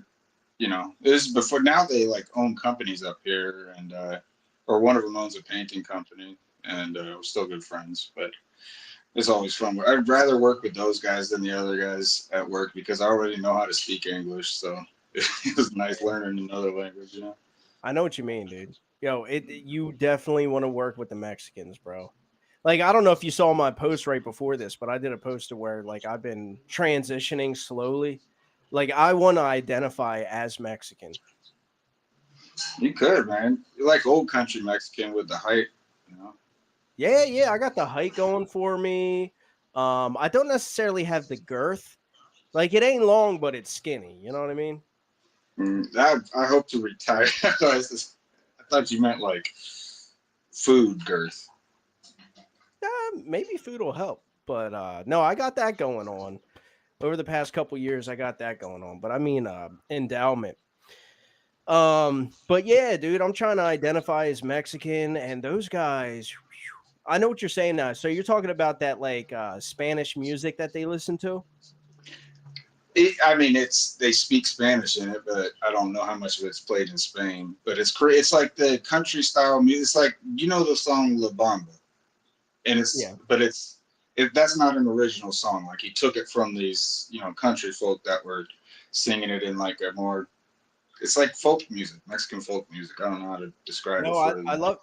it was before. Now they like own companies up here, and or one of them owns a painting company, and we're still good friends. But it's always fun. I'd rather work with those guys than the other guys at work because I already know how to speak English, so it was nice learning another language. I know what you mean, dude. Yo, you definitely want to work with the Mexicans, bro. Like, I don't know if you saw my post right before this, but I did a post to where like I've been transitioning slowly. Like, I want to identify as Mexican. You could, man. You're like old country Mexican with the height. Yeah, I got the height going for me. I don't necessarily have the girth. Like, it ain't long, but it's skinny. You know what I mean? I hope to retire. I thought you meant like food girth. Maybe food will help, but no, I got that going on. Over the past couple years, I got that going on. But I mean, endowment. But yeah, dude, I'm trying to identify as Mexican, and those guys. I know what you're saying now. So you're talking about that like Spanish music that they listen to? I mean, they speak Spanish in it, but I don't know how much of it's played in Spain. But it's like the country style music. It's like the song La Bamba, and Yeah. that's not an original song. Like he took it from these country folk that were singing it in like a more. It's like folk music, Mexican folk music. I don't know how to describe it No, further. I love.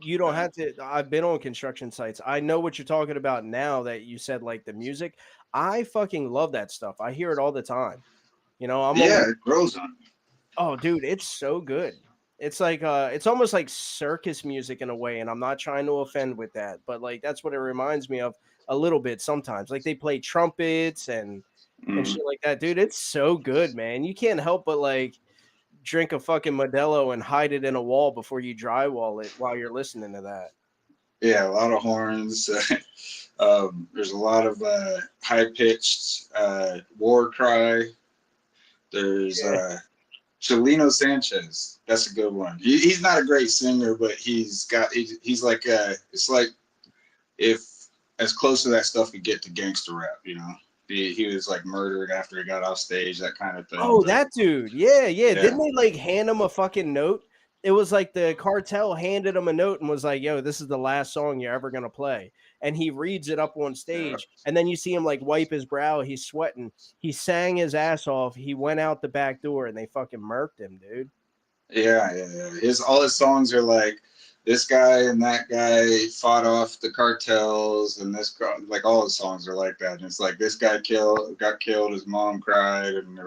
You don't have to. I've been on construction sites. I know what you're talking about now that you said like the music. I fucking love that stuff. I hear it all the time. I'm almost. Yeah, it grows on me. Oh, dude, it's so good. It's like it's almost like circus music in a way, and I'm not trying to offend with that, but like that's what it reminds me of a little bit sometimes. Like they play trumpets and Mm. shit like that, dude. It's so good, man. You can't help but like drink a fucking Modelo and hide it in a wall before you drywall it while you're listening to that. Yeah, a lot of horns. There's a lot of high pitched war cry. There's Yeah. Chelino Sanchez. That's a good one. He's not a great singer, but he's like it's like if as close to that stuff could get to gangster rap. He was like murdered after he got off stage, that kind of thing. Oh, But that dude. Yeah. yeah, Didn't they like hand him a fucking note? It was like the cartel handed him a note and was like, "Yo, this is the last song you're ever gonna play." And he reads it up on yeah, stage, and then you see him like wipe his brow. He's sweating. He sang his ass off. He went out the back door, and they fucking murked him, dude. yeah. All his songs are like this guy and that guy fought off the cartels, and this guy, like all his songs are like that. And it's like this guy got killed, his mom cried, and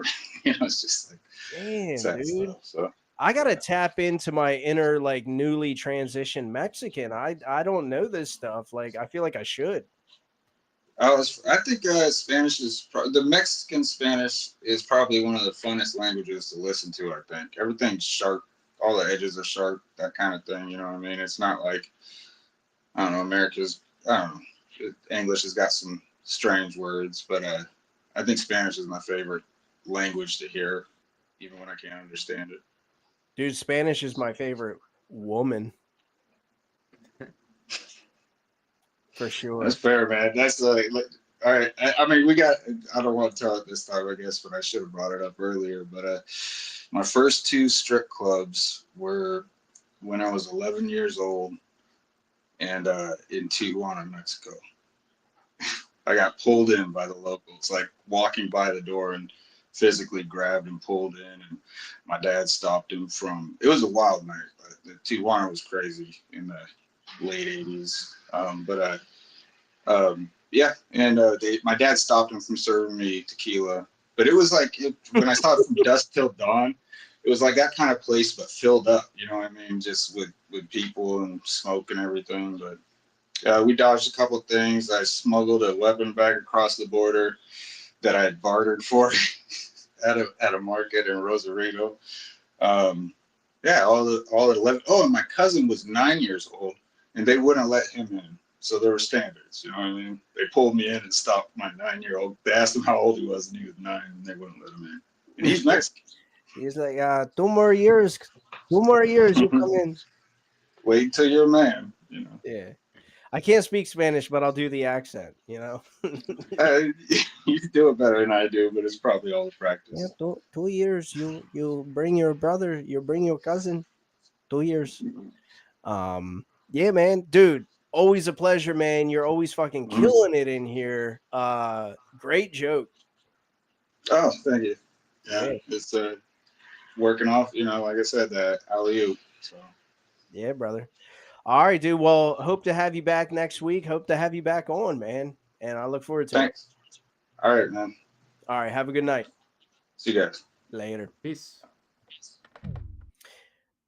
it's just like Damn, sad dude. stuff. So I gotta tap into my inner like newly transitioned Mexican. I don't know this stuff. Like I feel like I should. I think Spanish the Mexican Spanish is probably one of the funnest languages to listen to. I think everything's sharp, all the edges are sharp, that kind of thing. You know what I mean? It's not like I don't know. I don't know. English has got some strange words, but I think Spanish is my favorite language to hear, even when I can't understand it. Dude, Spanish is my favorite woman. For sure. That's fair, man. That's all right. I mean, I don't want to tell it this time, I guess, but I should have brought it up earlier. But my first two strip clubs were when I was 11 years old and in Tijuana, Mexico. I got pulled in by the locals, like walking by the door and physically grabbed and pulled in. And my dad stopped him it was a wild night. The Tijuana was crazy in the late 80s. Yeah, and my dad stopped him from serving me tequila. But it was like when I saw it from dusk till dawn, it was like that kind of place, but filled up. You know what I mean? Just with people and smoke and everything. But we dodged a couple of things. I smuggled a weapon back across the border that I had bartered for at a market in Rosarito. Yeah, all 11. Oh, and my cousin was 9 years old, and they wouldn't let him in. So there were standards. You know what I mean? They pulled me in and stopped my 9-year-old. They asked him how old he was, and he was 9, and they wouldn't let him in. And he's Mexican. He's like, 2 more years, 2 more years, you come in. Wait until you're a man. You know. Yeah. I can't speak Spanish, but I'll do the accent, you know? You do it better than I do, but it's probably all the Yeah, practice. 2 years. You bring your brother, you bring your cousin. 2 years. Yeah, man, dude. Always a pleasure, man. You're always fucking killing it in here. Great joke. Oh, thank you. Yeah, Yeah, it's working off. You know, like I said, that alley oop. So yeah, brother. All right, dude. Well, hope to have you back next week. Hope to have you back on, man. And I look forward to it. thanks. All right, man. All right, have a good night. See you guys. Later. Peace.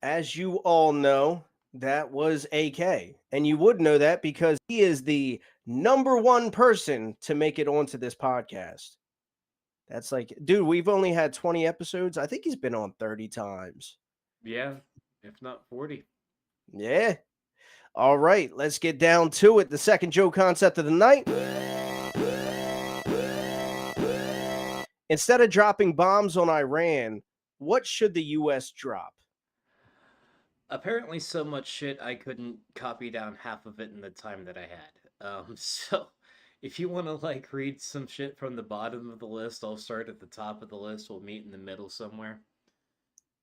As you all know, that was AK. And you would know that because he is the number one person to make it onto this podcast. That's like, dude, we've only had 20 episodes. I think he's been on 30 times. Yeah, if not 40. Yeah. All right, let's get down to it. The second joke concept of the night. Instead of dropping bombs on Iran, what should the U.S. drop? Apparently so much shit I couldn't copy down half of it in the time that I had. So if you want to like read some shit from the bottom of the list, I'll start at the top of the list. We'll meet in the middle somewhere.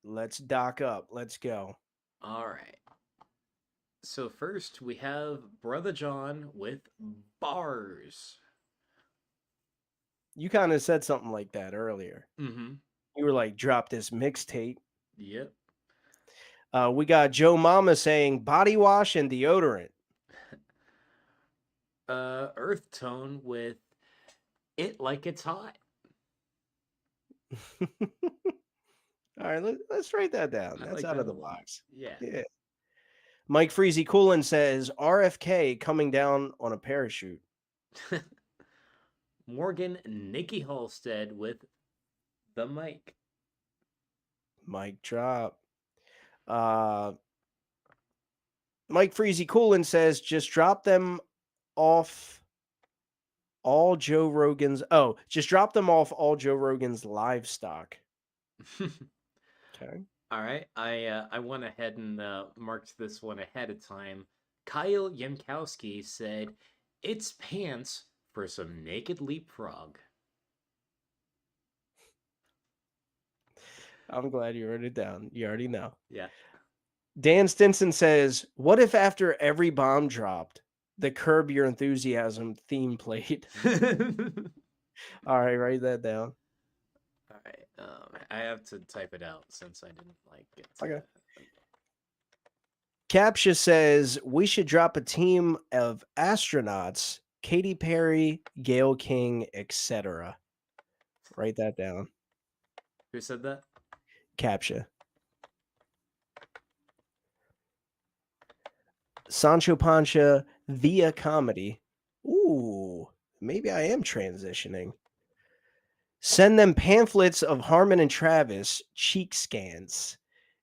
Let's dock up. Let's go. All right. So first we have Brother John with bars. You kind of said something like that earlier. Mm-hmm. You were like, drop this mixtape. Yep. We got Joe Mama saying body wash and deodorant. Earth Tone with It Like It's Hot. All right, let's write that down. I That's like out that of the one. box. Yeah. Yeah. Mike Freezy Coolin says RFK coming down on a parachute. Morgan Nikki Halstead with the mic. Mic drop. Mike Freezy Coolin says just drop them off all Joe Rogan's. Oh, just drop them off all Joe Rogan's livestock. Okay. All right, I went ahead and marked this one ahead of time. Kyle Yankowski said, "It's pants for some naked leapfrog." I'm glad you wrote it down. You already know. Yeah. Dan Stinson says, "What if after every bomb dropped, the Curb Your Enthusiasm theme played?" All right, write that down. All right, I have to type it out since I didn't like it. Okay. Captia says we should drop a team of astronauts: Katy Perry, Gail King, etc. Write that down. Who said that? Captia. Sancho Pancha via comedy. Ooh, maybe I am transitioning. Send them pamphlets of Harmon and Travis cheek scans.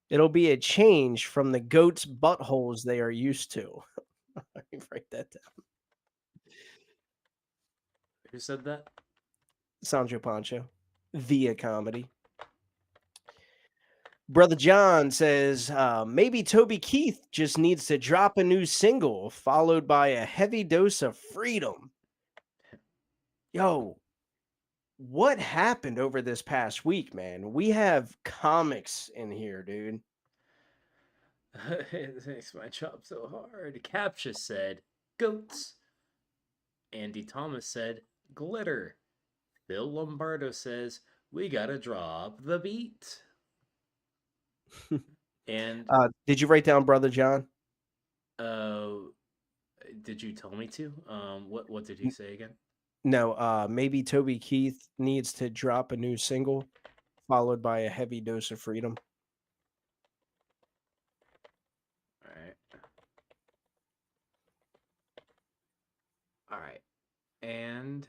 It'll be a change from the goats' buttholes they are used to. Write that down. Who said that? Sancho Pancho via comedy. Brother John says maybe Toby Keith just needs to drop a new single followed by a heavy dose of freedom. Yo, what happened over this past week, man? We have comics in here, dude. It makes my job so hard. Captcha said, "Goats." Andy Thomas said, "Glitter." Phil Lombardo says, "We gotta drop the beat." And Did you write down Brother John? did you tell me to? What did he say again? No, maybe Toby Keith needs to drop a new single followed by a heavy dose of freedom. All right. All right. And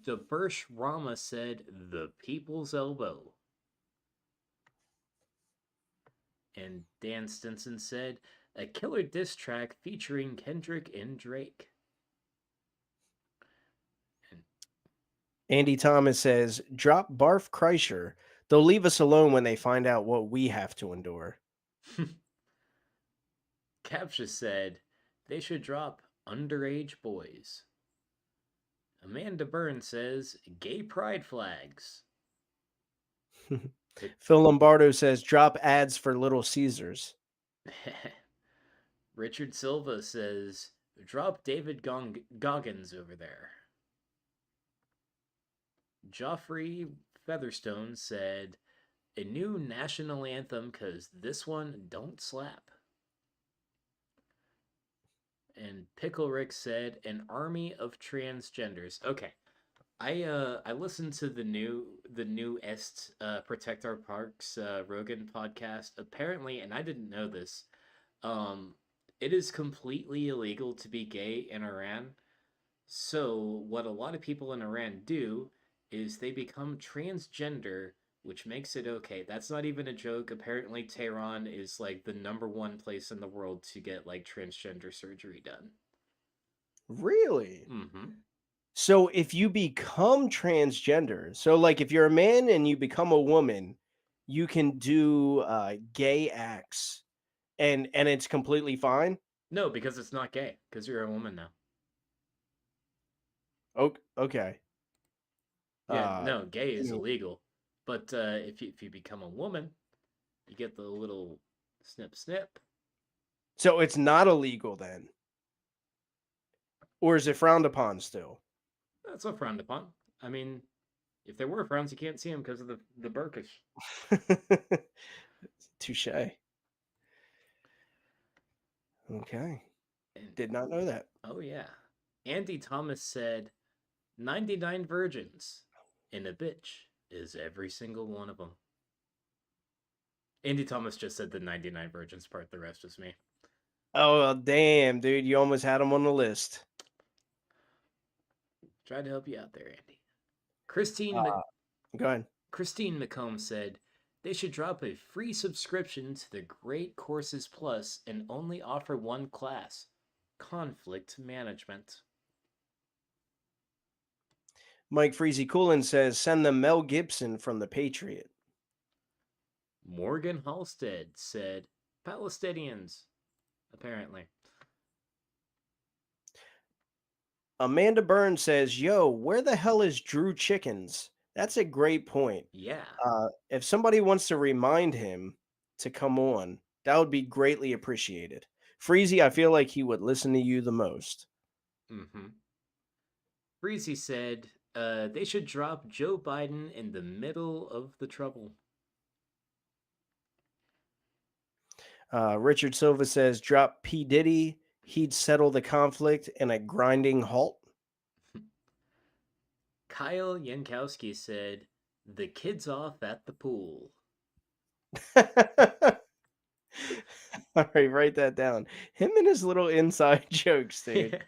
the Birch Rama said, "The People's Elbow." And Dan Stinson said, a killer diss track featuring Kendrick and Drake. Andy Thomas says, drop Barf Kreischer. They'll leave us alone when they find out what we have to endure. Captia said, they should drop Underage Boys. Amanda Byrne says, gay pride flags. Phil Lombardo says, drop ads for Little Caesars. Richard Silva says, drop David Goggins over there. Joffrey Featherstone said, a new national anthem because this one don't slap. And Pickle Rick said, an army of transgenders. Okay. I listened to the newest Protect Our Parks Rogan podcast. Apparently, and I didn't know this, it is completely illegal to be gay in Iran. So what a lot of people in Iran do is they become transgender, which makes it okay. That's not even a joke. Apparently, Tehran is like the #1 place in the world to get like transgender surgery done. Really? Mm-hmm. So if you become transgender, so like if you're a man and you become a woman, you can do gay acts and it's completely fine? No, because it's not gay, because you're a woman now. Okay. Yeah, no, gay is illegal. But if you become a woman, you get the little snip snip. So it's not illegal then? Or is it frowned upon still? That's not frowned upon. I mean, if there were frowns, you can't see them because of the burkish. Touche. Okay. Did not know that. Oh, yeah. Andy Thomas said, 99 virgins, and a bitch is every single one of them. Andy Thomas just said the 99 virgins part. The rest was me. Oh, damn, dude. You almost had him on the list. Tried to help you out there, Andy. Go ahead. Christine McComb said, they should drop a free subscription to the Great Courses Plus and only offer one class, conflict management. Mike Freezy Coolin says, send them Mel Gibson from The Patriot. Morgan Halstead said, Palestinians, apparently. Amanda Byrne says, yo, where the hell is Drew Chickens? That's a great point. Yeah. If somebody wants to remind him to come on, that would be greatly appreciated. Freezy, I feel like he would listen to you the most. Mm-hmm. Freezy said, they should drop Joe Biden in the middle of the trouble. Richard Silva says, drop P. Diddy. He'd settle the conflict in a grinding halt. Kyle Yankowski said, the kids off at the pool. All right, write that down. Him and his little inside jokes, dude.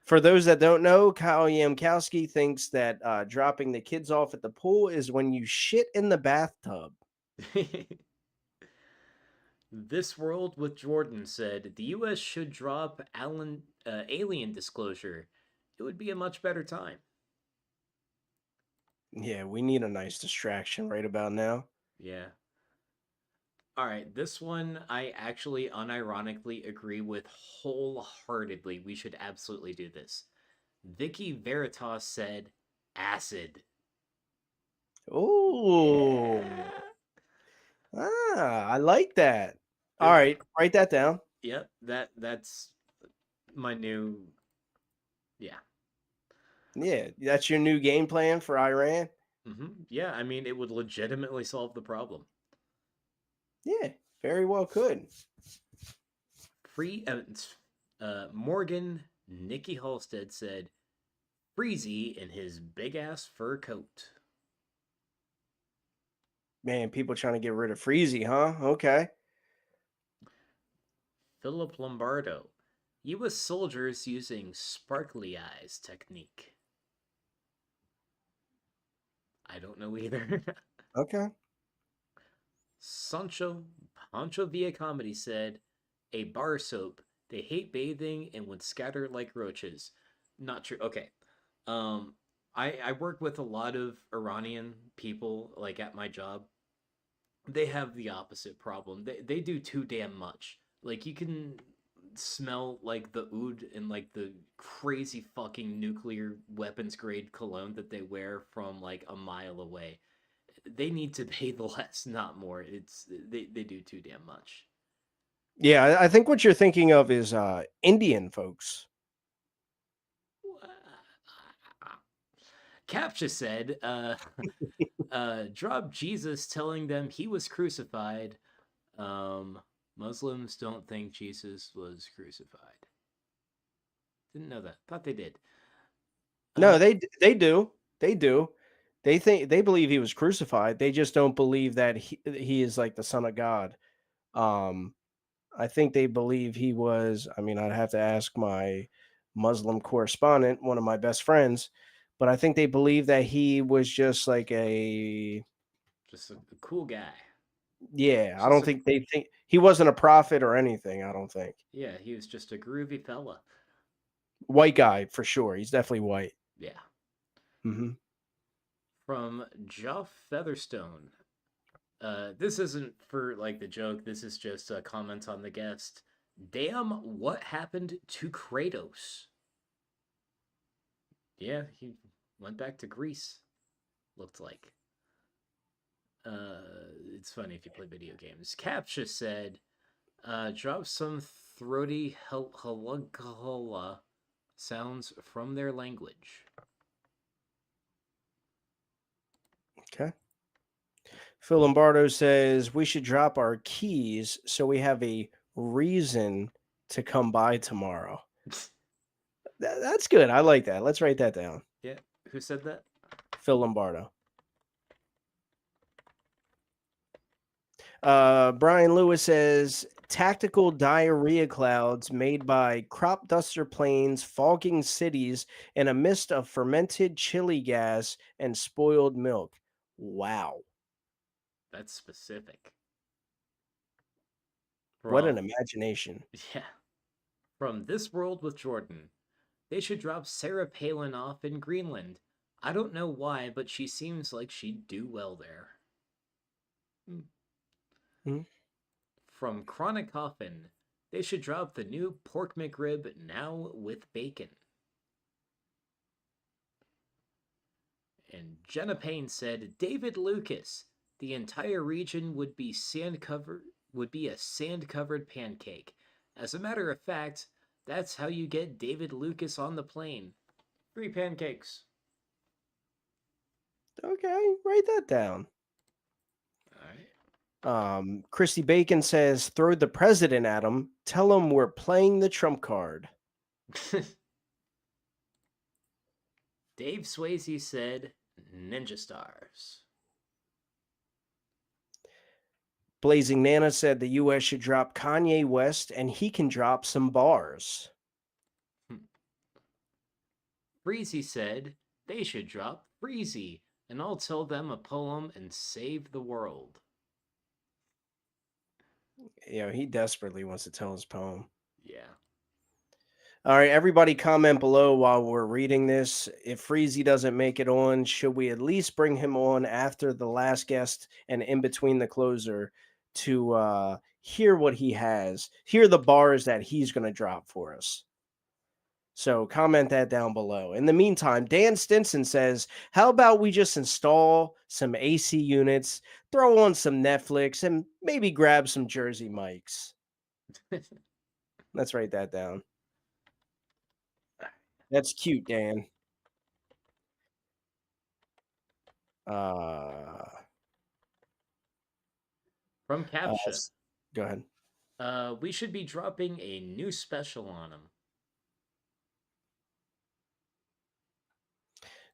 For those that don't know, Kyle Yankowski thinks that dropping the kids off at the pool is when you shit in the bathtub. This World with Jordan said, the U.S. should drop alien disclosure. It would be a much better time. Yeah, we need a nice distraction right about now. Yeah. All right, this one I actually unironically agree with wholeheartedly. We should absolutely do this. Vicky Veritas said, acid. Oh. Yeah. I like that. All right, write that down. Yep, that's my new. Yeah. Yeah, that's your new game plan for Iran? Mm-hmm. Yeah, I mean, it would legitimately solve the problem. Yeah, very well could. Morgan Nikki Halstead said, Freezy in his big-ass fur coat. Man, people trying to get rid of Freezy, huh? Okay. Philip Lombardo. U.S. soldiers using sparkly eyes technique. I don't know either. Okay. Sancho Pancho Via Comedy said, "A bar soap. They hate bathing and would scatter like roaches." Not true. Okay. Um, I work with a lot of Iranian people like at my job. They have the opposite problem. They do too damn much. Like you can smell like the oud and like the crazy fucking nuclear weapons grade cologne that they wear from like a mile away. They need to pay the less, not more. They do too damn much. Yeah, I think what you're thinking of is Indian folks. Captcha said, drop Jesus telling them he was crucified. Um, Muslims don't think Jesus was crucified. Didn't know that. Thought they did. No, they do. They do. They believe he was crucified. They just don't believe that he is like the son of God. Um, I think they believe he was. I mean, I'd have to ask my Muslim correspondent, one of my best friends, but I think they believe that he was just like a. Just a cool guy. Yeah, I Just don't a, think they think he wasn't a prophet or anything. I don't think. yeah, he was just a groovy fella. White guy for sure. He's definitely white. Yeah. Hmm. From Geoff Featherstone. This isn't for like the joke. This is just a comment on the guest. Damn, what happened to Kratos? Yeah, he went back to Greece. Looked like. It's funny if you play video games. Captcha said, drop some throaty halagala sounds from their language. Okay. Phil Lombardo says we should drop our keys so we have a reason to come by tomorrow. That's good. I like that. Let's write that down. Yeah, who said that? Phil Lombardo. Brian Lewis says tactical diarrhea clouds made by crop duster planes fogging cities in a mist of fermented chili gas and spoiled milk. Wow. That's specific. What an imagination. Yeah. From This World with Jordan. They should drop Sarah Palin off in Greenland. I don't know why, but she seems like she'd do well there. Mm-hmm. From Chronic Coffin. They should drop the new pork McRib now with bacon. And Jenna Payne said, David Lucas, the entire region would be a sand-covered pancake. As a matter of fact, that's how you get David Lucas on the plane. 3 pancakes. Okay, write that down. All right. Christy Bacon says, throw the president at him. Tell him we're playing the trump card. Dave Swayze said, Ninja Stars. Blazing Nana said the U.S. should drop Kanye West and he can drop some bars. Freezy said, they should drop Freezy, and I'll tell them a poem and save the world. You know, he desperately wants to tell his poem. Yeah. All right, everybody comment below while we're reading this. If Freezy doesn't make it on, should we at least bring him on after the last guest and in between the closer to hear what he has, hear the bars that he's going to drop for us? So comment that down below. In the meantime, Dan Stinson says, how about we just install some AC units, throw on some Netflix, and maybe grab some Jersey mics? Let's write that down. That's cute, Dan. From Captcha. Go ahead. We should be dropping a new special on him.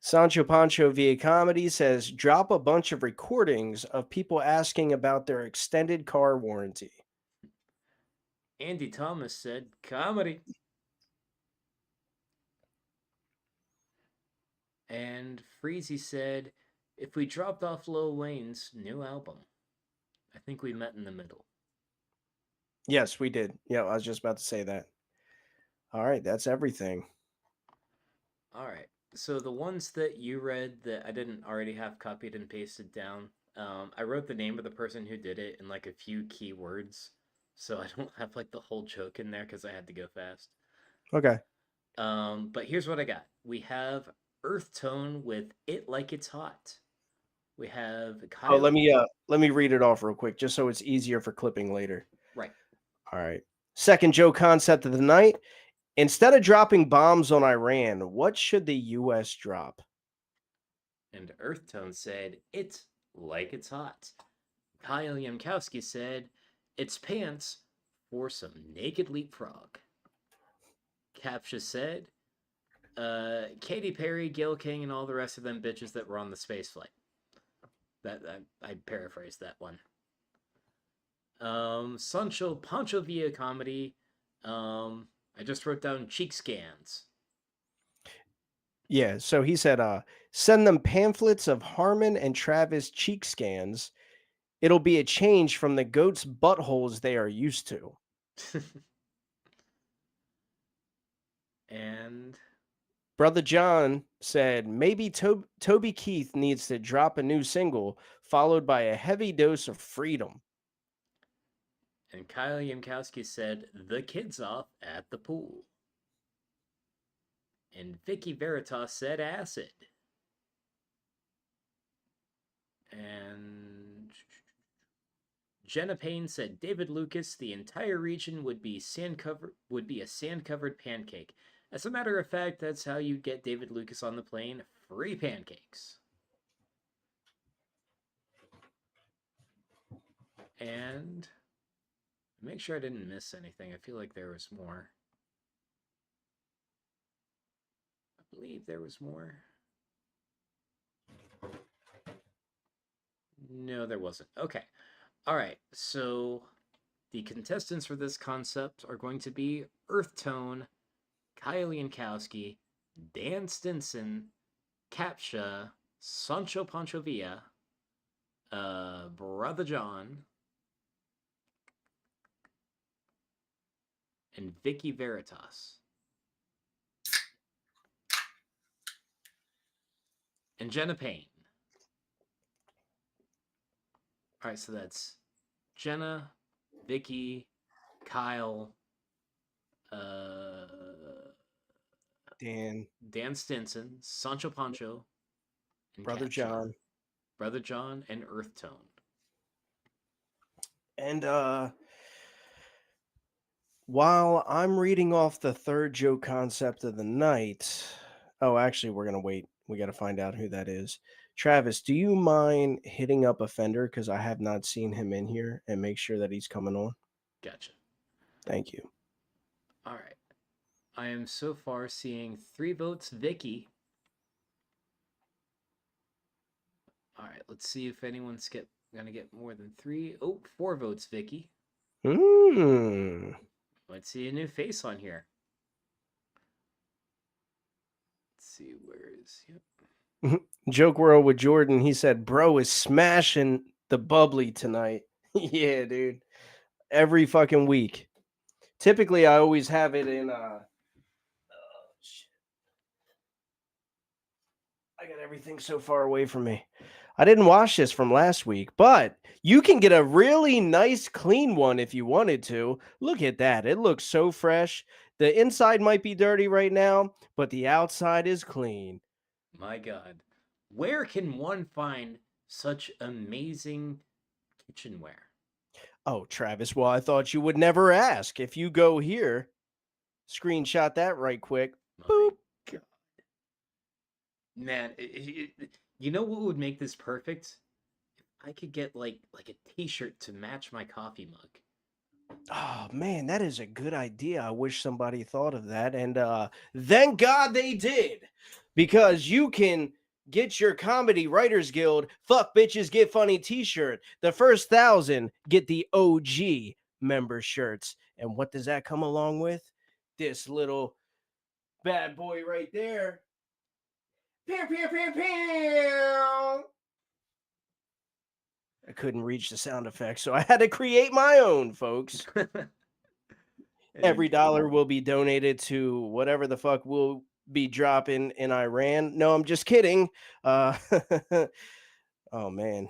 Sancho Pancho via comedy says, drop a bunch of recordings of people asking about their extended car warranty. Andy Thomas said, comedy. And Freezy said, if we dropped off Lil Wayne's new album. I think we met in the middle. Yes, we did. Yeah, I was just about to say that. All right, that's everything. All right. So the ones that you read that I didn't already have copied and pasted down, I wrote the name of the person who did it in like a few key words, so I don't have like the whole joke in there because I had to go fast. Okay. But here's what I got. We have Earth Tone with "It Like It's Hot." We have Oh, Kyle. let me read it off real quick, just so it's easier for clipping later. Right. All right. Second Joe concept of the night. Instead of dropping bombs on Iran, what should the U.S. drop? And Earth Tone said, "It's like it's hot." Kyle Yamkowski said, "It's pants for some naked leapfrog." Captia said, Katy Perry, Gil King, and all the rest of them bitches that were on the space flight. That I paraphrased that one. Sancho Pancho Villa comedy. I just wrote down cheek scans. Yeah, so he said, send them pamphlets of Harmon and Travis cheek scans. It'll be a change from the goats' buttholes they are used to. And Brother John said, maybe Toby Keith needs to drop a new single, followed by a heavy dose of freedom. And Kyle Yamkowski said, "The kids off at the pool." And Vicky Veritas said, "Acid." And Jenna Payne said, "David Lucas, the entire region would be a sand-covered pancake. As a matter of fact, that's how you get David Lucas on the plane, free pancakes." And make sure I didn't miss anything. I feel like there was more. I believe there was more. No, there wasn't. Okay. All right. So the contestants for this concept are going to be Earth Tone, Kyle Yankowski, Dan Stinson, Capsha, Sancho Pancho Villa, Brother John, and Vicky Veritas. And Jenna Payne. All right, so that's Jenna, Vicky, Kyle, Dan Stinson, Sancho Pancho, and Brother Capsha. John. Brother John, and Earth Tone. And while I'm reading off the third Joe concept of the night, oh, actually, we're going to wait. We got to find out who that is. Travis, do you mind hitting up Offender? Because I have not seen him in here, and make sure that he's coming on. Gotcha. Thank you. All right. I am so far seeing 3 votes Vicky. All right, let's see if anyone's going to get more than 3. Oh, 4 votes Vicky. Let's see a new face on here. Let's see, where is... Yep. Joke World with Jordan, he said, bro is smashing the bubbly tonight. Yeah, dude. Every fucking week. Typically, I always have it in I got everything so far away from me. I didn't wash this from last week, but you can get a really nice clean one if you wanted to. Look at that. It looks so fresh. The inside might be dirty right now, but the outside is clean. My God. Where can one find such amazing kitchenware? Oh, Travis, well, I thought you would never ask. If you go here, screenshot that right quick. Boop. God. Man, you know what would make this perfect? If I could get like a t-shirt to match my coffee mug. Oh man, that is a good idea. I wish somebody thought of that. And thank God they did. Because you can get your Comedy Writers Guild Fuck Bitches Get Funny t-shirt. The first 1,000 get the OG member shirts. And what does that come along with? This little bad boy right there. Pew, pew, pew, pew. I couldn't reach the sound effects, so I had to create my own, folks. Every dollar will be donated to whatever the fuck will be dropping in Iran. No, I'm just kidding. Uh, oh man.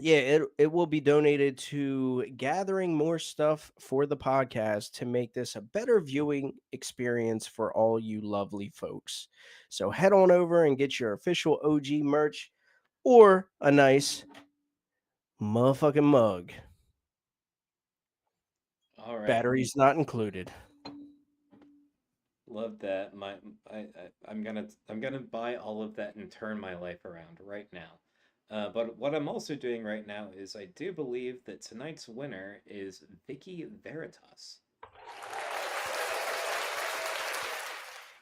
Yeah, it will be donated to gathering more stuff for the podcast to make this a better viewing experience for all you lovely folks. So head on over and get your official OG merch or a nice motherfucking mug. All right. Batteries not included. Love that. I'm gonna buy all of that and turn my life around right now. But what I'm also doing right now is I do believe that tonight's winner is Vicky Veritas.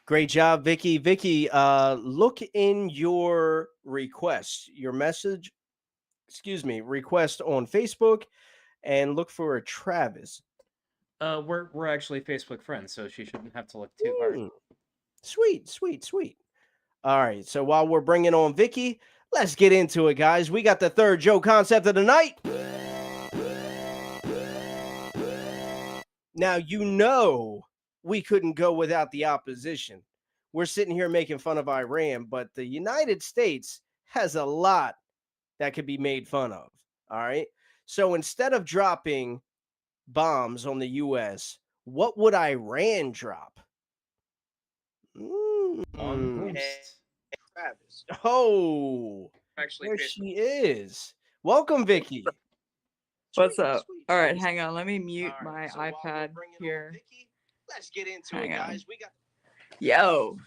Great job, Vicky. Vicky, look in your request, your message, request on Facebook, and look for a Travis. We're actually Facebook friends, so she shouldn't have to look too hard. Sweet, sweet, sweet. All right, so while we're bringing on Vicky, let's get into it, guys. We got the third Joe concept of the night. Now, you know we couldn't go without the opposition. We're sitting here making fun of Iran, but the United States has a lot that could be made fun of. All right. So instead of dropping bombs on the US, what would Iran drop? On host. Travis. Oh, Actually, there she is. Welcome, Vicky. What's up? All right, hang on. Let me mute my iPad here. Let's get into Hang it, on. guys. We got Yo,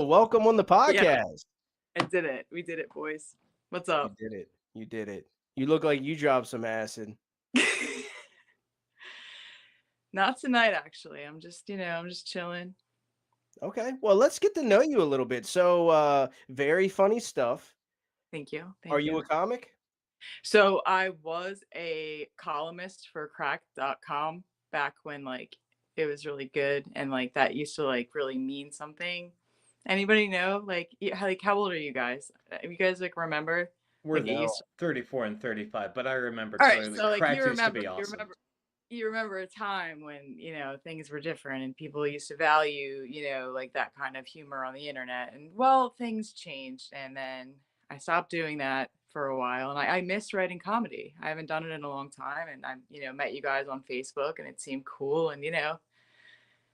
welcome on the podcast. I did it. We did it, boys. What's up? You did it. You did it. You look like you dropped some acid. Not tonight, actually. I'm just chilling. Okay. Well, let's get to know you a little bit. So, very funny stuff. Thank you. Are you a comic? So I was a columnist for crack.com back when like it was really good and like that used to like really mean something. Anybody know? Like how old are you guys? You guys like remember? We're like, 34 and 35, but I remember all right, clearly so like crack you used to remember, be awesome. you remember a time when things were different and people used to value like that kind of humor on the internet, and well, things changed, and then I stopped doing that for a while, and I miss writing comedy. I haven't done it in a long time, and I met you guys on Facebook and it seemed cool, and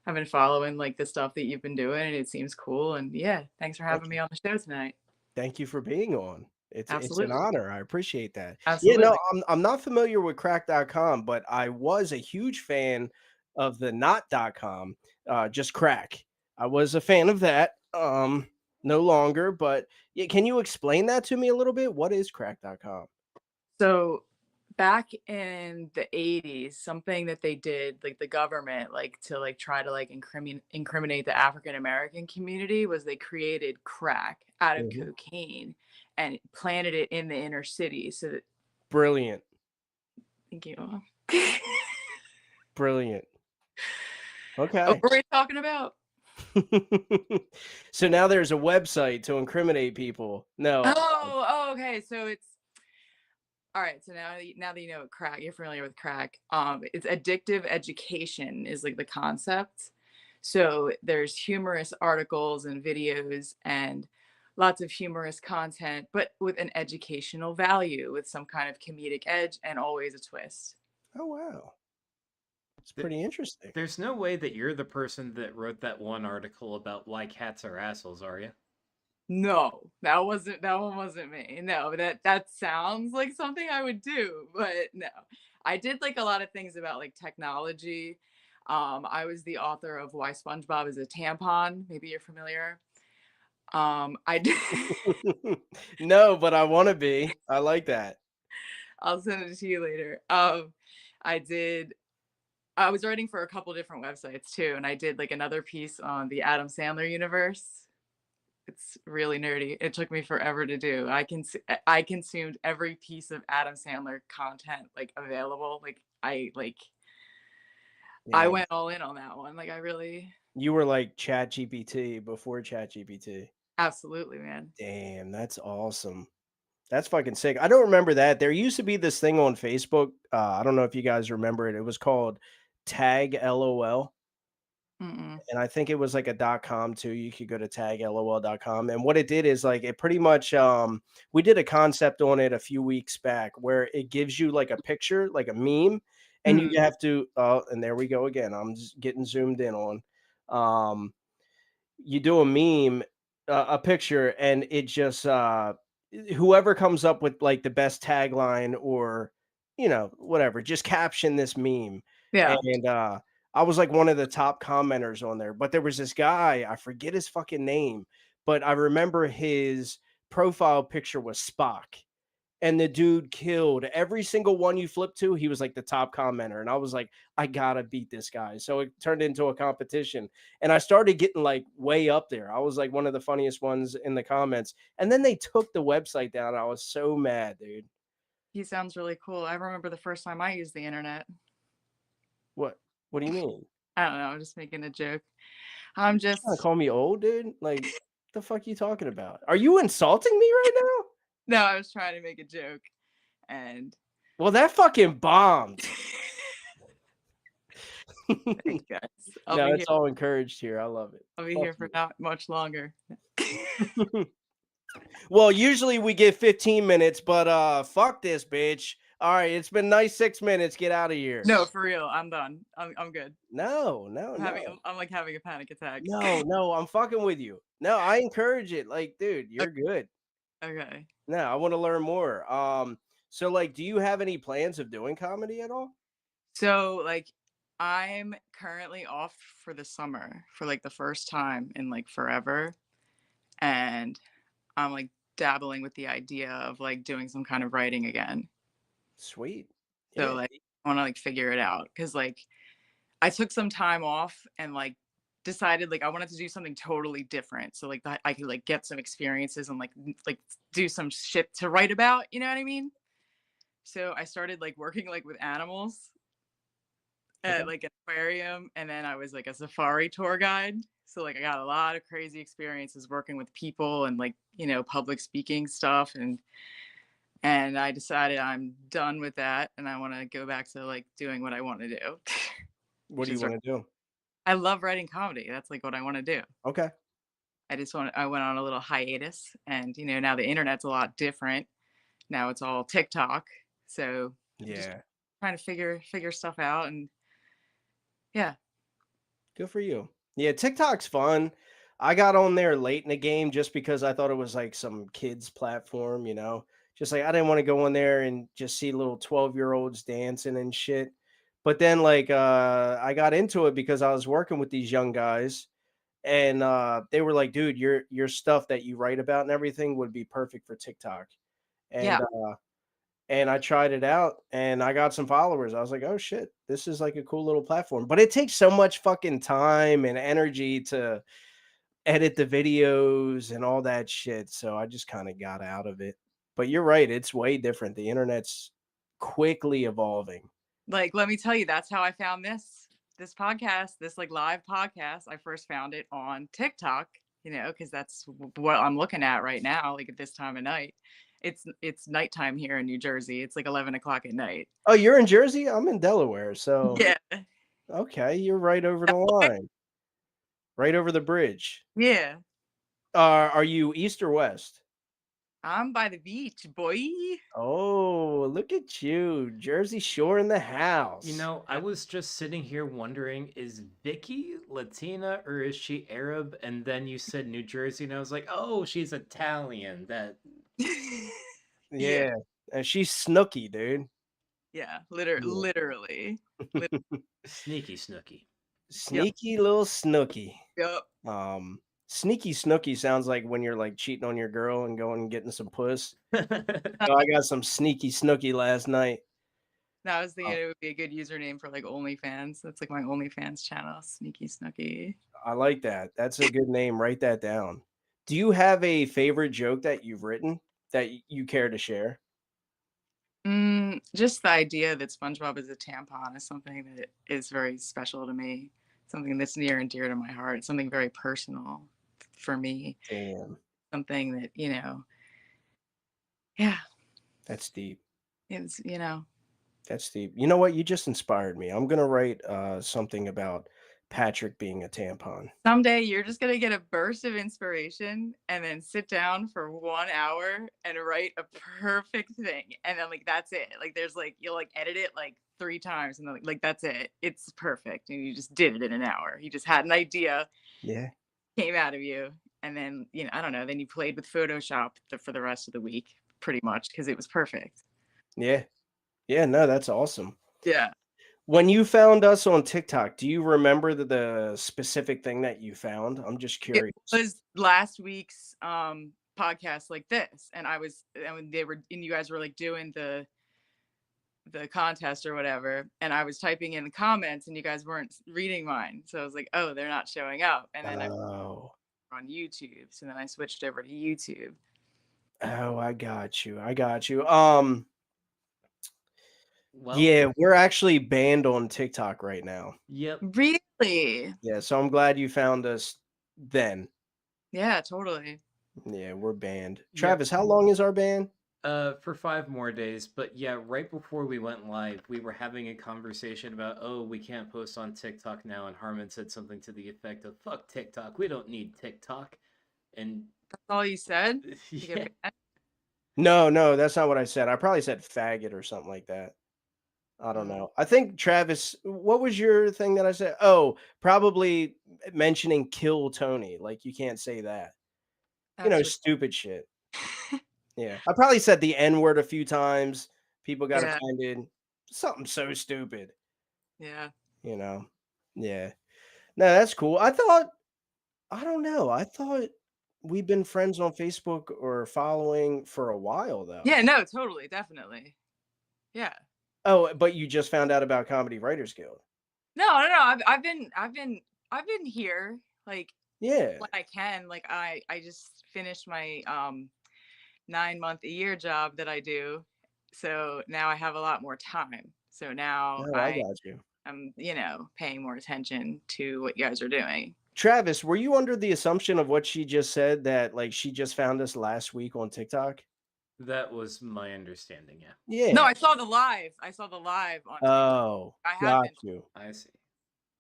I've been following like the stuff that you've been doing and it seems cool, and yeah, thanks for having me on the show tonight. Thank you for being on. It's Absolutely. an honor. I appreciate that. Absolutely. Yeah, no, I'm not familiar with crack.com, but I was a huge fan of the not.com, just crack. I was a fan of that. No longer, but yeah, can you explain that to me a little bit? What is crack.com? So back in the 80s, something that they did, like the government, like to like try to like incriminate the African American community, was they created crack out of cocaine and planted it in the inner city. So that Brilliant. Thank you. Brilliant. Okay. What were we talking about? So now there's a website to incriminate people. No. Okay. So it's all right. So now that you know crack, you're familiar with crack. It's addictive education is like the concept. So there's humorous articles and videos and lots of humorous content, but with an educational value, with some kind of comedic edge and always a twist. Oh wow. It's pretty interesting. There's no way that you're the person that wrote that one article about why cats are assholes, are you? No, that one wasn't me. No, that sounds like something I would do, but no. I did like a lot of things about like technology. I was the author of Why SpongeBob is a Tampon. Maybe you're familiar. I did. No, but I want to be. I like that. I'll send it to you later. I was writing for a couple different websites too, and I did like another piece on the Adam Sandler universe. It's really nerdy. It took me forever to do. I consumed every piece of Adam Sandler content like available. Like I went all in on that one. Like I really. You were like ChatGPT before ChatGPT. Absolutely, man. Damn, that's awesome. That's fucking sick. I don't remember that. There used to be this thing on Facebook. I don't know if you guys remember it. It was called Tag LOL. Mm-mm. And I think it was like a .com too. You could go to taglol.com. And what it did is like it pretty much we did a concept on it a few weeks back where it gives you like a picture, like a meme, and you Mhm. have to and there we go again. I'm just getting zoomed in on. You do a meme, a picture, and it just whoever comes up with like the best tagline or whatever, just caption this meme. Yeah. And I was like one of the top commenters on there, but there was this guy, I forget his fucking name, but I remember his profile picture was Spock, and the dude killed every single one you flip to. He was like the top commenter, and I was like, I gotta beat this guy. So it turned into a competition, and I started getting like way up there. I was like one of the funniest ones in the comments, and then they took the website down. I was so mad, dude. He sounds really cool. I remember the first time I used the internet. What? What do you mean? I don't know. I'm just making a joke. I'm You trying to just call me old, dude? Like, the fuck you talking about? Are you insulting me right now? no. I was trying to make a joke, and Well, that fucking bombed. thanks, guys. I'll No, be here. it's all encouraged here. I love it. I'll be Fuck here for you. not much longer. Well, usually we get 15 minutes, but fuck this bitch. All right, it's been nice 6 minutes. Get out of here. No, for real. I'm done. I'm good. No, no, I'm having. no. I'm like having a panic attack. No, I'm fucking with you. No, I encourage it. Like, dude, you're good. Okay. No, I want to learn more. So like, do you have any plans of doing comedy at all? So like, I'm currently off for the summer for like the first time in like forever, and I'm like dabbling with the idea of like doing some kind of writing again. Sweet. So Yeah. like, I want to like figure it out because like I took some time off and like decided like I wanted to do something totally different. So like that I could like get some experiences and like do some shit to write about. You know what I mean? So I started like working like with animals Okay. at like an aquarium, and then I was like a safari tour guide. So like I got a lot of crazy experiences working with people and like public speaking stuff, and I decided I'm done with that and I want to go back to like doing what I want to do. What Which do you is want to do? I love writing comedy. That's like what I want to do. Okay. I went on a little hiatus, and now the internet's a lot different. Now it's all TikTok. So I'm just Yeah. trying to figure stuff out, and yeah. Good for you. Yeah, TikTok's fun. I got on there late in the game just because I thought it was like some kids platform, Just like I didn't want to go in there and just see little 12-year-olds dancing and shit. But then like I got into it because I was working with these young guys, and they were like, dude, your stuff that you write about and everything would be perfect for TikTok. Yeah. And I tried it out and I got some followers. I was like, "Oh shit, this is like a cool little platform." But it takes so much fucking time and energy to edit the videos and all that shit. So I just kind of got out of it. But you're right, it's way different. The internet's quickly evolving. Like, let me tell you, that's how I found this podcast, this like live podcast. I first found it on TikTok, because that's what I'm looking at right now, like at this time of night. It's nighttime here in New Jersey. It's like 11 o'clock at night. Oh, you're in Jersey? I'm in Delaware. So Yeah. okay, you're right over the line. Right over the bridge. Yeah. Are you east or west? I'm by the beach, boy. Oh, look at you. Jersey Shore in the house. You know, I was just sitting here wondering, is Vicky Latina or is she Arab? And then you said New Jersey, and I was like, oh, she's Italian. That Yeah. And she's snooky, dude. Yeah, Yeah. literally. sneaky snooky. Sneaky little snooky. Yep. Sneaky snooky sounds like when you're like cheating on your girl and going and getting some puss. So I got some sneaky snooky last night. I was thinking it would be a good username for like OnlyFans. That's like my OnlyFans channel, Sneaky Snooky. I like that. That's a good name. Write that down. Do you have a favorite joke that you've written that you care to share? Just the idea that SpongeBob is a tampon is something that is very special to me. Something that's near and dear to my heart. Something very personal for me. Damn. Something that, Yeah, That's deep. it's, you know, That's deep. You know what? You just inspired me. I'm gonna write something about Patrick being a tampon. someday you're just gonna get a burst of inspiration and then sit down for 1 hour and write a perfect thing. And then like that's it. Like there's like you'll like edit it like 3 times and then like that's it. It's perfect. And you just did it in an hour. You just had an idea, Yeah. came out of you, and then I don't know, then you played with Photoshop for the rest of the week, pretty much, because it was perfect. Yeah. Yeah. No, that's awesome. Yeah. When you found us on TikTok, do you remember the specific thing that you found? I'm just It curious. was last week's podcast like this, and they were, and you guys were like doing the contest or whatever, and I was typing in the comments and you guys weren't reading mine, so I was like, oh, they're not showing up. And then I Oh. on YouTube, so then I switched over to YouTube. Oh, I got you. I got you. Well, Yeah, we're actually banned on TikTok right now. yep. Really? Yeah, so I'm glad you found us then. Yeah, totally. Yeah, we're banned. Yep. Travis, how long is our ban? For 5 more days. But yeah, right before we went live, we were having a conversation about, oh, we can't post on TikTok now, and Harmon said something to the effect of, fuck TikTok, we don't need TikTok. And That's all you said? You yeah, get mad? No, that's not what I said. I probably said faggot or something like that. I don't know. I think Travis, what was your thing that I said? Oh, probably mentioning kill Tony. Like you can't say that. That's just Stupid shit. Yeah. I probably said the N-word a few times. People got Yeah. offended. Something so stupid, Yeah. you know. Yeah. No, that's cool. I don't know. I thought we've been friends on Facebook or following for a while though. Yeah, no, totally, definitely. Yeah. Oh, but you just found out about Comedy Writers Guild. No. I've been here like Yeah. when I can. Like I just finished my 9-month-a-year job that I do, so now I have a lot more time. So now No, I got you. I'm paying more attention to what you guys are doing. Travis, were you under the assumption of what she just said that like she just found us last week on TikTok? that was my understanding, yeah. Yeah. No, I saw the live. I saw the live on TikTok. Oh, I have got been. you. I see.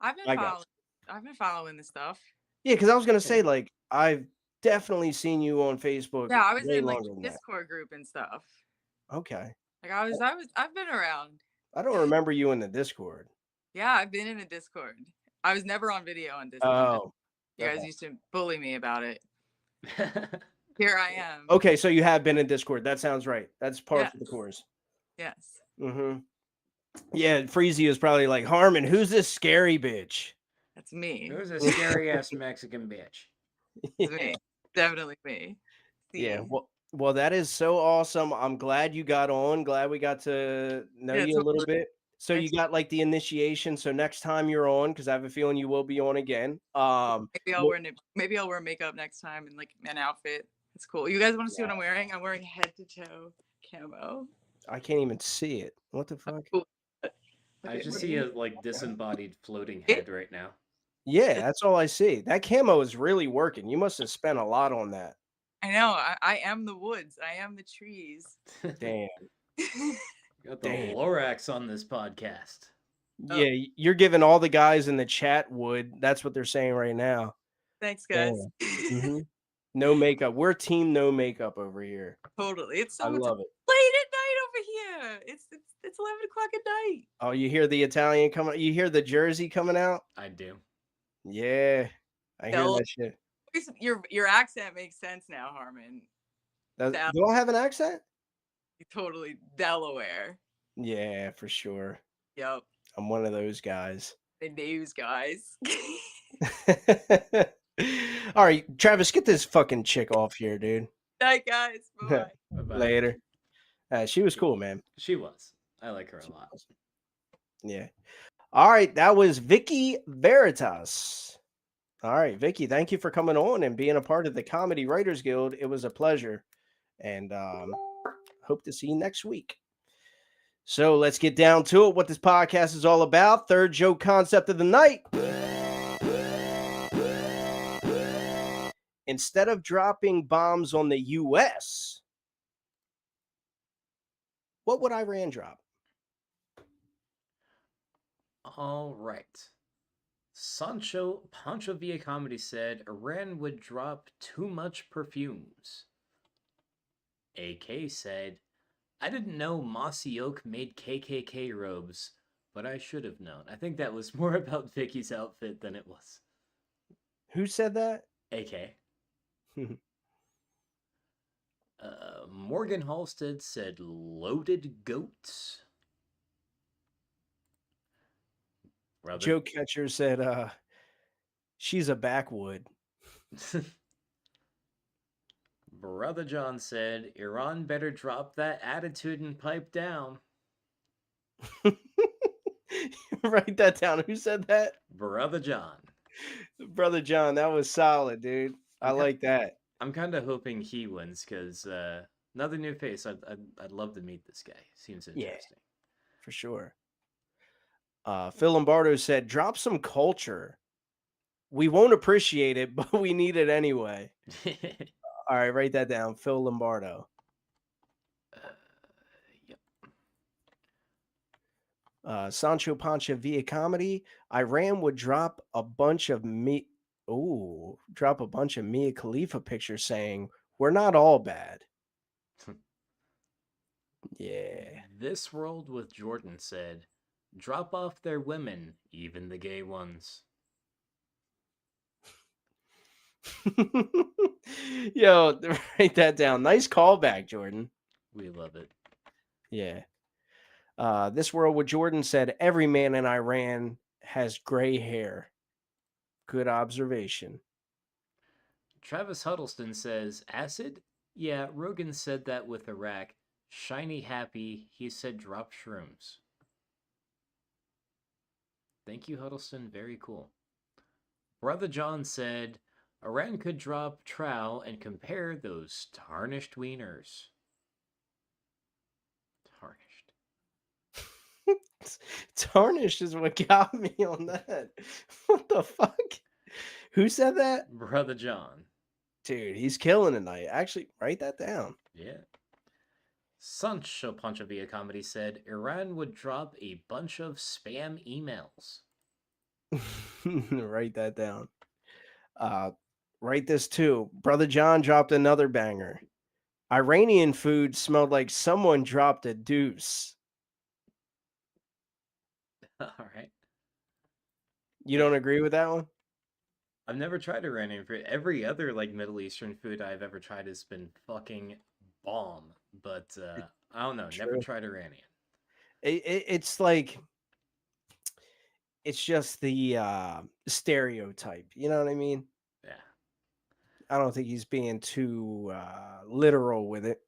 I've been I got following. I've been following the stuff. Yeah, because I was gonna say like I've definitely seen you on Facebook Yeah, I was way in like longer the than that. Discord group and stuff. Okay. Like I've been around. I don't remember you in the Discord. Yeah, I've been in a Discord. I was never on video on Discord. Oh. You guys okay. used to bully me about it. Here I am. Okay, so you have been in Discord. That sounds right. That's par for the Yes. course. Yes. Mm-hmm. Yeah, Freezy is probably like, Harmon, who's this scary bitch? That's me. Who's a scary ass Mexican bitch? It's me. Definitely me. Yeah, See? well, that is so awesome. I'm glad you got on. Glad we got to know Yeah, you a little totally. bit. So you got like the initiation. So next time you're on, because I have a feeling you will be on again. Maybe I'll wear makeup next time and like an outfit. It's cool. You guys want to see what I'm wearing? I'm wearing head to toe camo. I can't even see it. What the fuck? Cool. I Okay, just what see do a you- like disembodied floating head right now. Yeah, that's all I see. That camo is really working. You must have spent a lot on that. I know. I am the woods. I am the trees. Damn. Got the Damn. Lorax on this podcast. Yeah, you're giving all the guys in the chat wood. That's what they're saying right now. Thanks, guys. Hmm. No makeup. We're team no makeup over here. Totally. It's I so love it. late at night over here. It's 11 o'clock at night. Oh, you hear the Italian coming? You hear the Jersey coming out? I do. Yeah, I hear No. that shit. Your accent makes sense now, Harmon. Do I have an accent? Totally Delaware. Yeah, for sure. Yep. I'm one of those guys. The news guys. All right, Travis, get this fucking chick off here, dude. Night, guys. Bye. Bye-bye. Later. She was cool, man. She was. I like her a lot. Yeah. All right, that was Vicky Veritas. All right, Vicky, thank you for coming on and being a part of the Comedy Writers Guild. It was a pleasure, and hope to see you next week. So let's get down to it. What this podcast is all about. Third joke concept of the night. Instead of dropping bombs on the U.S., What would Iran drop? All right. Sancho Pancho Villa Comedy said Iran would drop too much perfumes. AK said, I didn't know Mossy Oak made KKK robes, but I should have known. I think that was more about Vicky's outfit than it was. Who said that? AK. Morgan Halstead said loaded goats. Joe Catcher said, she's a backwood. Brother John said, Iran better drop that attitude and pipe down. Write that down. Who said that? Brother John. Brother John, that was solid, dude. I like that. I'm kind of hoping he wins because another new face. I'd love to meet this guy. Seems interesting. Yeah, for sure. Phil Lombardo said, drop some culture. We won't appreciate it, but we need it anyway. All right, write that down. Phil Lombardo. Yep. Sancho Pancha via comedy. Iran would drop a bunch of Mia Khalifa pictures saying, we're not all bad. Yeah. This World with Jordan said, drop off their women, even the gay ones. Yo, write that down. Nice callback, Jordan. We love it. Yeah. This World with Jordan said, every man in Iran has gray hair. Good observation. Travis Huddleston says, acid? Yeah, Rogan said that with Iraq. Shiny happy, he said drop shrooms. Thank you, Huddleston. Very cool. Brother John said, Iran could drop trow and compare those tarnished wieners. Tarnished. Tarnished is what got me on that. What the fuck? Who said that? Brother John. Dude, he's killing tonight. Actually, write that down. Yeah. Sancho Pancho Villa Comedy said Iran would drop a bunch of spam emails. Write that down. Write this too. Brother John dropped another banger. Iranian food smelled like someone dropped a deuce. All right. You don't agree with that one? I've never tried Iranian food. Every other like Middle Eastern food I've ever tried has been fucking bomb. But I don't know. True. Never tried Iranian. It's like, it's just the stereotype. You know what I mean? Yeah. I don't think he's being too literal with it.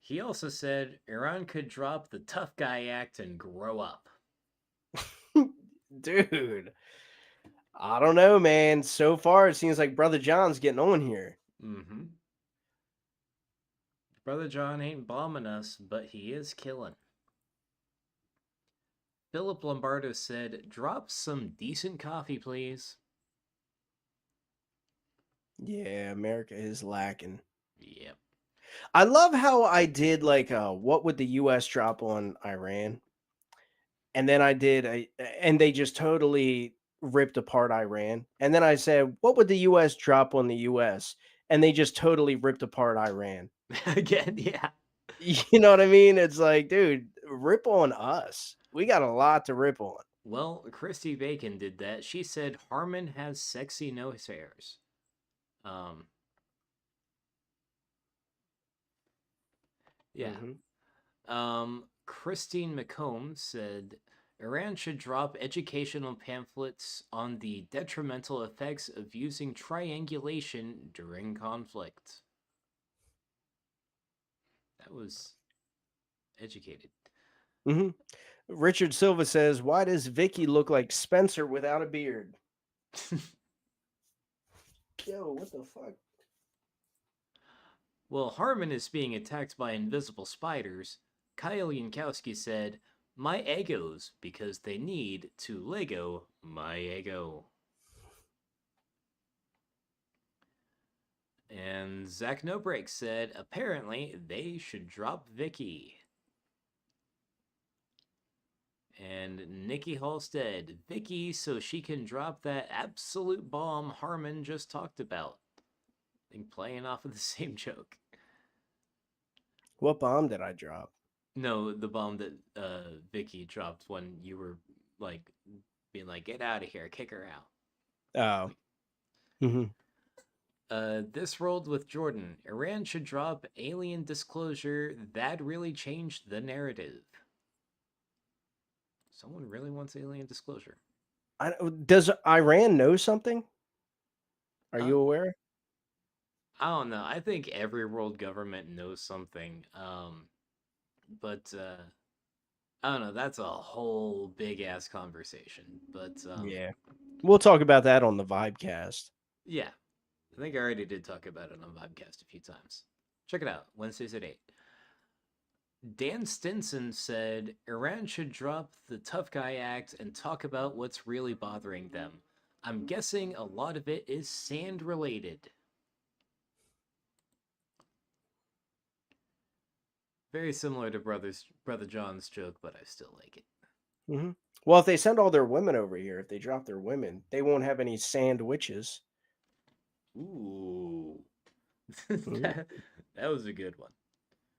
He also said Iran could drop the tough guy act and grow up. Dude, I don't know, man. So far, it seems like Brother John's getting on here. Mm-hmm. Brother John ain't bombing us, but he is killing. Philip Lombardo said, drop some decent coffee, please. Yeah, America is lacking. Yep. I love how I did like what would the US drop on Iran? And then I did and they just totally ripped apart Iran. And then I said, what would the US drop on the US? And they just totally ripped apart Iran. Again, yeah. You know what I mean? It's like, dude, rip on us. We got a lot to rip on. Well, Christy Bacon did that. She said Harmon has sexy nose hairs. Yeah. Mm-hmm. Christine McComb said Iran should drop educational pamphlets on the detrimental effects of using triangulation during conflict. That was educated. Mm-hmm. Richard Silva says, why does Vicky look like Spencer without a beard? Yo, what the fuck? Well, Harmon is being attacked by invisible spiders. Kyle Yankowski said, my egos, because they need to Lego my ego. And Zach No Break said apparently they should drop Vicky. And Nikki Halstead, Vicky, so she can drop that absolute bomb Harmon just talked about. I think playing off of the same joke. What bomb did I drop? No, the bomb that Vicky dropped when you were like being like, "Get out of here, kick her out." Oh. Mm-hmm. This rolled with Jordan. Iran should drop alien disclosure. That really changed the narrative. Someone really wants alien disclosure. Does Iran know something? Are you Um, aware? I don't know. I think every world government knows something. But I don't know. That's a whole big ass conversation. But Yeah. We'll talk about that on the Vibecast. yeah, I think I already did talk about it on Vibecast a few times. Check it out. Wednesdays at 8. Dan Stinson said Iran should drop the tough guy act and talk about what's really bothering them. I'm guessing a lot of it is sand related. Very similar to Brother John's joke, but I still like it. Mm-hmm. Well, if they send all their women over here, if they drop their women, they won't have any sand witches. Ooh. Mm-hmm. that was a good one.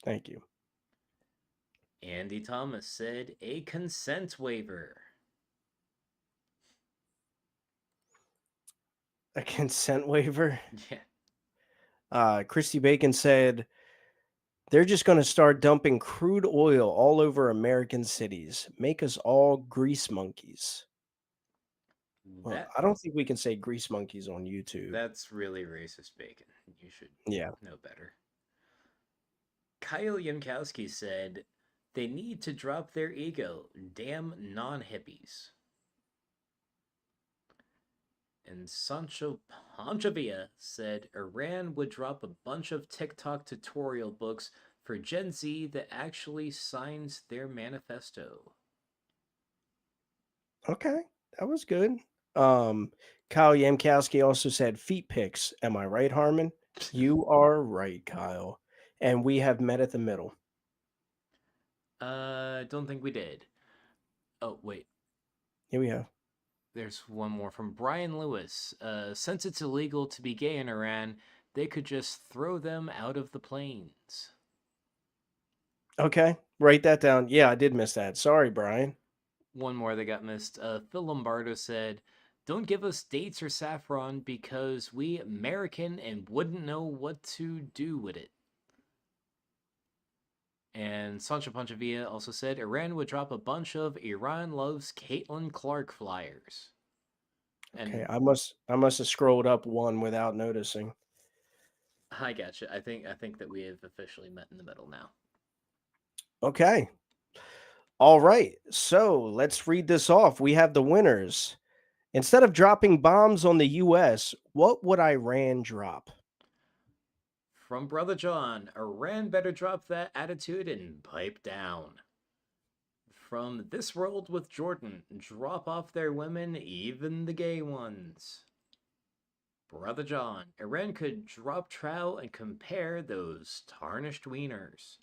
Thank you. Andy Thomas said a consent waiver. A consent waiver? Yeah. Christy Bacon said they're just going to start dumping crude oil all over American cities. Make us all grease monkeys. Well, That I don't think we can say grease monkeys on YouTube. that's really racist, Bacon. You should Yeah. know better. Kyle Yankowski said they need to drop their ego. Damn non-hippies. And Sancho Panchavia said Iran would drop a bunch of TikTok tutorial books for Gen Z that actually signs their manifesto. Okay. That was good. Kyle Yamkowski also said feet pics. Am I right, Harmon? You are right, Kyle. And we have met at the middle. Don't think we did. Oh, wait. Here we have. There's one more from Brian Lewis. Since it's illegal to be gay in Iran, they could just throw them out of the planes. Okay. Write that down. Yeah, I did miss that. Sorry, Brian. One more that got missed. Phil Lombardo said, "Don't give us dates or saffron because we American and wouldn't know what to do with it." And Sancho Panchavia also said Iran would drop a bunch of Iran loves Caitlin Clark flyers. Okay, And I must have scrolled up one without noticing. I gotcha. I think that we have officially met in the middle now. Okay. All right. So let's read this off. We have the winners. Instead of dropping bombs on the US, what would Iran drop? From Brother John, Iran better drop that attitude and pipe down. From This World with Jordan, drop off their women, even the gay ones. Brother John, Iran could drop trow and compare those tarnished wieners.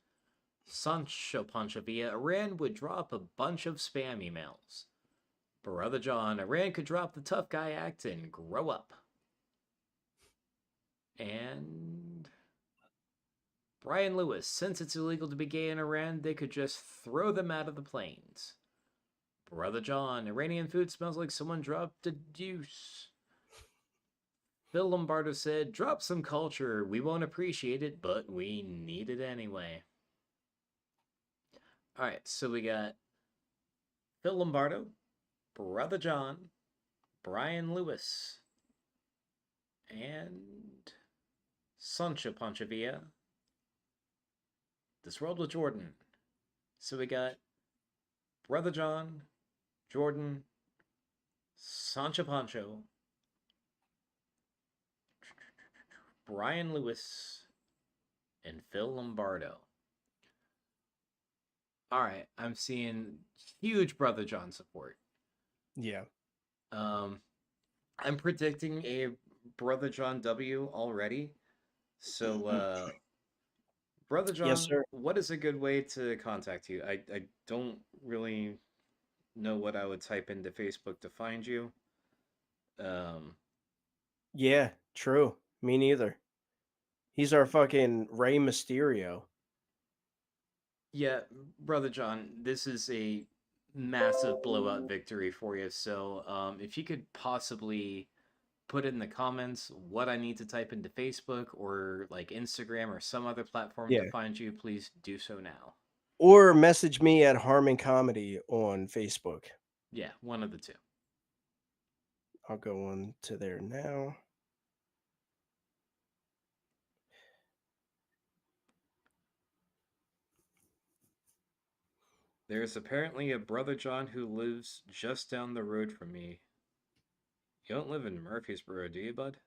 Sancho Panchavia, Iran would drop a bunch of spam emails. Brother John, Iran could drop the tough guy act and grow up. And Brian Lewis, since it's illegal to be gay in Iran, they could just throw them out of the planes. Brother John, Iranian food smells like someone dropped a deuce. Phil Lombardo said, drop some culture. We won't appreciate it, but we need it anyway. All right, so we got Phil Lombardo, Brother John, Brian Lewis, and Sancho Panchavia. This World with Jordan. So we got Brother John, Jordan, Sancho Pancho, Brian Lewis, and Phil Lombardo. All right, I'm seeing huge Brother John support. Yeah. I'm predicting a Brother John W already. So, Brother Yes, John, sir. what is a good way to contact you? I don't really know what I would type into Facebook to find you. Um, Yeah, true. Me neither. He's our fucking Rey Mysterio. yeah, Brother John, this is a massive blowout victory for you. So, if you could possibly put in the comments what I need to type into Facebook or like Instagram or some other platform to Yeah. find you, please do so now. Or message me at Harmon Comedy on Facebook. Yeah, one of the two. I'll go on to there now. There's apparently a Brother John who lives just down the road from me. You don't live in Murfreesboro, do you, bud?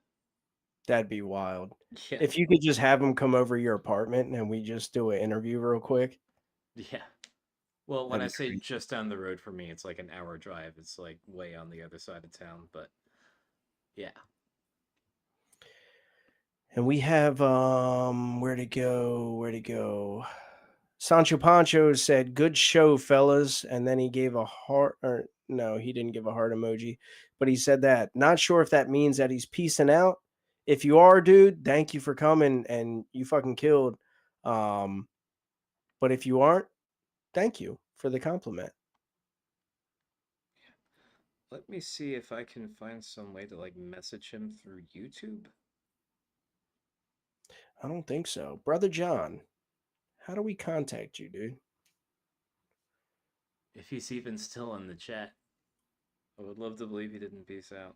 That'd be wild. Yeah. If you could just have him come over your apartment and we just do an interview real quick. Yeah. Well, when I That'd be say crazy. just down the road from me, it's like an hour drive. It's like way on the other side of town, but yeah. And we have where to go? Sancho Pancho said, "Good show, fellas," and then he gave a heart. Or no, he didn't give a heart emoji, but he said that. Not sure if that means that he's peacing out. If you are, dude, thank you for coming and you fucking killed. But if you aren't, thank you for the compliment. Let me see if I can find some way to like message him through YouTube. I don't think so, brother John. How do we contact you, dude? If he's even still in the chat, I would love to believe he didn't peace out.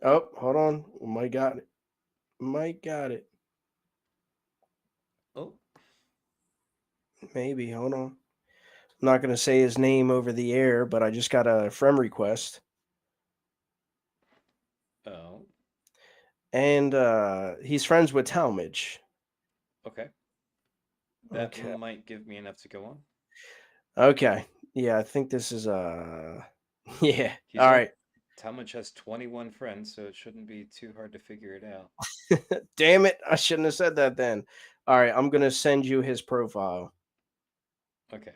Oh, hold on. Mike got it. Mike got it. Oh. Maybe. Hold on. I'm not going to say his name over the air, but I just got a friend request. Oh. And he's friends with Talmadge. Okay. That Okay. might give me enough to go on. Okay. Yeah, I think this is yeah. He's All like, right. Talmadge has 21 friends, so it shouldn't be too hard to figure it out. Damn it. I shouldn't have said that then. All right, I'm going to send you his profile. Okay.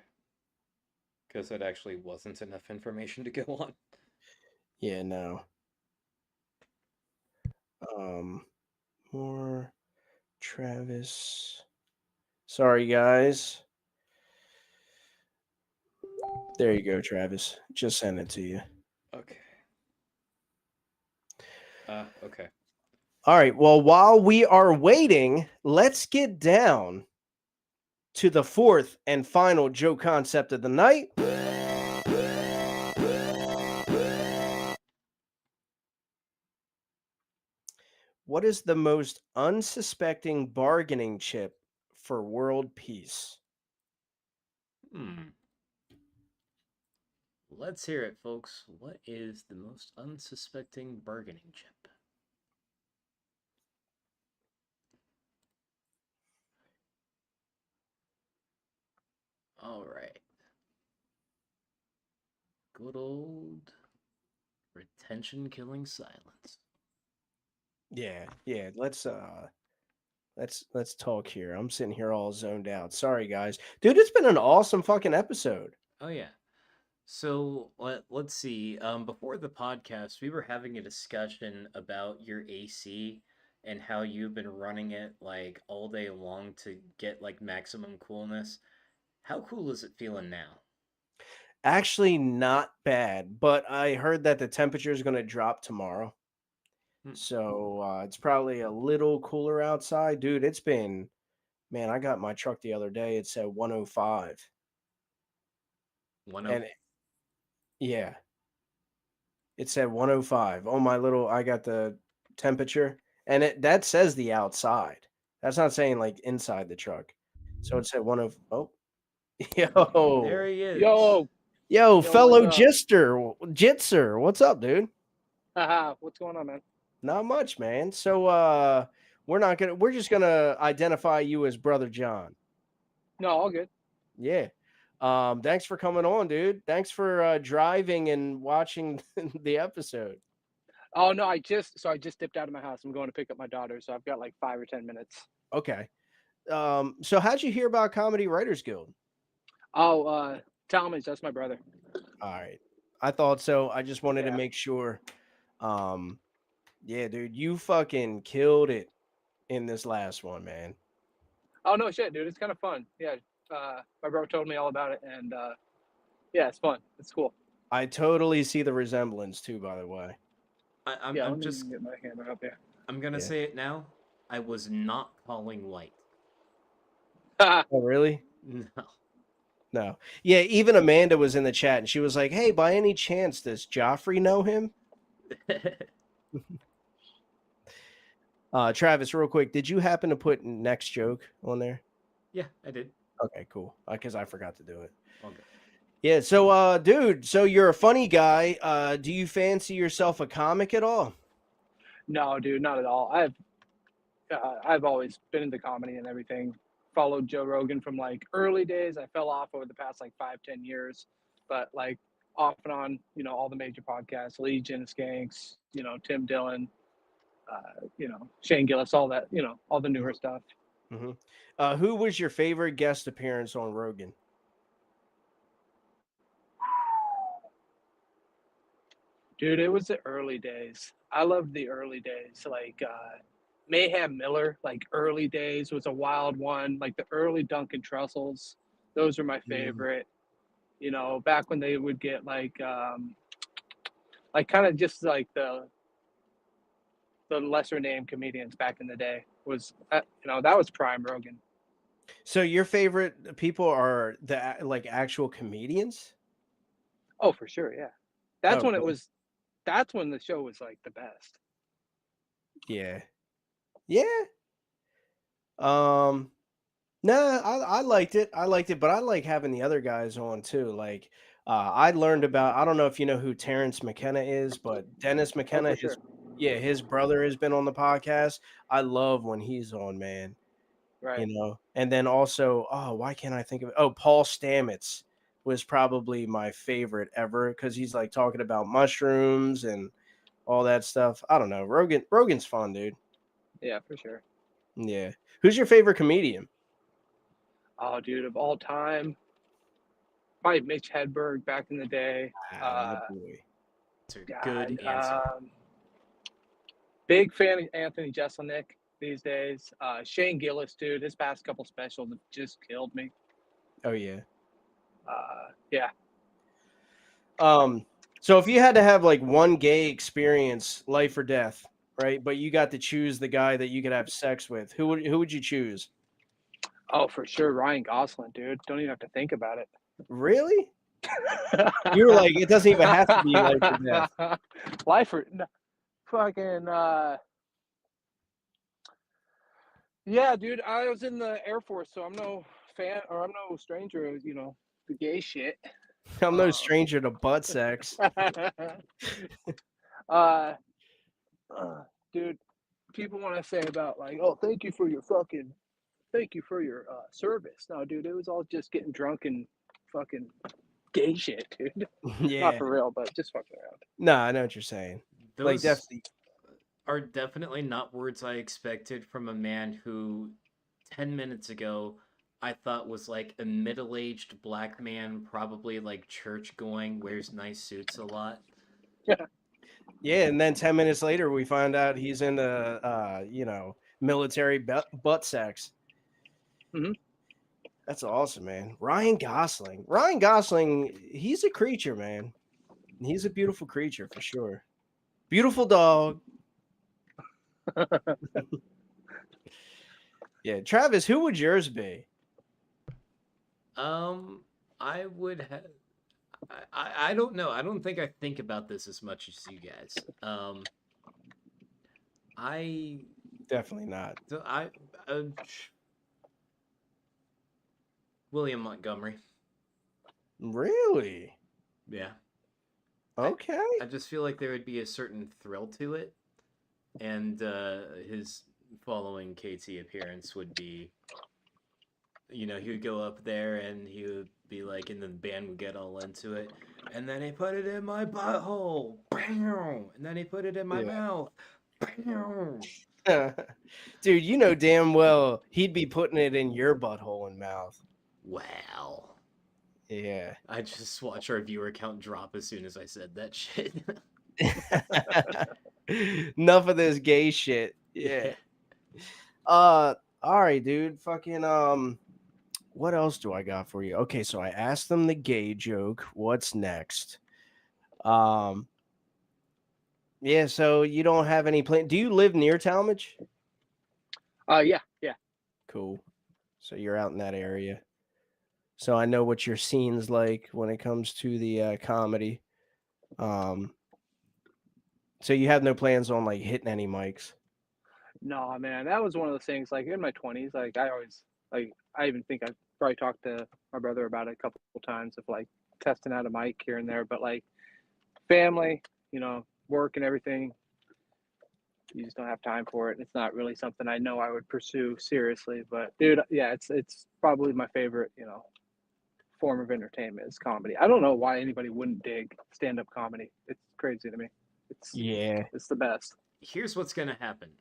Because that actually wasn't enough information to go on. Yeah, no. More Travis. Sorry, guys. There you go, Travis. Just send it to you. Okay. Okay. All right. Well, while we are waiting, let's get down to the fourth and final joke concept of the night. What is the most unsuspecting bargaining chip for world peace? Let's hear it, folks. What is the most unsuspecting bargaining chip? All right. Good old retention killing silence. Yeah. Let's talk here. I'm sitting here all zoned out. Sorry, guys. Dude, it's been an awesome fucking episode. Oh yeah. So let's see. Before the podcast, we were having a discussion about your AC and how you've been running it like all day long to get like maximum coolness. How cool is it feeling now? Actually, not bad, but I heard that the temperature is going to drop tomorrow. So it's probably a little cooler outside. Dude, it's been, man, I got my truck the other day. It said 105. And yeah, it said 105 on my little, I got the temperature and that says the outside. That's not saying like inside the truck. So it said 105. Oh, There yo. he is. Yo, fellow Jitzer. What's up, dude? Haha, what's going on, man? Not much, man. So we're just gonna identify you as Brother John. No, all good. Yeah. Thanks for coming on, dude. Thanks for driving and watching the episode. Oh no, I just dipped out of my house. I'm going to pick up my daughter, so I've got like 5 or 10 minutes. Okay. So how'd you hear about Comedy Writers Guild? Oh, Talmadge, that's my brother. All right. I thought so. I just wanted to Yeah. make sure. Um, yeah, dude, you fucking killed it in this last one, man. Oh no shit, dude, it's kind of fun. Yeah. My brother told me all about it, and yeah, it's fun. It's cool. I totally see the resemblance too, by the way. I'm Yeah, let me just get my camera up here. I'm gonna Yeah. say it now. I was not calling white. Oh, really? No. No. Yeah, even Amanda was in the chat and she was like, "Hey, by any chance does Joffrey know him?" Travis, real quick, did you happen to put next joke on there? Yeah, I did. Okay, cool. Because I forgot to do it. Okay. Yeah, so dude, so you're a funny guy. Do you fancy yourself a comic at all? No, dude, not at all. I've always been into comedy and everything. Followed Joe Rogan from like early days. I fell off over the past like 5-10 years, but like off and on, all the major podcasts, Legion, Skanks, Tim Dillon, Shane Gillis, all that, all the newer stuff. Mm-hmm. Who was your favorite guest appearance on Rogan? Dude, it was the early days. I loved the early days. Like Mayhem Miller, like early days was a wild one. Like the early Duncan Trussels, those are my favorite. Back when they would get like kind of just like the lesser name comedians back in the day was that was prime Rogan. So your favorite people are the like actual comedians? Oh, for sure, yeah. That's Oh, when really? that's when the show was like the best. Yeah. Yeah. Nah, I liked it. I liked it, but I like having the other guys on too. Like, I learned about. I don't know if you know who Terrence McKenna is, but Dennis Oh, McKenna, for sure. his brother has been on the podcast. I love when he's on, man. Right. And then also, oh, why can't I think of it? Oh, Paul Stamets was probably my favorite ever because he's like talking about mushrooms and all that stuff. I don't know. Rogan's fun, dude. Yeah, for sure. Yeah. Who's your favorite comedian? Oh, dude, of all time, probably Mitch Hedberg back in the day. That boy. That's a God, good answer. Big fan of Anthony Jeselnik these days. Shane Gillis, dude, his past couple specials have just killed me. Oh yeah. Yeah. So if you had to have like one gay experience, life or death, right? But you got to choose the guy that you could have sex with. Who would you choose? Oh, for sure, Ryan Gosling, dude. Don't even have to think about it. Really? You're like, it doesn't even have to be life or death. Life or no, fucking yeah, dude. I was in the Air Force, so I'm no fan or I'm no stranger, the gay shit. I'm no stranger to butt sex. Dude, people want to say about like, oh, thank you for your service. No, dude, it was all just getting drunk and fucking gay shit, dude. Yeah. Not for real, but just fucking around. No, I know what you're saying. Like, Those definitely are definitely not words I expected from a man who 10 minutes ago I thought was like a middle-aged black man, probably like church going, wears nice suits a lot. Yeah, and then 10 minutes later we find out he's into military butt sex. Mm-hmm. That's awesome, man. Ryan Gosling, he's a creature, man. He's a beautiful creature for sure. Beautiful dog. Yeah, Travis, who would yours be? I would have. I don't know. I don't think I think about this as much as you guys. I Definitely not. so William Montgomery. Really? Yeah. Okay. I just feel like there would be a certain thrill to it, and his following KT appearance would be, he would go up there and he would be like, and then the band would get all into it. And then he put it in my butthole. Bam! And then he put it in my mouth. Bam! Dude, you know damn well he'd be putting it in your butthole and mouth. Wow. Yeah. I just watch our viewer count drop as soon as I said that shit. Enough of this gay shit. Yeah. All right, dude. Fucking what else do I got for you? Okay, so I asked them the gay joke. What's next? Yeah, so you don't have any plan. Do you live near Talmadge? Yeah. Cool. So you're out in that area. So I know what your scene's like when it comes to the comedy. So you have no plans on like hitting any mics? No, man, that was one of those things. Like in my 20s, like I always like. I even think I probably talked to my brother about it a couple times of like testing out a mic here and there. But like family, work and everything, you just don't have time for it. It's not really something I know I would pursue seriously. But dude, yeah, it's probably my favorite, form of entertainment is comedy. I don't know why anybody wouldn't dig stand-up comedy. It's crazy to me. It's the best. Here's what's gonna happen.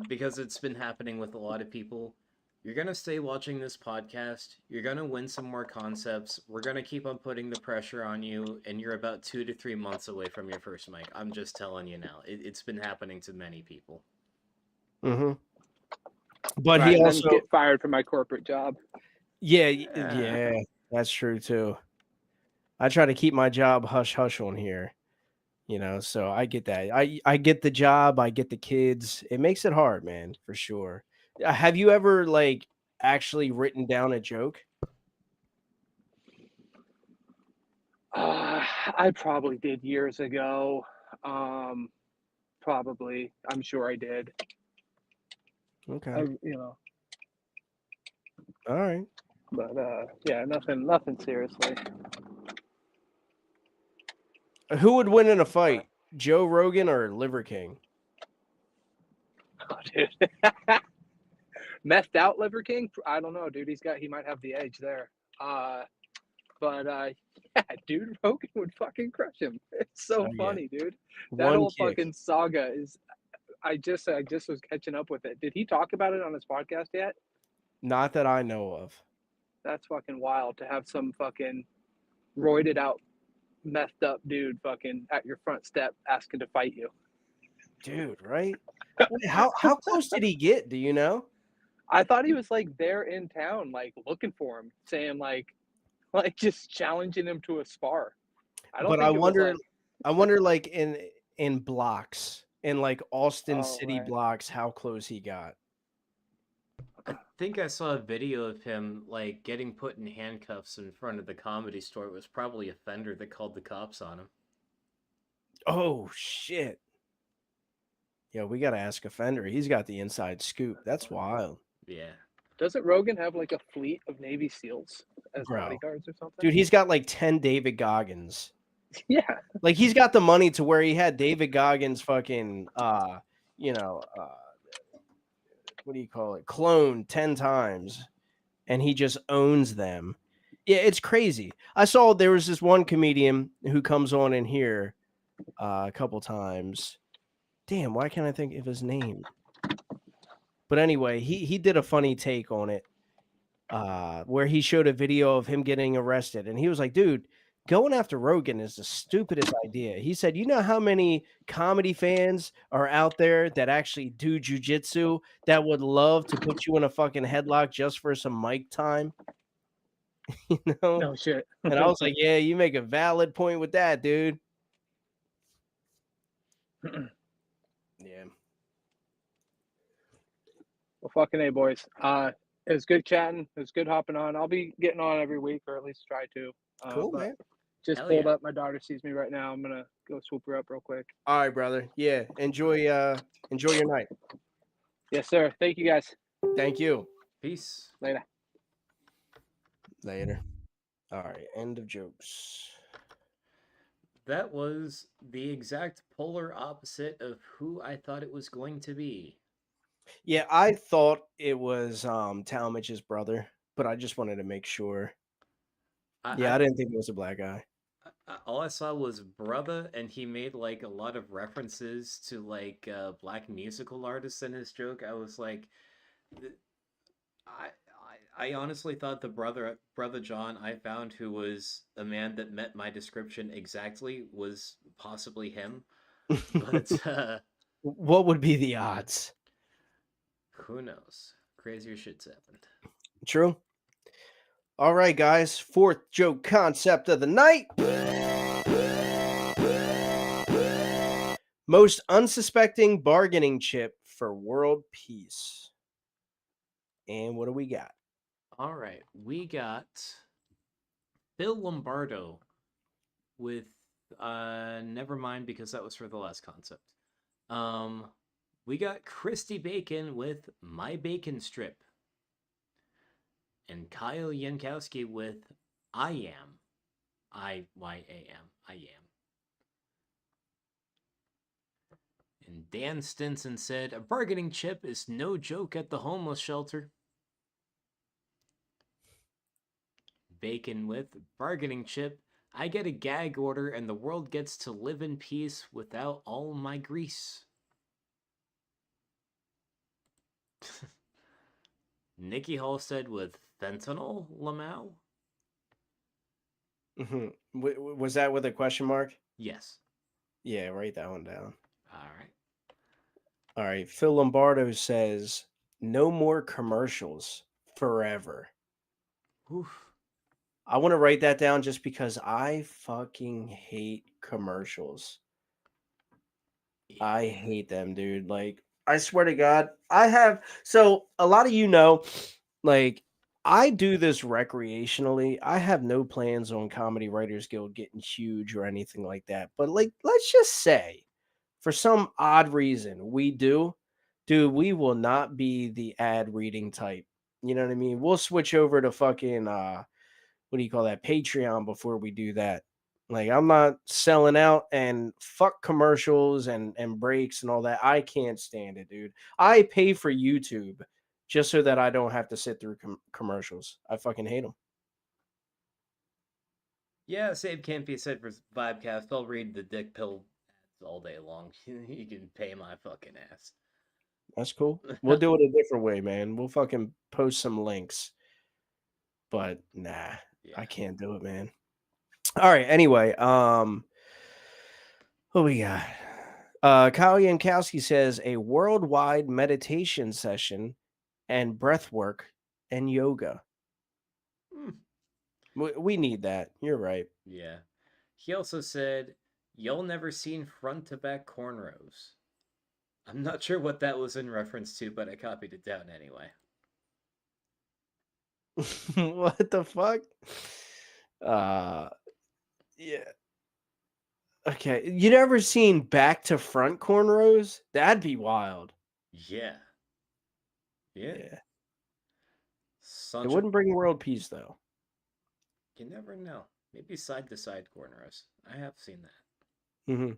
Because it's been happening with a lot of people. You're gonna stay watching this podcast. You're gonna win some more concepts. We're gonna keep on putting the pressure on you, and you're about 2 to 3 months away from your first mic. I'm just telling you now. It's been happening to many people. Mm-hmm. But right, he and also then get fired from my corporate job. Yeah, that's true too. I try to keep my job hush hush on here, so I get that. I get the job, I get the kids. It makes it hard, man, for sure. Have you ever like actually written down a joke? I probably did years ago. Probably. I'm sure I did. Okay. All right. But yeah, nothing seriously. Who would win in a fight? Joe Rogan or Liver King? Oh, dude. Methed out Liver King? I don't know, dude. He might have the edge there. But yeah, dude, Rogan would fucking crush him. It's so funny, dude. That One whole kick. fucking saga is. I just was catching up with it. Did he talk about it on his podcast yet? Not that I know of. That's fucking wild to have some fucking roided out, messed up dude fucking at your front step asking to fight you. Dude, right? Wait, how close did he get? Do you know? I thought he was like there in town, like looking for him, saying like just challenging him to a spar. I don't But think it was like. I wonder like in blocks, in like Austin Oh, City right. blocks, how close he got. I think I saw a video of him like getting put in handcuffs in front of the Comedy Store. It was probably a Fender that called the cops on him. Oh shit. Yeah, we gotta ask a Fender. He's got the inside scoop. That's wild. Yeah. Doesn't Rogan have like a fleet of Navy SEALs as Bro. bodyguards or something? Dude, he's got like 10 David Goggins. Yeah. Like he's got the money to where he had David Goggins fucking what do you call it? Cloned 10 times, and he just owns them. Yeah, it's crazy. I saw there was this one comedian who comes on in here a couple times. Damn, why can't I think of his name? But anyway, he did a funny take on it, where he showed a video of him getting arrested, and he was like, "Dude, going after Rogan is the stupidest idea." He said, "You know how many comedy fans are out there that actually do jujitsu that would love to put you in a fucking headlock just for some mic time?" No shit. And I was like, "Yeah, you make a valid point with that, dude." Yeah. Well, fucking A, boys. It was good chatting. It was good hopping on. I'll be getting on every week, or at least try to. Cool, but man. Just Hell pulled yeah. up. My daughter sees me right now. I'm gonna go swoop her up real quick. All right, brother. Yeah, enjoy your night. Yes, sir. Thank you, guys. Thank you. Peace. Later. All right, end of jokes. That was the exact polar opposite of who I thought it was going to be. Yeah, I thought it was Talmadge's brother, but I just wanted to make sure. Yeah, I I didn't think it was a black guy. all I saw was brother, and he made like a lot of references to like black musical artists in his joke. I was like, th- I honestly thought the brother John I found, who was a man that met my description exactly, was possibly him. But What would be the odds? who knows? Crazier shit's happened. True. All right, guys. Fourth joke concept of the night. Most unsuspecting bargaining chip for world peace. And what do we got? All right, we got Bill Lombardo with never mind, because that was for the last concept. We got Christy Bacon with My Bacon Strip. And Kyle Yankowski with I Am. I-Y-A-M. I Am. And Dan Stinson said, a bargaining chip is no joke at the homeless shelter. Bacon with bargaining chip. I get a gag order and the world gets to live in peace without all my grease. Nikki Halstead with fentanyl, Lamau? Was that with a question mark? Yes. Yeah, write that one down. All right. All right. Phil Lombardo says, no more commercials forever. Oof. I want to write that down just because I fucking hate commercials. Yeah. I hate them, dude. Like, I swear to God, I have. So, a lot of you know, like, I do this recreationally. I have no plans on Comedy Writers Guild getting huge or anything like that. But, like, let's just say, for some odd reason, we do. Dude, we will not be the ad reading type. You know what I mean? We'll switch over to fucking what do you call that, Patreon, before we do that. Like, I'm not selling out, and fuck commercials and breaks and all that. I can't stand it, dude. I pay for YouTube just so that I don't have to sit through commercials. I fucking hate them. Yeah, same can't be said for Vibecast. I'll read the dick pill ads all day long. You can pay my fucking ass. That's cool. We'll do it a different way, man. We'll fucking post some links. But nah, Yeah. I can't do it, man. All right. Anyway, what we got? Kyle Yankowski says a worldwide meditation session and breath work and yoga. Hmm. We need that. You're right. Yeah. He also said, "Y'all never seen front to back cornrows." I'm not sure what that was in reference to, but I copied it down anyway. What the fuck? Yeah. Okay. You never seen back to front cornrows? That'd be wild. Yeah. Yeah. Yeah. It Sancho. wouldn't bring world peace though. You never know. Maybe side to side cornrows. I have seen that. Mm-hmm.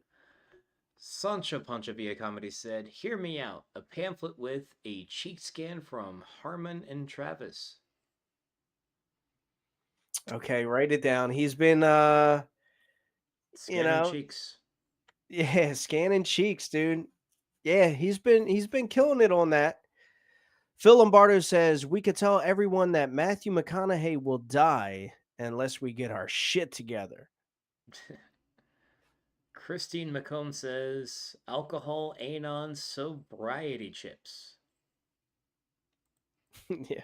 Sancho Pancha via comedy said, "Hear me out. A pamphlet with a cheek scan from Harmon and Travis." Okay, write it down. He's been Scanning cheeks. Yeah, scanning cheeks, dude. Yeah, he's been killing it on that. Phil Lombardo says we could tell everyone that Matthew McConaughey will die unless we get our shit together. Christine McComb says, "Alcohol anon sobriety chips." Yeah.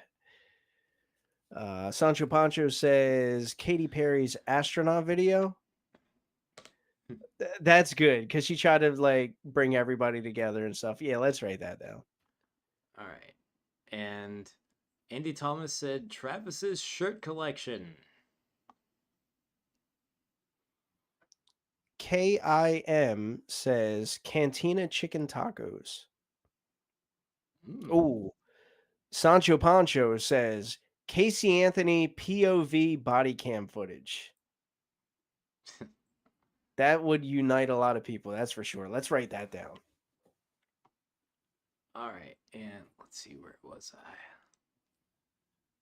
Sancho Pancho says Katy Perry's astronaut video. That's good because she tried to like bring everybody together and stuff. Yeah, let's write that down. All right. And Andy Thomas said, "Travis's shirt collection." KIM says Cantina chicken tacos. Oh, Sancho Pancho says Casey Anthony POV body cam footage. That would unite a lot of people, that's for sure. Let's write that down. All right, and let's see, where was I?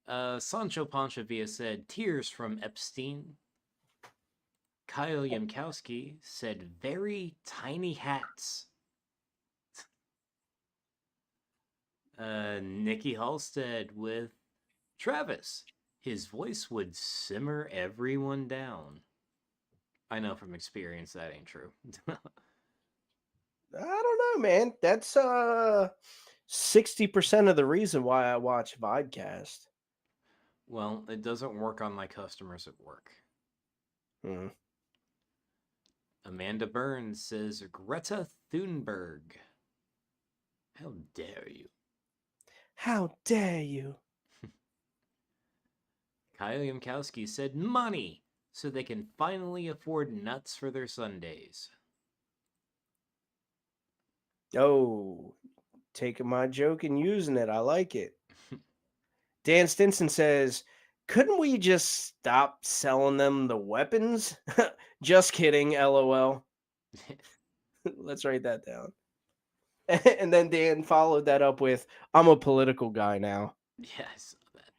Sancho Panchavia said, tears from Epstein. Kyle Yamkowski said, very tiny hats. Nikki Halstead with Travis. His voice would simmer everyone down. I know from experience that ain't true. I don't know, man. That's 60% of the reason why I watch Videcast. Well, it doesn't work on my customers at work. Amanda Burns says, Greta Thunberg. How dare you? How dare you? Kyle Yamkowski said, money, so they can finally afford nuts for their Sundays. Oh, taking my joke and using it. I like it. Dan Stinson says, couldn't we just stop selling them the weapons? Just kidding, LOL. Let's write that down. And then Dan followed that up with, I'm a political guy now. Yeah, I saw that.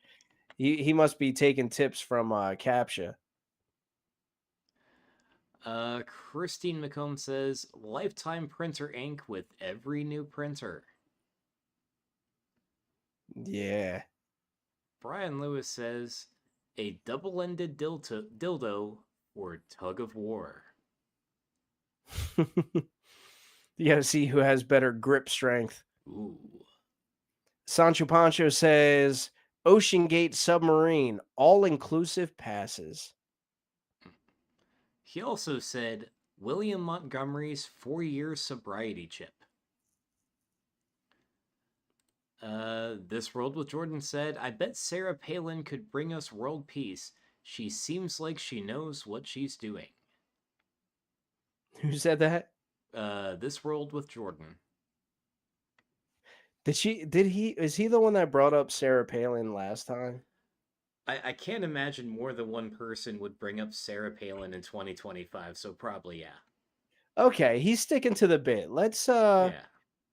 He must be taking tips from CAPTCHA. Christine McComb says, lifetime printer ink with every new printer. Yeah. Brian Lewis says, a double-ended dildo for tug of war. You gotta see who has better grip strength. Ooh. Sancho Pancho says, Ocean Gate submarine, all-inclusive passes. He also said, William Montgomery's 4-year sobriety chip. This World with Jordan said, I bet Sarah Palin could bring us world peace. She seems like she knows what she's doing. Who said that? This World with Jordan. Is he the one that brought up Sarah Palin last time? I can't imagine more than one person would bring up Sarah Palin in 2025, so probably yeah. Okay, he's sticking to the bit. Let's Yeah.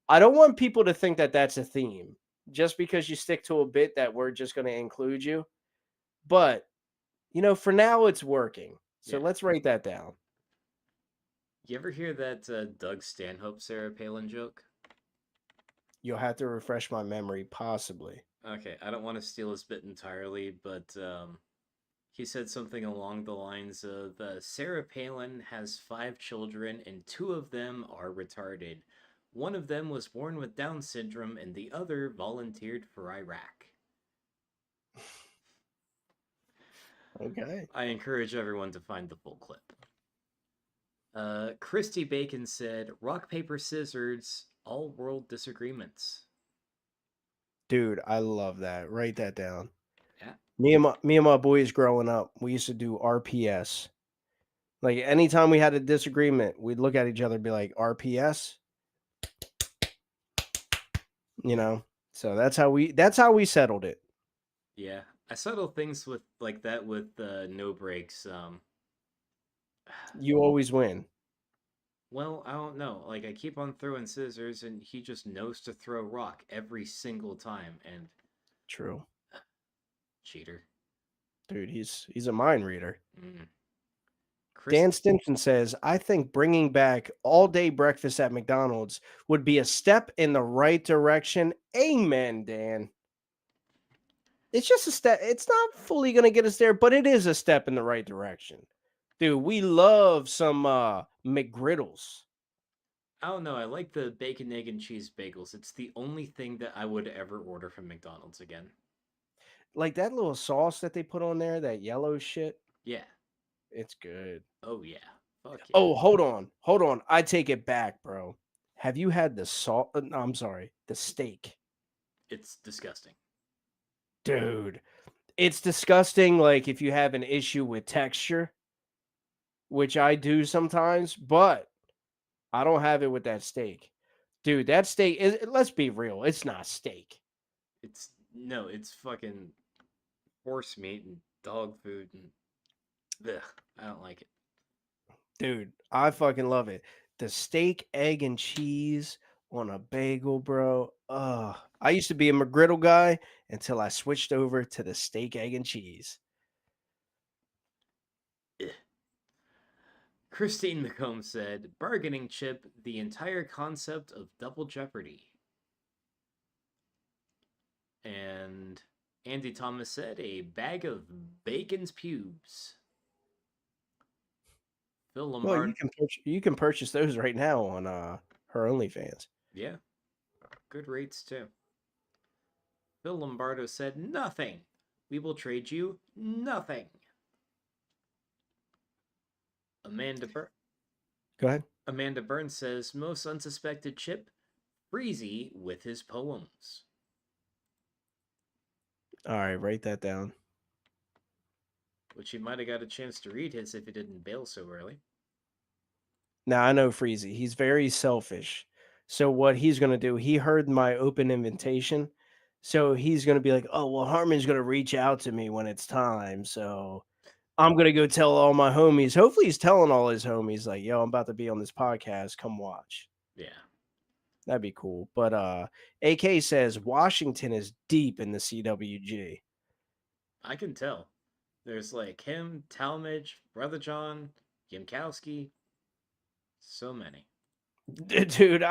I don't want people to think that that's a theme. Just because you stick to a bit that we're just going to include you. But, for now it's working. So Yeah. let's write that down. You ever hear that Doug Stanhope Sarah Palin joke? You'll have to refresh my memory, possibly. Okay, I don't want to steal his bit entirely, but he said something along the lines of Sarah Palin has 5 children and 2 of them are retarded. One of them was born with Down syndrome and the other volunteered for Iraq. Okay. I encourage everyone to find the full clip. Christy Bacon said, rock, paper, scissors, all world disagreements. Dude, I love that. Write that down. Yeah. Me and my boys growing up, we used to do RPS. Like anytime we had a disagreement, we'd look at each other and be like, RPS? So that's how we settled it. Yeah. I settle things with like that with no breaks. You always win. Well, I don't know. Like I keep on throwing scissors and he just knows to throw rock every single time and True. Cheater. Dude, he's a mind reader. Chris- Dan Stinson says, I think bringing back all-day breakfast at McDonald's would be a step in the right direction. Amen, Dan. It's just a step. It's not fully going to get us there, but it is a step in the right direction. Dude, we love some McGriddles. I don't know. I like the bacon, egg, and cheese bagels. It's the only thing that I would ever order from McDonald's again. Like that little sauce that they put on there, that yellow shit. Yeah. It's good. Oh, yeah. Fuck yeah. Oh, hold on. I take it back, bro. Have you had the salt? No, I'm sorry, the steak. It's disgusting. Dude, it's disgusting. Like if you have an issue with texture, which I do sometimes, but I don't have it with that steak. Dude, that steak is, let's be real, it's not steak. It's fucking horse meat and dog food and ugh, I don't like it. Dude, I fucking love it. The steak, egg, and cheese on a bagel, bro. Ugh. I used to be a McGriddle guy until I switched over to the steak, egg, and cheese. Christine McComb said, bargaining chip, the entire concept of double jeopardy. And Andy Thomas said, a bag of bacon's pubes. Phil Well, Lombard. you can purchase those right now on her OnlyFans. Yeah, good rates too. Phil Lombardo said, nothing. We will trade you nothing. Go ahead. Amanda Burns says, most unsuspected chip, Breezy with his poems. All right, write that down. Which he might have got a chance to read his if he didn't bail so early. Now I know Freezy. He's very selfish. So what he's gonna do? He heard my open invitation, so he's gonna be like, "Oh well, Harmon's gonna reach out to me when it's time." So I'm gonna go tell all my homies. Hopefully, he's telling all his homies like, "Yo, I'm about to be on this podcast. Come watch." Yeah. That'd be cool. But AK says Washington is deep in the CWG. I can tell. There's like him, Talmadge, Brother John, Yamkowski. So many. Dude,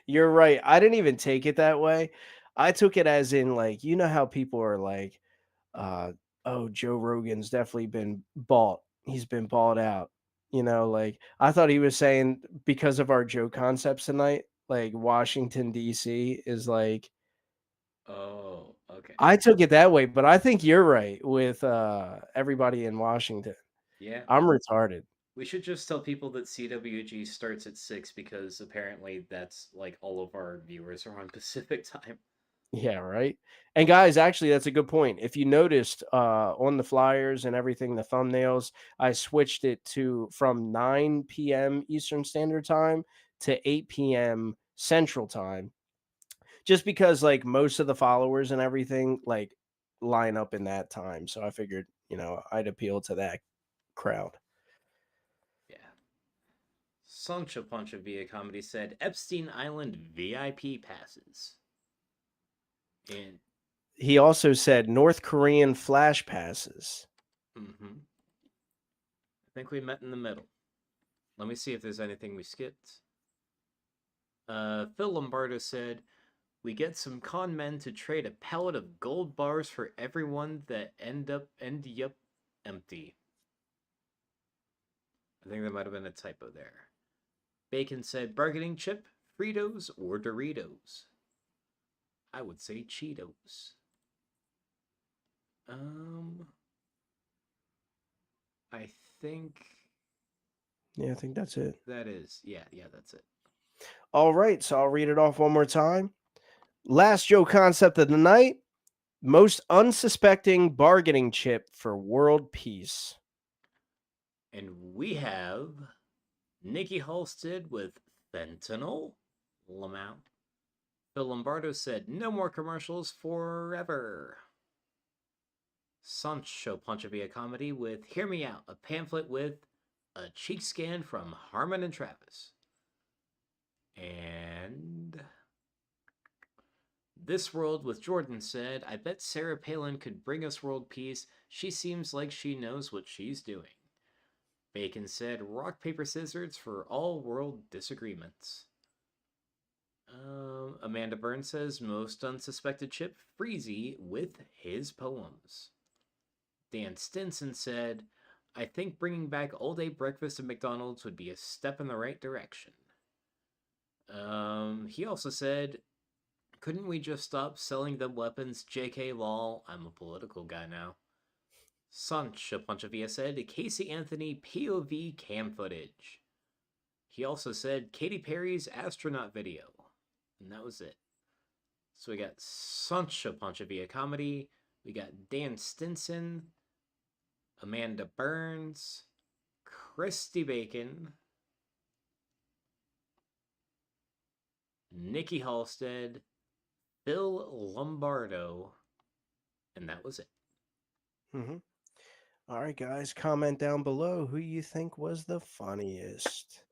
you're right. I didn't even take it that way. I took it as in like, you know how people are like, uh, oh, Joe Rogan's definitely been bought. He's been bought out. You know, like I thought he was saying because of our Joe concepts tonight, like Washington DC is like Oh, okay. I took it that way, but I think you're right with everybody in Washington. Yeah. I'm retarded. We should just tell people that CWG starts at 6 because apparently that's like all of our viewers are on Pacific time. Yeah, right. And guys, actually, that's a good point. If you noticed on the flyers and everything, the thumbnails, I switched it to from 9 p.m. Eastern Standard Time to 8 p.m. Central Time, just because like most of the followers and everything like line up in that time. So I figured, I'd appeal to that crowd. Yeah. Sancho Pancho via comedy said Epstein Island VIP passes. And He also said North Korean flash passes. I think we met in the middle. Let me see if there's anything we skipped. Phil Lombardo said, we get some con men to trade a pallet of gold bars for everyone that end up empty. I think there might have been a typo there. Bacon said, bargaining chip, Fritos or Doritos? I would say Cheetos. I think. Yeah, I think that's it. That is. Yeah, that's it. All right, so I'll read it off one more time. Last Joe concept of the night, most unsuspecting bargaining chip for world peace. And we have Nikki Halstead with fentanyl. Lamau. Phil Lombardo said, no more commercials forever. Sancho Panchavia comedy with Hear Me Out, a pamphlet with a cheek scan from Harmon and Travis. And This World with Jordan said, I bet Sarah Palin could bring us world peace. She seems like she knows what she's doing. Bacon said, rock, paper, scissors for all world disagreements. Amanda Burns says, most unsuspected chip, Freezy with his poems. Dan Stinson said, I think bringing back all-day breakfast at McDonald's would be a step in the right direction. He also said, couldn't we just stop selling them weapons? JK lol, I'm a political guy now. Sancho Panchavia said, Casey Anthony POV cam footage. He also said, Katy Perry's astronaut video. And that was it. So we got Sancho Panchavia comedy. We got Dan Stinson, Amanda Burns, Christy Bacon, Nikki Halstead, Phil Lombardo, and that was it. All right, guys, comment down below who you think was the funniest.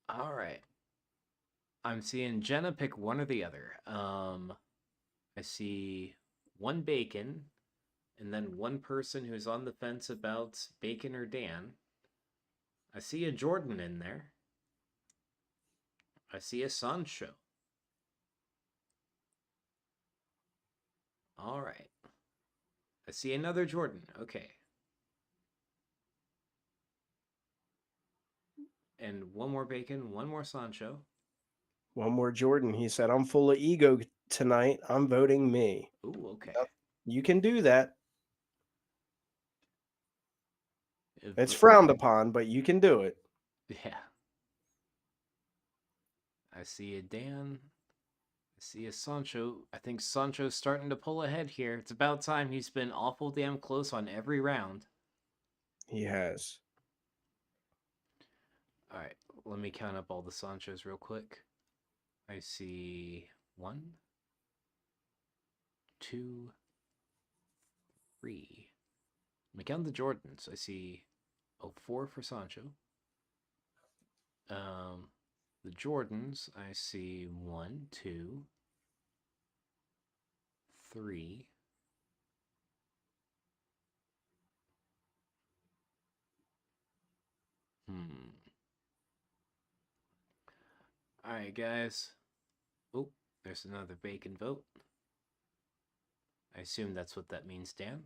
All right. I'm seeing Jenna pick one or the other. I see one Bacon, and then one person who's on the fence about Bacon or Dan. I see a Jordan in there. I see a Sancho. All right. I see another Jordan. Okay. And one more Bacon, one more Sancho. One more Jordan. He said, I'm full of ego tonight. I'm voting me. Ooh, okay. You can do that. If It's frowned upon, but you can do it. Yeah. I see a Dan. I see a Sancho. I think Sancho's starting to pull ahead here. It's about time. He's been awful damn close on every round. He has. All right, let me count up all the Sanchos real quick. I see 1, 2, 3. Let me count the Jordans. I see 4 for Sancho. The Jordans, I see 1, 2, 3. All right, guys. Oh, there's another Bacon vote. I assume that's what that means, Dan.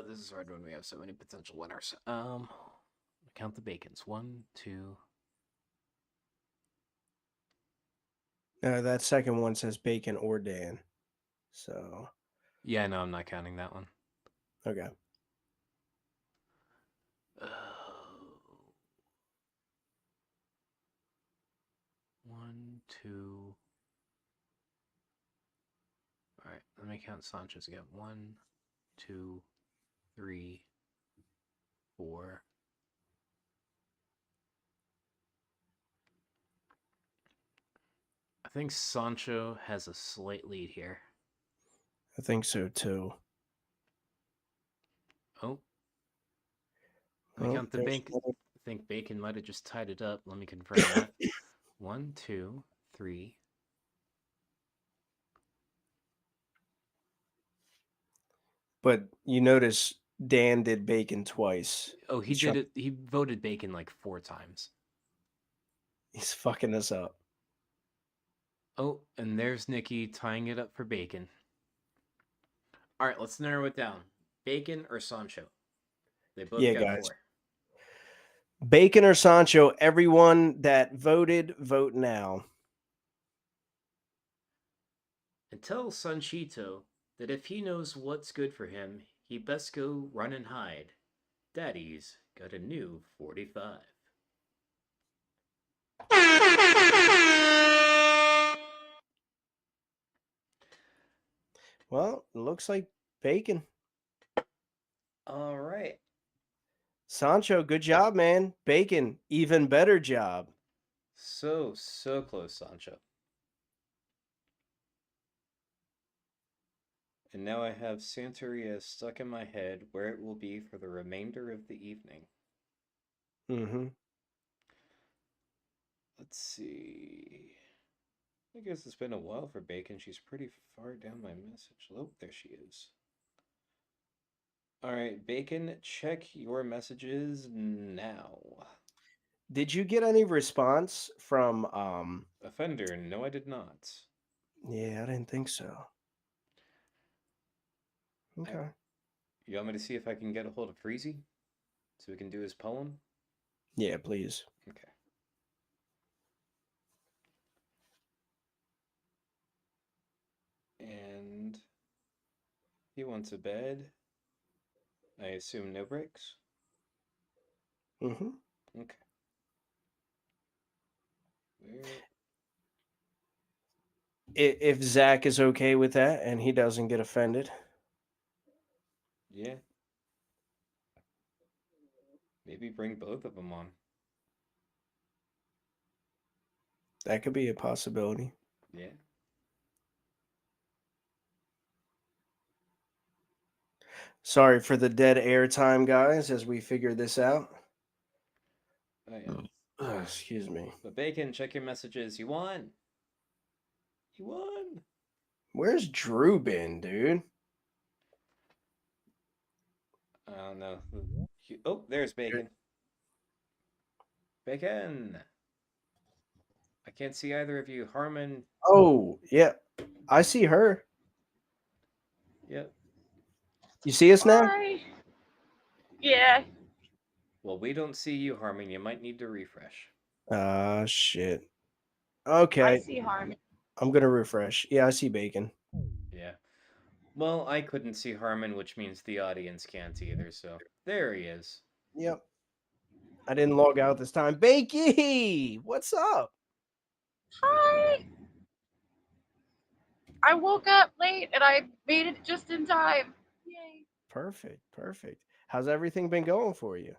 This is hard when we have so many potential winners. Count the Bacons. 1, 2. That second one says Bacon or Dan. So. Yeah, no, I'm not counting that one. Okay. 1, 2. All right, let me count Sanchez again. 1, 2, 3, 4. I think Sancho has a slight lead here. I think so too. Oh. Let me count the bank. I think Bacon might have just tied it up. Let me confirm that. 1, 2, 3. But you notice Dan did Bacon twice. Oh, he did it. He voted Bacon like 4 times. He's fucking us up. Oh, and there's Nikki tying it up for Bacon. All right, let's narrow it down. Bacon or Sancho? They both got guys. 4. Bacon or Sancho, everyone that voted, vote now. And tell Sanchito that if he knows what's good for him, he best go run and hide. Daddy's got a new 45. Well, it looks like Bacon. All right. Sancho, good job, man. Bacon, even better job. So close, Sancho. And now I have Santeria stuck in my head where it will be for the remainder of the evening. Mm-hmm. Let's see. I guess it's been a while for Bacon. She's pretty far down my message. Oh, there she is. All right, Bacon, check your messages now. Did you get any response from Offender? No, I did not. Yeah, I didn't think so. Okay. You want me to see if I can get a hold of Freezy so we can do his poem? Yeah, please. Okay. And he wants a bed. I assume no breaks? Mm-hmm. Okay. If Zach is okay with that and he doesn't get offended. Yeah. Maybe bring both of them on. That could be a possibility. Yeah. Sorry for the dead air time, guys, as we figure this out. Excuse me. But Bacon, check your messages. You won. You won. Where's Drew been, dude? I don't know. Oh, there's Bacon. Bacon. I can't see either of you. Harmon. Oh, yeah. I see her. Yep. You see us now? Hi. Yeah. Well, we don't see you, Harmon. You might need to refresh. Shit. I Okay. see Harmon. I'm gonna refresh. Yeah, I see Bacon. Yeah. Well, I couldn't see Harmon, which means the audience can't either, so there he is. Yep. I didn't log out this time. Bakey, what's up? Hi. I woke up late and I made it just in time. Yay. Perfect. Perfect. How's everything been going for you?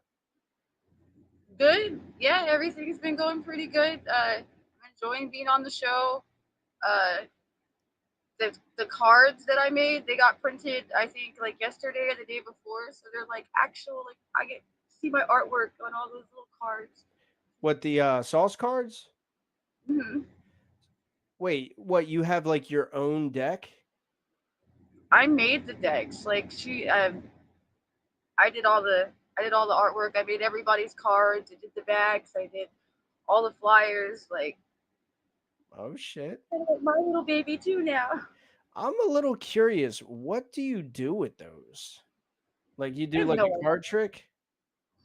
Good. Yeah, everything's been going pretty good. I'm enjoying being on the show. Uh, the cards that I made, they got printed, I think, like yesterday or the day before. So they're like actual, like I get to see my artwork on all those little cards. What, the sauce cards? hmm Wait, what, you have like your own deck? I made the decks. Like I did all the artwork. I made everybody's cards. I did the bags. I did all the flyers. Like Oh shit. my little baby too now. I'm a little curious. What do you do with those? Like you I do have like no a card trick?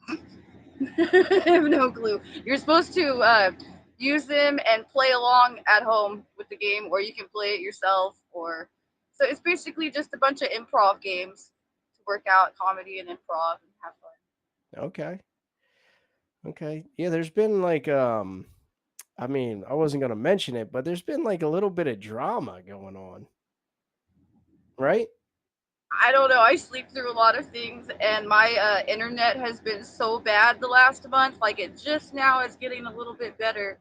I have no clue. You're supposed to use them and play along at home with the game, or you can play it yourself. Or so it's basically just a bunch of improv games to work out comedy and improv and have fun. Okay. Okay. Yeah, there's been like I mean, I wasn't gonna mention it, but there's been like a little bit of drama going on. Right? I don't know. I sleep through a lot of things, and my internet has been so bad the last month. Like it just now is getting a little bit better.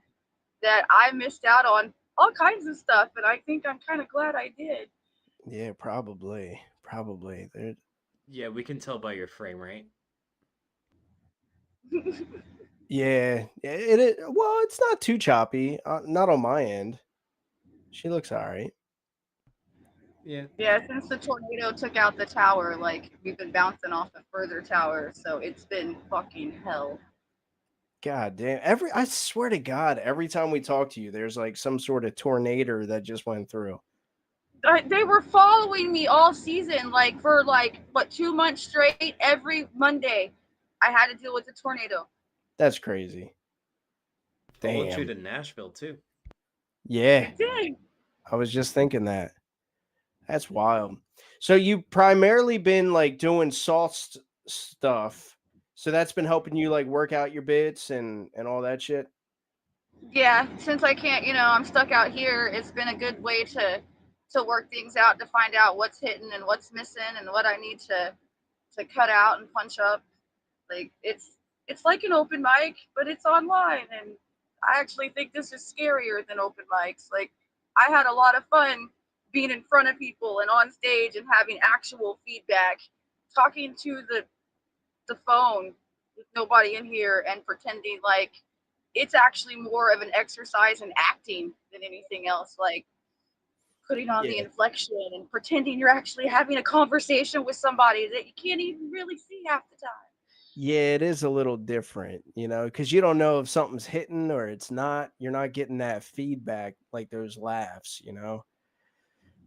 That I missed out on all kinds of stuff, and I think I'm kind of glad I did. Yeah, probably. Probably. There Yeah, we can tell by your frame rate. Yeah, it is. Well, it's not too choppy. Not on my end. She looks all right. Yeah. Yeah, since the tornado took out the tower, like we've been bouncing off of further towers, so it's been fucking hell. God damn. I swear to God, every time we talk to you, there's like some sort of tornado that just went through. They were following me all season, like for like what 2 months straight. Every Monday, I had to deal with a tornado. That's crazy. Followed you Damn. to Nashville too. Yeah, It did. I was just thinking that. That's wild. So you primarily been like doing soft stuff. So that's been helping you like work out your bits and all that shit. Yeah, since I can't, I'm stuck out here. It's been a good way to work things out, to find out what's hitting and what's missing and what I need to cut out and punch up. Like it's like an open mic, but it's online, and I actually think this is scarier than open mics. Like I had a lot of fun being in front of people and on stage and having actual feedback, talking to the phone with nobody in here and pretending like it's actually more of an exercise in acting than anything else. Like putting on the Yeah. inflection and pretending you're actually having a conversation with somebody that you can't even really see half the time. Yeah, it is a little different, because you don't know if something's hitting or it's not. You're not getting that feedback like those laughs.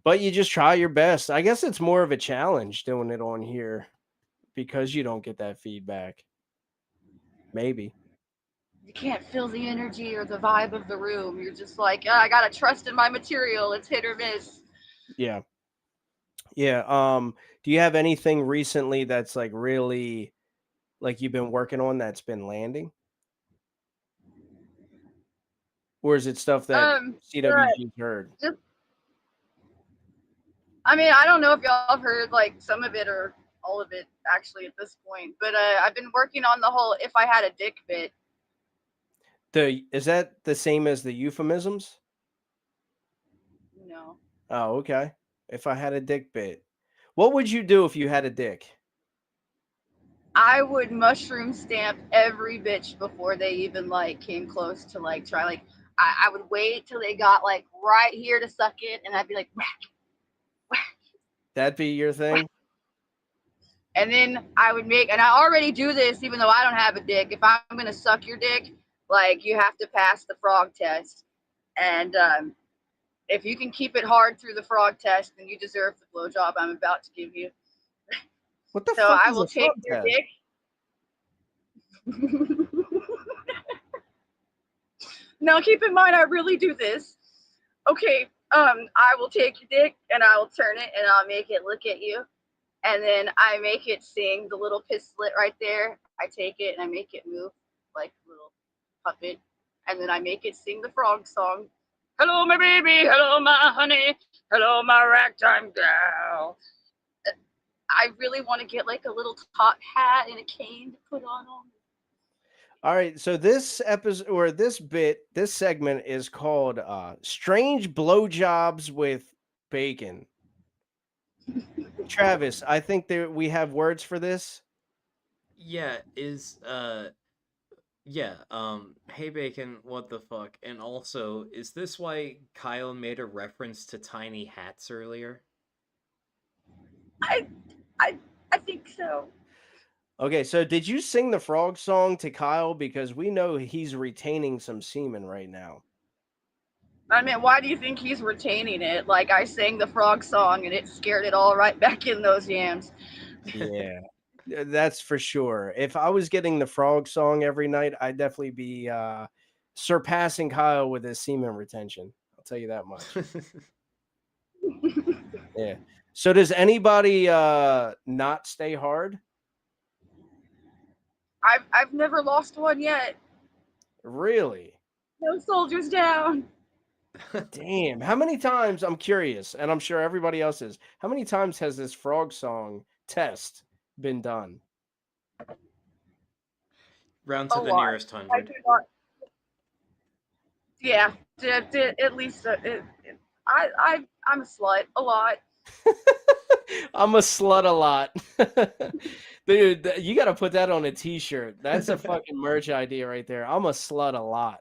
But you just try your best. I guess it's more of a challenge doing it on here because you don't get that feedback. Maybe. You can't feel the energy or the vibe of the room. You're just like, "Ah, I gotta trust in my material. It's hit or miss." Yeah. Yeah. Do you have anything recently that's like really like you've been working on that's been landing? Or is it stuff that But CWG's heard? just, I mean, I don't know if y'all have heard like some of it or all of it actually at this point, but I've been working on the whole "if I had a dick" bit. Is that the same as the euphemisms? No. Oh, okay. If I had a dick bit. What would you do if you had a dick? I would mushroom stamp every bitch before they even like came close to like try. Like I would wait till they got like right here to suck it, and I'd be like, whack, whack. That'd be your thing. And then I would make, and I already do this even though I don't have a dick. If I'm gonna suck your dick, like you have to pass the frog test, and if you can keep it hard through the frog test, then you deserve the blowjob I'm about to give you. What the So fuck I is will a take frog your test? dick. Now keep in mind, I really do this. Okay, I will take your dick and I will turn it and I'll make it look at you. And then I make it sing the little piss slit right there. I take it and I make it move like a little puppet. And then I make it sing the frog song. Hello, my baby. Hello, my honey. Hello, my ragtime gal. I really want to get like a little top hat and a cane to put on. All right, so this episode or this segment is called "Strange Blowjobs with Bacon." Travis, I think that we have words for this. Yeah, hey Bacon, what the fuck? And also, is this why Kyle made a reference to tiny hats earlier? I think so. Okay, so did you sing the frog song to Kyle? Because we know he's retaining some semen right now. I mean, why do you think he's retaining it? Like I sang the frog song and it scared it all right back in those yams. Yeah, that's for sure. If I was getting the frog song every night, I'd definitely be surpassing Kyle with his semen retention. I'll tell you that much. Yeah. So does anybody not stay hard? I've never lost one yet. Really? No soldiers down. Damn. How many times, I'm curious, and I'm sure everybody else is, how many times has this frog song test been done? Round to A the lot. nearest I 100. do not. Yeah, at least I'm a slut a lot. I'm a slut a lot. Dude, you got to put that on a t-shirt. That's a fucking merch idea right there. I'm a slut a lot.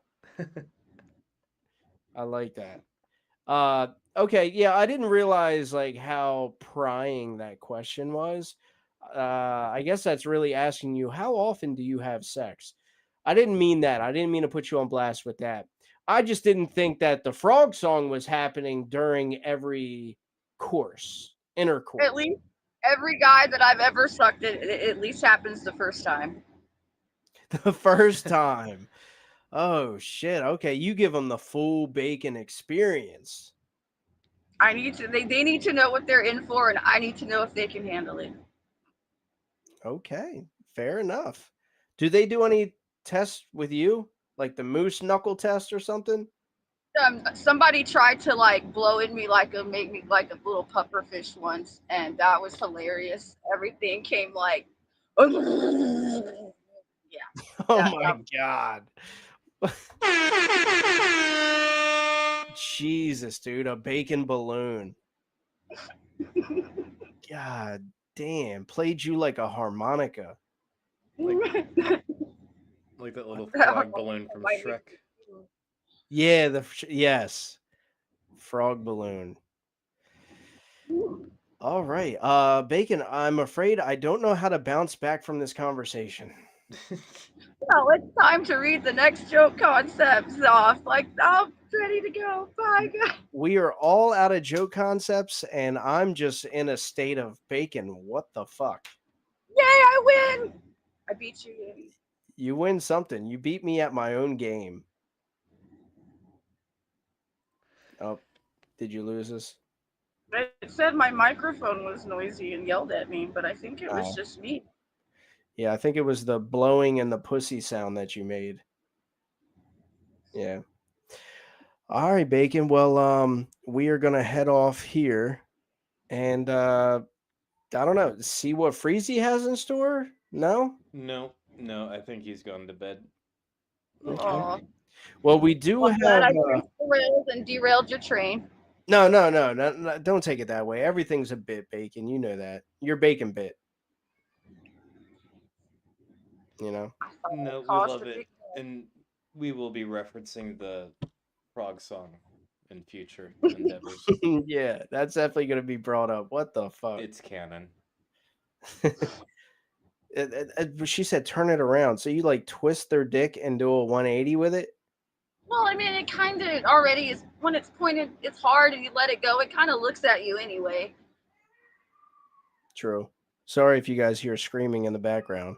I like that. Okay, yeah, I didn't realize like how prying that question was. I guess that's really asking you, how often do you have sex? I didn't mean that. I didn't mean to put you on blast with that. I just didn't think that the frog song was happening during every intercourse. At least every guy that I've ever sucked it at least happens the first time. The first time. Oh shit. Okay, you give them the full bacon experience. They need to know what they're in for, and I need to know if they can handle it. Okay, fair enough. Do they do any tests with you? Like the moose knuckle test or something? Somebody tried to like blow in me make me like a little puffer fish once, and that was hilarious. Everything came like, yeah. Oh my god. Jesus, dude, a bacon balloon. God damn, played you like a harmonica. Like that little frog balloon from Shrek. Yeah, yes. Frog balloon. All right. Bacon, I'm afraid I don't know how to bounce back from this conversation. Well, it's time to read the next joke concepts off. Like, I'm ready to go. Bye, guys. We are all out of joke concepts, and I'm just in a state of bacon. What the fuck? Yay, I win! I beat you. You win something. You beat me at my own game. Oh, did you lose us? It said my microphone was noisy and yelled at me, but I think it was Oh. just me. Yeah, I think it was the blowing and the pussy sound that you made. Yeah. All right, Bacon. Well, we are gonna head off here, and I don't know, see what Freezy has in store. No. No, I think he's gone to bed. Okay. Well, we do I'm glad have. I traced the rails and derailed your train. No, don't take it that way. Everything's a bit, Bacon. You know that. You're Bacon bit. You know. No, we Cost love a it, big and we will be referencing the frog song in future endeavors. Yeah, that's definitely gonna be brought up. What the fuck? It's canon. She said turn it around. So you like twist their dick and do a 180 with it? Well, I mean, it kind of already is. When it's pointed, it's hard, and you let it go. It kind of looks at you anyway. True. Sorry if you guys hear screaming in the background.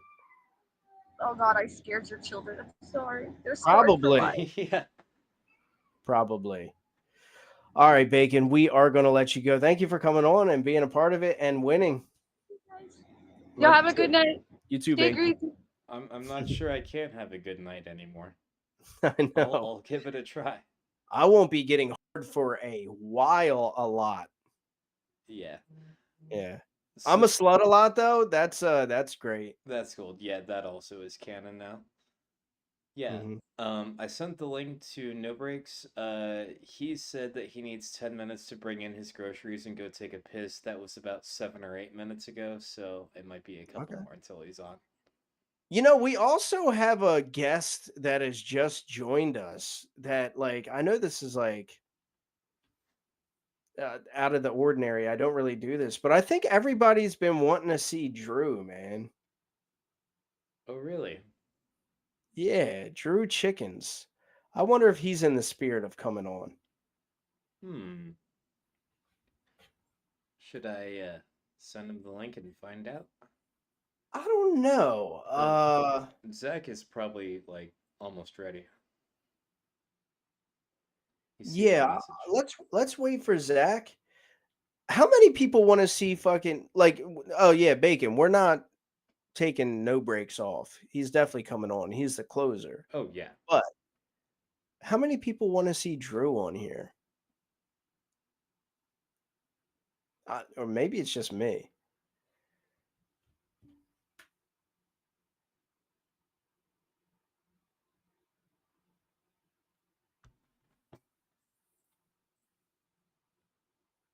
Oh God, I scared your children. I'm sorry. They're scarred for Probably. life. Yeah. Probably. All right, Bacon. We are going to let you go. Thank you for coming on and being a part of it and winning. Y'all have a good night. You too, Stay Bacon. greasy. I'm not sure I can have a good night anymore. I know. I'll give it a try. I won't be getting hard for a while. A lot. Yeah. Yeah. I'm a slut a lot though. That's great. That's cool. Yeah, that also is canon now. Yeah. I sent the link to No Breaks. He said that he needs 10 minutes to bring in his groceries and go take a piss. That was about 7 or 8 minutes ago, so it might be a couple more until he's on. You know, we also have a guest that has just joined us that, like, I know this is like out of the ordinary. I don't really do this, but I think everybody's been wanting to see Drew, man. Oh, really? Yeah, Drew Chickens. I wonder if he's in the spirit of coming on. Should I send him the link and find out? I don't know. Zach is probably like almost ready. Yeah, let's wait for Zach. How many people want to see fucking like? Oh yeah, Bacon. We're not taking No Breaks off. He's definitely coming on. He's the closer. Oh yeah. But how many people want to see Drew on here? Or maybe it's just me.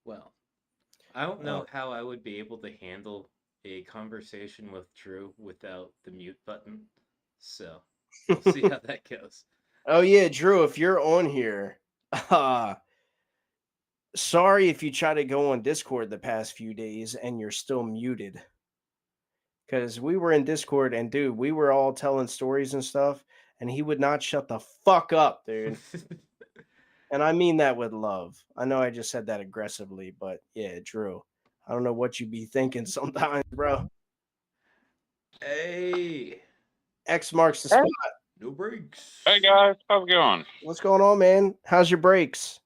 Well, I don't know how I would be able to handle a conversation with Drew without the mute button. So we'll see how that goes. Oh yeah, Drew, if you're on here, sorry if you try to go on Discord the past few days and you're still muted. Because we were in Discord and dude, we were all telling stories and stuff, and he would not shut the fuck up, dude. And I mean that with love. I know I just said that aggressively, but yeah, Drew. I don't know what you be thinking sometimes, bro. Hey. X marks the spot. No breaks. Hey guys, how's it going? What's going on, man? How's your breaks?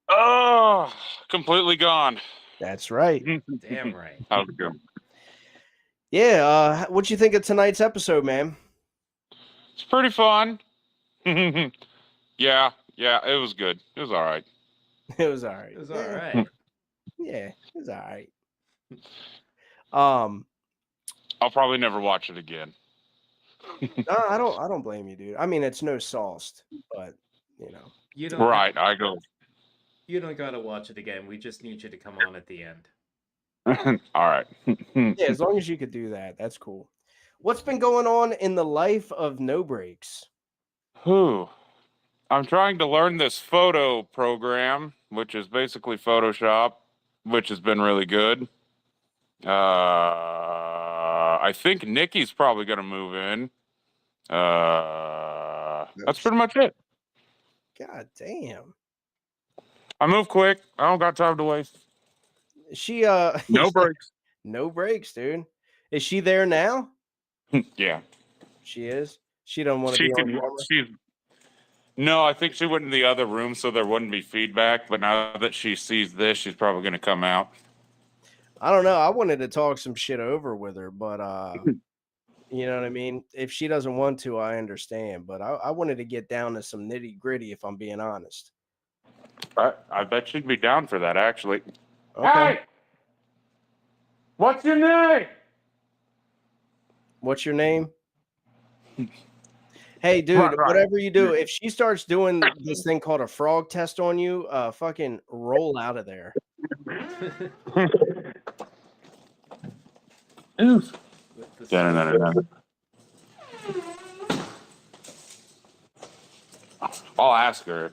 Oh, completely gone. That's right. Damn right. How's it going? Yeah, what you think of tonight's episode, man? It's pretty fun. Yeah, it was good. It was all right. It was all right. It was all right. Yeah, it was all right. I'll probably never watch it again. I don't blame you, dude. I mean, it's no sauced, but you know. You don't right, I go. You don't gotta watch it again. We just need you to come on at the end. All right. Yeah, as long as you could do that, that's cool. What's been going on in the life of No Breaks? I'm trying to learn this photo program, which is basically Photoshop, which has been really good. I think Nikki's probably going to move in. That's pretty much it. God damn. I move quick. I don't got time to waste. She No breaks. No breaks, dude. Is she there now? Yeah. She is. She don't want to be on camera. No, I think she went in the other room so there wouldn't be feedback. But now that she sees this, she's probably going to come out. I don't know. I wanted to talk some shit over with her, but you know what I mean? If she doesn't want to, I understand. But I wanted to get down to some nitty gritty, if I'm being honest. I bet she'd be down for that, actually. Okay. Hey! What's your name? What's your name? Hey, dude, Right. whatever you do, if she starts doing this thing called a frog test on you, fucking roll out of there. Oof. I'll ask her.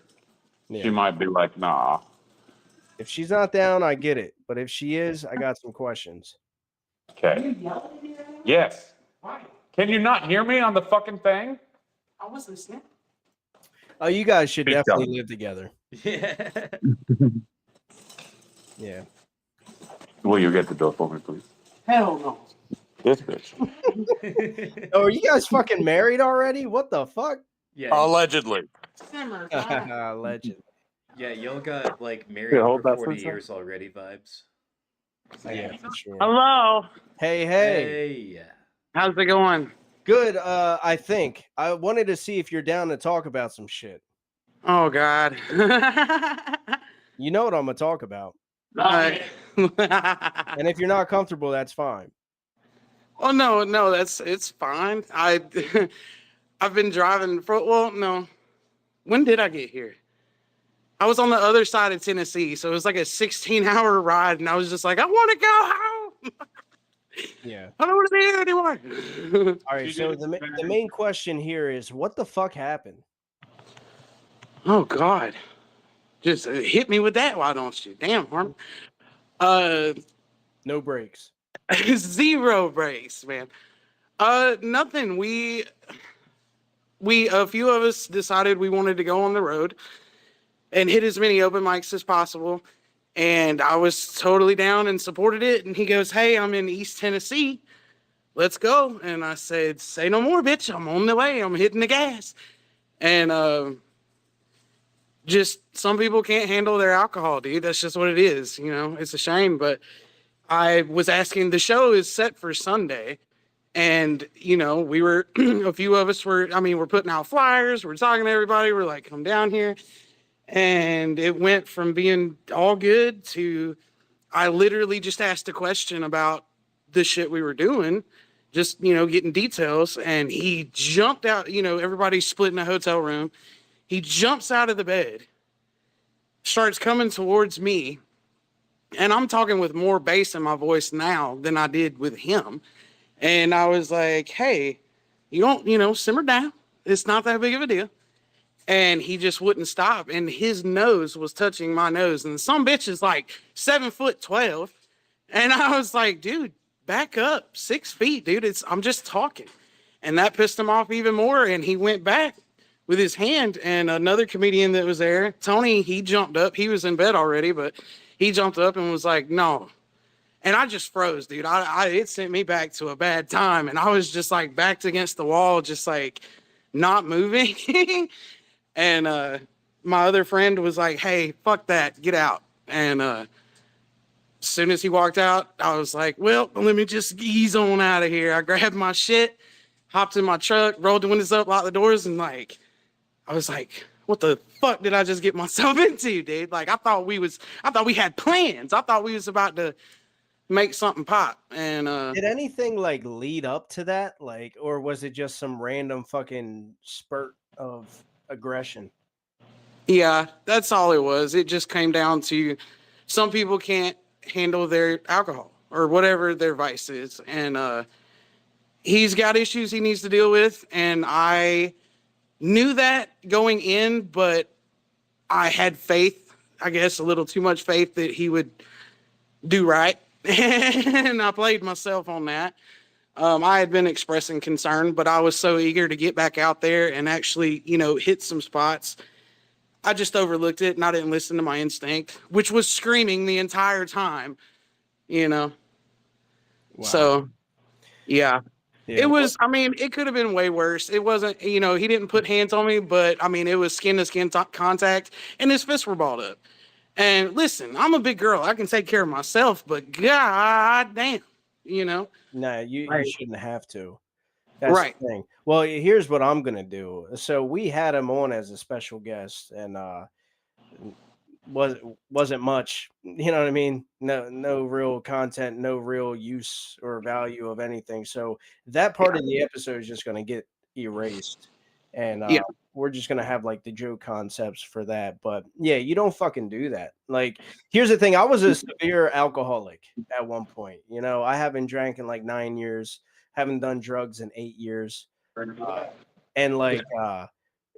Yeah. She might be like, nah. If she's not down, I get it. But if she is, I got some questions. Okay. Yes. Why? Can you not hear me on the fucking thing? I was listening. Oh, you guys should Speak definitely up. live together. Yeah. Yeah. Will you get the door for me, please? Hell no. This bitch. Oh, are you guys fucking married already? What the fuck? Yeah. Allegedly. Simmer down. Legend. Yeah, y'all got like Here, married hold for that 40 for a second. years already vibes. Yeah, for sure. Hello. Hey. Hey. How's it going? Good. I think I wanted to see if you're down to talk about some shit. Oh God. You know what I'm gonna talk about. And And if you're not comfortable, that's fine. oh no, it's fine. I've been driving for no. When did I get here? I was on the other side of Tennessee, so it was like a 16-hour ride, and I was just like, I want to go home. Yeah. I don't want to be here anymore. All right. So the main question here is, what the fuck happened? Oh God. Just hit me with that, why don't you? Damn, Harm. No breaks. 0 breaks, man. Nothing. We a few of us decided we wanted to go on the road and hit as many open mics as possible. And I was totally down and supported it. And he goes, hey, I'm in East Tennessee. Let's go. And I said, say no more, bitch. I'm on the way. I'm hitting the gas. And just some people can't handle their alcohol, dude. That's just what it is. You know, it's a shame. But I was asking, the show is set for Sunday. And, you know, we were, a few of us were, we're putting out flyers. We're talking to everybody. We're like, come down here. And it went from being all good to, I literally just asked a question about the shit we were doing, just, you know, getting details. And he jumped out, you know, everybody's split in a hotel room. He jumps out of the bed, starts coming towards me. And I'm talking with more bass in my voice now than I did with him. And I was like, hey, you don't, you know, simmer down. It's not that big of a deal. And he just wouldn't stop. And his nose was touching my nose. And some bitch is like 7'12". And I was like, dude, back up 6 feet, dude. I'm just talking. And that pissed him off even more. And he went back with his hand. And another comedian that was there, Tony, he jumped up. He was in bed already, but he jumped up and was like, no. And I just froze, dude. It sent me back to a bad time. And I was just like backed against the wall, just like not moving. And my other friend was like, hey, fuck that, get out. And as soon as he walked out, I was like, well, let me just ease on out of here. I grabbed my shit, hopped in my truck, rolled the windows up, locked the doors, and like, I was like, what the fuck did I just get myself into, dude? Like, I thought we had plans. I thought we was about to make something pop. And did anything like lead up to that? Like, or was it just some random fucking spurt of aggression? Yeah, that's all it was. It just came down to some people can't handle their alcohol or whatever their vice is. And he's got issues he needs to deal with. And I knew that going in, but I had faith, I guess a little too much faith that he would do right. And I played myself on that. I had been expressing concern, but I was so eager to get back out there and actually, you know, hit some spots. I just overlooked it and I didn't listen to my instinct, which was screaming the entire time, you know? Wow. So, yeah. Yeah, It was, it could have been way worse. It wasn't, you know, he didn't put hands on me, but it was skin to skin contact and his fists were balled up. And listen, I'm a big girl. I can take care of myself, but god damn, you know? No, you shouldn't have to. That's Right. the thing. Well, here's what I'm gonna do. So we had him on as a special guest, and wasn't much. You know what I mean? No real content, no real use or value of anything. So that part of the episode is just gonna get erased, and we're just gonna have like the joke concepts for that. But yeah, you don't fucking do that. Like, here's the thing: I was a severe alcoholic at one point. You know, I haven't drank in like 9 years. Haven't done drugs in 8 years. And like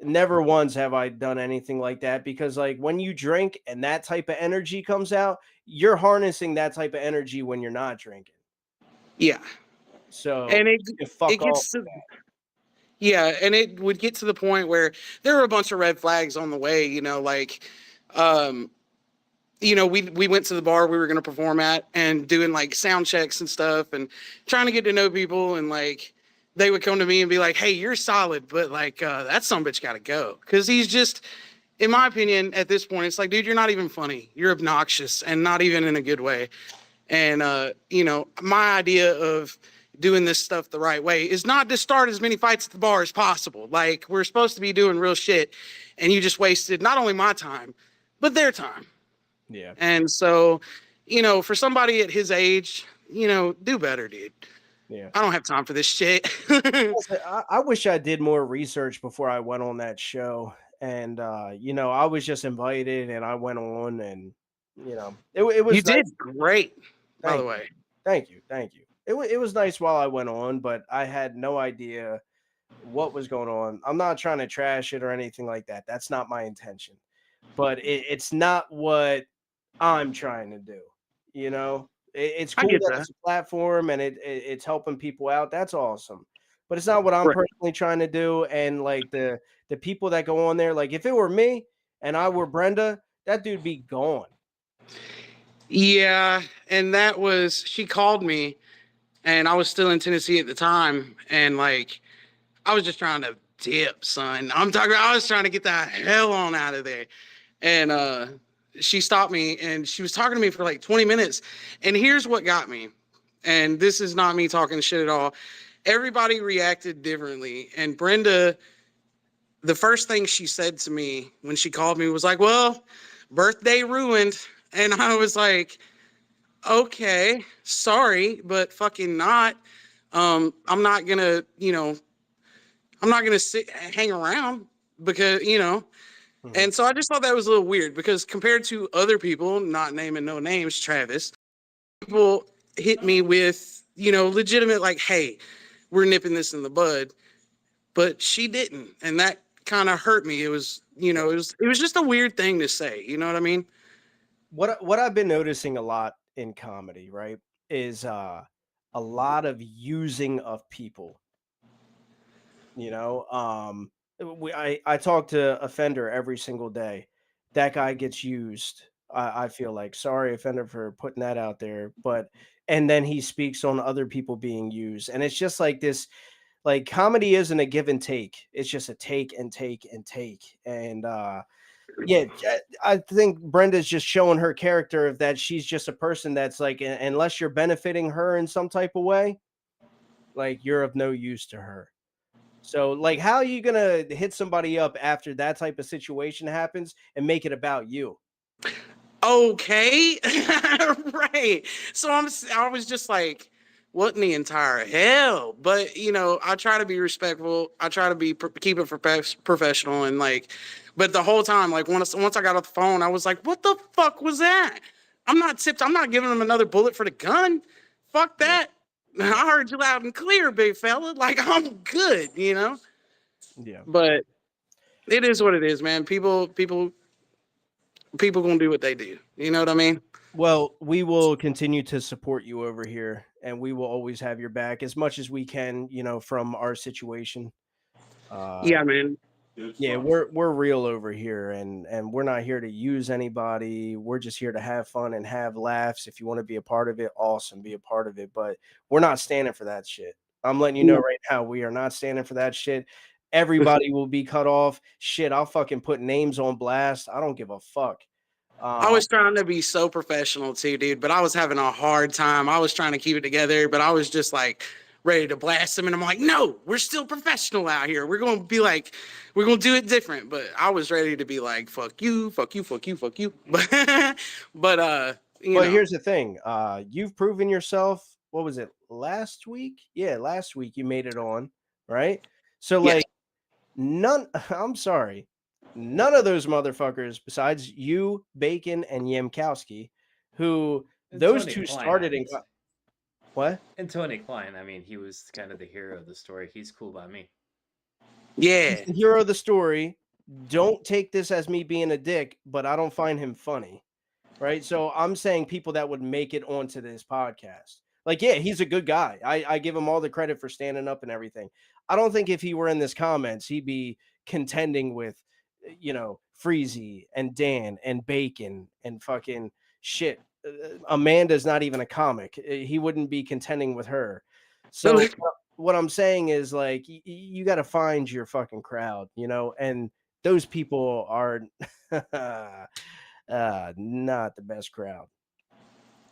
never once have I done anything like that, because like when you drink and that type of energy comes out, you're harnessing that type of energy when you're not drinking. Yeah. So And you can fuck it off. gets to yeah, and it would get to the point where there were a bunch of red flags on the way, like um we went to the bar we were going to perform at and doing like sound checks and stuff and trying to get to know people, and like they would come to me and be like, "Hey, you're solid, but like that son of a bitch got to go," because he's just, in my opinion, at this point, it's like, dude, you're not even funny. You're obnoxious, and not even in a good way. And my idea of doing this stuff the right way is not to start as many fights at the bar as possible. Like, we're supposed to be doing real shit, and you just wasted not only my time, but their time. Yeah. And so, for somebody at his age, do better, dude. Yeah. I don't have time for this shit. Listen, I wish I did more research before I went on that show. And I was just invited and I went on, and it You was nice. did great, by the Thank you. way. Thank you. Thank you. It was nice while I went on, but I had no idea what was going on. I'm not trying to trash it or anything like that. That's not my intention. But it's not what I'm trying to do. It's I cool get that that. it's a platform and it's helping people out. That's awesome. But it's not what I'm Right. personally trying to do. And like the people that go on there, like if it were me and I were Brenda, that dude be gone. Yeah, and she called me, and I was still in Tennessee at the time, and like I was just trying to dip, son. I was trying to get the hell on out of there. And she stopped me and she was talking to me for like 20 minutes. And here's what got me. And this is not me talking shit at all. Everybody reacted differently. And Brenda, the first thing she said to me when she called me was like, "Well, birthday ruined." And I was like, "Okay, sorry, but fucking not. I'm not gonna, I'm not gonna hang around because, And so I just thought that was a little weird because compared to other people, not naming no names, Travis, people hit me with, legitimate, like, "Hey, we're nipping this in the bud," but she didn't, and that kind of hurt me. It was, it was just a weird thing to say. You know what I mean? What I've been noticing a lot in comedy, right, is a lot of using of people. You know, I talk to Offender every single day. That guy gets used. I feel like, sorry, Offender, for putting that out there, but and then he speaks on other people being used, and it's just like this. Like comedy isn't a give and take; it's just a take and take and take. And yeah, I think Brenda's just showing her character of that she's just a person that's like, unless you're benefiting her in some type of way, like you're of no use to her. So, like, how are you gonna hit somebody up after that type of situation happens and make it about you? Okay. Right. So I was just like, what in the entire hell? But I try to be respectful. I try to keep it professional, and like, but the whole time, like once I got off the phone, I was like, what the fuck was that? I'm not tipped. I'm not giving him another bullet for the gun. Fuck that. I heard you loud and clear, big fella. Like, I'm good, Yeah. But it is what it is, man. People gonna do what they do. You know what I mean? Well, we will continue to support you over here, and we will always have your back as much as we can, from our situation. Yeah, man. Yeah, we're real over here, and we're not here to use anybody. We're just here to have fun and have laughs. If you want to be a part of it, awesome, be a part of it. But we're not standing for that shit. I'm letting you know right now, we are not standing for that shit. Everybody will be cut off. Shit, I'll fucking put names on blast. I don't give a fuck. I was trying to be so professional too, dude, but I was having a hard time. I was trying to keep it together, but I was just like ready to blast them. And I'm like, no, we're still professional out here. We're going to be like, we're going to do it different. But I was ready to be like, fuck you, fuck you, fuck you, fuck you. But here's the thing. You've proven yourself. What was it, last week? Yeah, last week you made it on, right? So Yes. like none I'm sorry. None of those motherfuckers besides you, Bacon, and Yemkowski, who And those Tony two Klein, started in what? And Tony Klein, I mean, he was kind of the hero of the story. He's cool by me. Yeah. He's the hero of the story. Don't take this as me being a dick, but I don't find him funny. Right. So I'm saying people that would make it onto this podcast. Like, yeah, he's a good guy. I give him all the credit for standing up and everything. I don't think if he were in this comments, he'd be contending with, Freezy and Dan and Bacon and fucking shit. Amanda's not even a comic. He wouldn't be contending with her. So what I'm saying is, like, you got to find your fucking crowd, and those people are not the best crowd.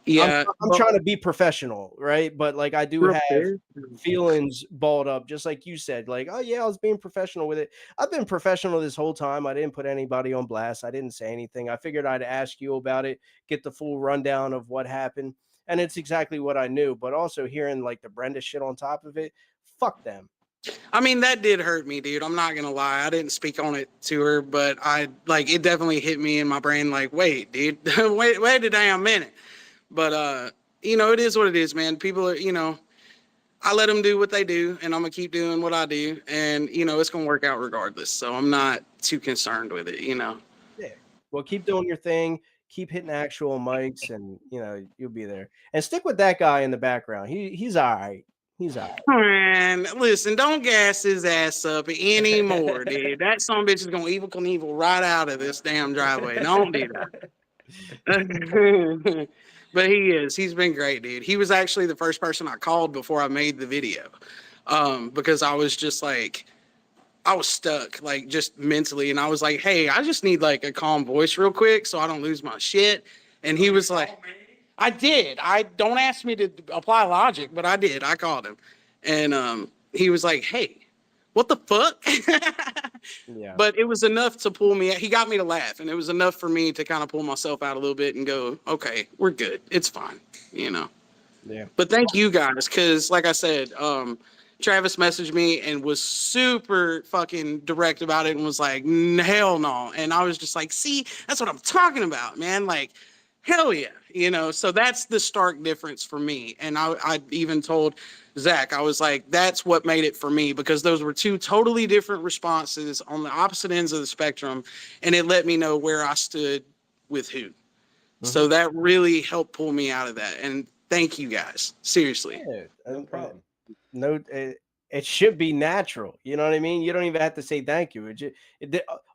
Yeah, I'm trying to be professional, right? But like, I do have feelings balled up, just like you said. Like, oh yeah, I was being professional with it. I've been professional this whole time. I didn't put anybody on blast. I didn't say anything. I figured I'd ask you about it, get the full rundown of what happened, and it's exactly what I knew. But also hearing like the Brenda shit on top of it, fuck them. I mean, that did hurt me, dude. I'm not gonna lie. I didn't speak on it to her, but it definitely hit me in my brain. Like, wait, dude, wait a damn minute. But it is what it is, man. People are, I let them do what they do, and I'm gonna keep doing what I do, and it's gonna work out regardless. So I'm not too concerned with it, Yeah. Well, keep doing your thing. Keep hitting actual mics, and you'll be there. And stick with that guy in the background. He's all right. He's all right. Man, listen, don't gas his ass up anymore, dude. That son of a bitch is gonna Evel Knievel right out of this damn driveway. Don't do that. But he is. He's been great, dude. He was actually the first person I called before I made the video, because I was just like, I was stuck, like, just mentally, and I was like, hey, I just need like a calm voice real quick so I don't lose my shit. And he was like, I did. I don't ask me to apply logic, but I did. I called him, and he was like, hey, what the fuck? Yeah. But it was enough to pull me. He got me to laugh, and it was enough for me to kind of pull myself out a little bit and go, okay, we're good. It's fine, Yeah. But thank you guys, because like I said, Travis messaged me and was super fucking direct about it and was like, hell no. And I was just like, see, that's what I'm talking about, man. Like, hell yeah. So that's the stark difference for me. And I even told Zach, I was like, that's what made it for me, because those were two totally different responses on the opposite ends of the spectrum. And it let me know where I stood with who. So that really helped pull me out of that. And thank you guys. Seriously. Yeah, No problem. No, it should be natural. You know what I mean? You don't even have to say thank you.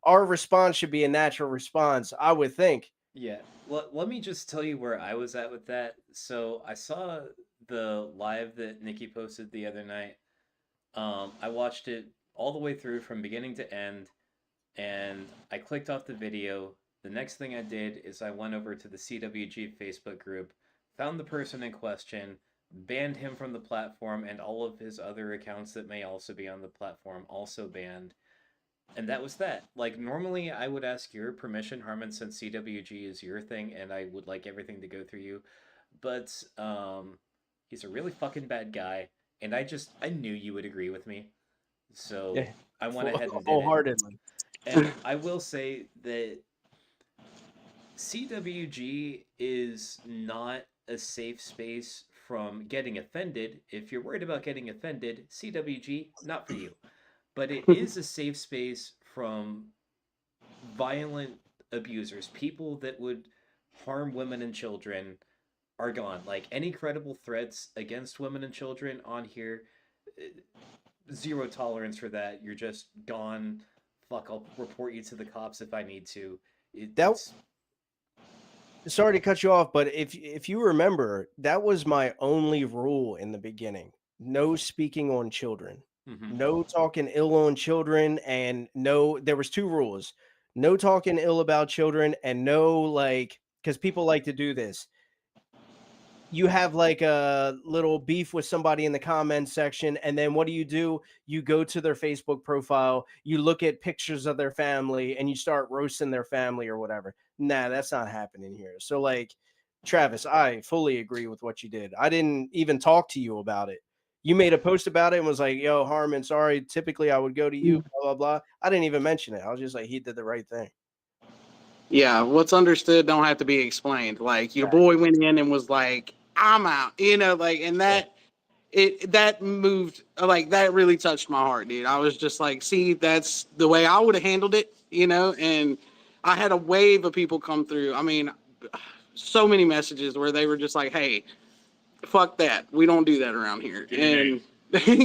Our response should be a natural response, I would think. Yeah. Let me just tell you where I was at with that. So I saw the live that Nikki posted the other night. I watched it all the way through from beginning to end, and I clicked off the video. The next thing I did is I went over to the CWG Facebook group, found the person in question, banned him from the platform, and all of his other accounts that may also be on the platform also banned. And that was that. Like, normally I would ask your permission, Harmon, since CWG is your thing, and I would like everything to go through you. But he's a really fucking bad guy, and I knew you would agree with me. So Yeah, I went ahead and did it. wholeheartedly. And I will say that CWG is not a safe space from getting offended. If you're worried about getting offended, CWG, not for you. But it is a safe space from violent abusers. People that would harm women and children are gone. Like, any credible threats against women and children on here, zero tolerance for that. You're just gone. Fuck, I'll report you to the cops if I need to. Sorry to cut you off, but if you remember, that was my only rule in the beginning. No speaking on children. No talking ill on children, and there was two rules. No talking ill about children, and no, because people like to do this. You have like a little beef with somebody in the comments section, and then what do? You go to their Facebook profile, you look at pictures of their family, and you start roasting their family or whatever. Nah, that's not happening here. So, like, Travis, I fully agree with what you did. I didn't even talk to you about it. You made a post about it and was like, yo, Harmon, sorry, typically I would go to you, blah, blah, blah. I didn't even mention it. I was just like, he did the right thing. Yeah, what's understood don't have to be explained. Like, your boy went in and was like, I'm out, and that that moved, like, that really touched my heart, dude. I was just like, see, that's the way I would have handled it, you know. And I had a wave of people come through. I mean, so many messages where they were just like, hey, fuck that, we don't do that around here. And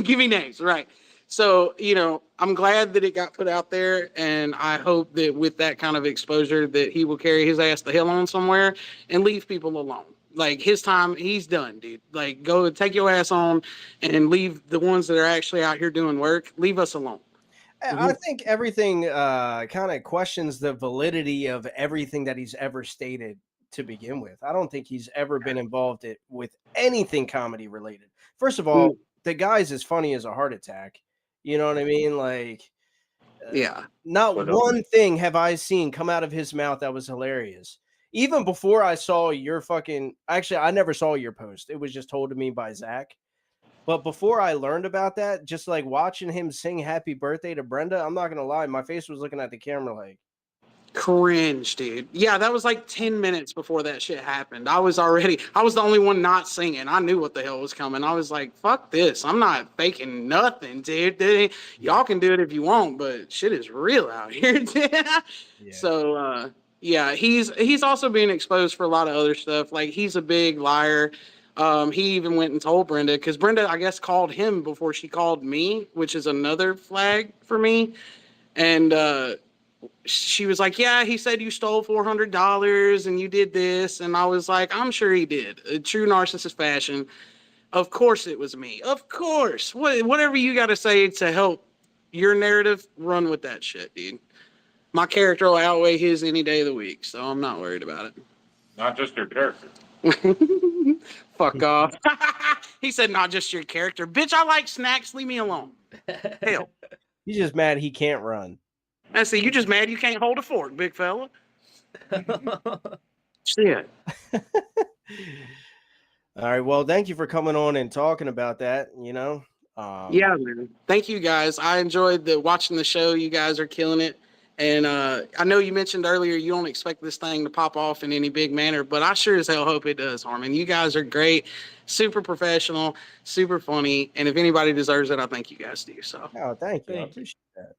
give me names, right? So, you know, I'm glad that it got put out there, and I hope that with that kind of exposure that he will carry his ass the hell on somewhere and leave people alone. Like, his time, he's done, dude. Like, go take your ass on and leave the ones that are actually out here doing work, leave us alone. I think everything kind of questions the validity of everything that he's ever stated to begin with. I don't think he's ever been involved with anything comedy related. First of all, the guy's as funny as a heart attack. You know what I mean? Like, Yeah. not one thing have I seen come out of his mouth that was hilarious. Even before I saw your fucking, actually, I never saw your post. It was just told to me by Zach. But before I learned about that, just like watching him sing happy birthday to Brenda, I'm not going to lie, my face was looking at the camera like, Cringe, dude. Yeah, that was like 10 minutes before that shit happened. I was the only one not singing. I knew what the hell was coming. I was like, fuck this. I'm not faking nothing, dude. Y'all can do it if you want, but shit is real out here. So, yeah, he's also being exposed for a lot of other stuff. Like, he's a big liar. He even went and told Brenda, because Brenda, I guess, called him before she called me, which is another flag for me. And, she was like, yeah, he said you stole $400 and you did this. And I was like, I'm sure he did. A true narcissist fashion. Of course it was me. Of course. Whatever you got to say to help your narrative, run with that shit, dude. My character will outweigh his any day of the week, so I'm not worried about it. Not just your character. Fuck off. He said, not just your character. Bitch, I like snacks. Leave me alone. Hell. he's just mad he can't run. I see, you just mad you can't hold a fork, big fella. Shit. All right. Well, thank you for coming on and talking about that, you know. Yeah, man. Thank you guys. I enjoyed watching the show. You guys are killing it. And I know you mentioned earlier you don't expect this thing to pop off in any big manner, but I sure as hell hope it does, Harmon. You guys are great, super professional, super funny. And if anybody deserves it, I think you guys do. So. Oh, thank you. I appreciate that.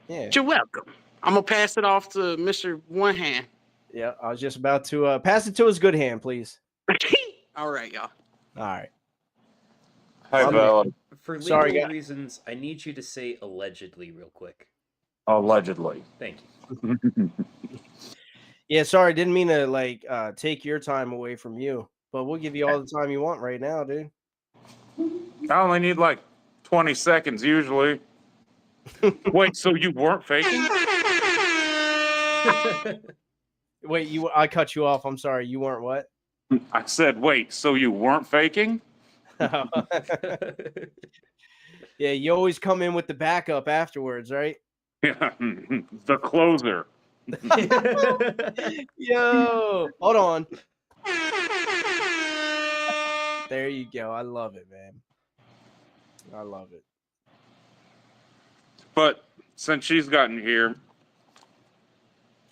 Yeah. You're welcome. I'm going to pass it off to Mr. One Hand. Yeah, I was just about to pass it to his good hand, please. All right, y'all. All right. Hi, Bella. For legal Sorry, reasons, I need you to say allegedly real quick. Allegedly. Thank you. Yeah, sorry, didn't mean to like take your time away from you, but we'll give you all the time you want right now, dude. I only need like 20 seconds usually. Wait, so you weren't faking? Wait, I cut you off. I'm sorry. You weren't what? I said, wait, so you weren't faking? Yeah, you always come in with the backup afterwards, right? Yeah, the closer. Yo, hold on. There you go. I love it, man. I love it. But since she's gotten here,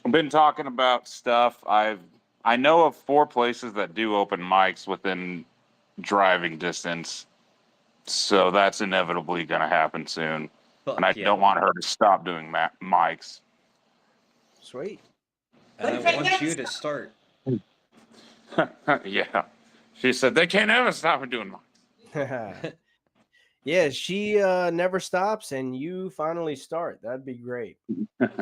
I've been talking about stuff. I know of 4 places that do open mics within driving distance. So that's inevitably going to happen soon. And I don't want her to stop doing mics. Sweet. And I want you to start. Yeah. She said they can't ever stop from doing mics. Yeah, she never stops, and you finally start. That'd be great. That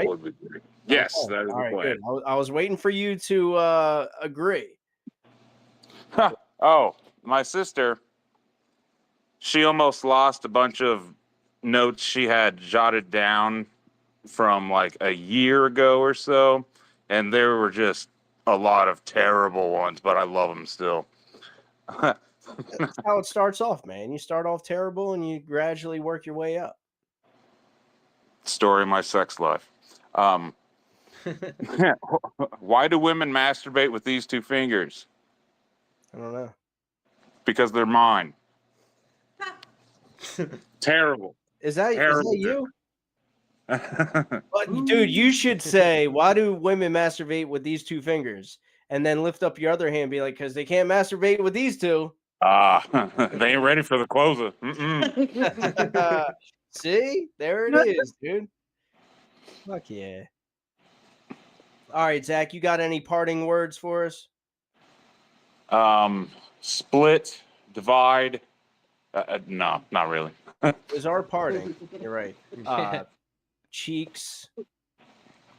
would be great. Yes, Okay. that is All the right, plan. good. I was waiting for you to agree. Oh, my sister, she almost lost a bunch of notes she had jotted down from like a year ago or so. And there were just a lot of terrible ones, but I love them still. That's how it starts off, man. You start off terrible and you gradually work your way up. Story of my sex life. Why do women masturbate with these 2 fingers? I don't know. Because they're mine. Terrible. Is that you? But, dude, you should say, why do women masturbate with these 2 fingers? and then lift up your other hand and be like, because they can't masturbate with these two. They ain't ready for the closer. Mm-mm. See, there it is, dude. Fuck yeah. All right, Zach, you got any parting words for us? Split, divide. No, not really. Is our parting? You're right. Cheeks.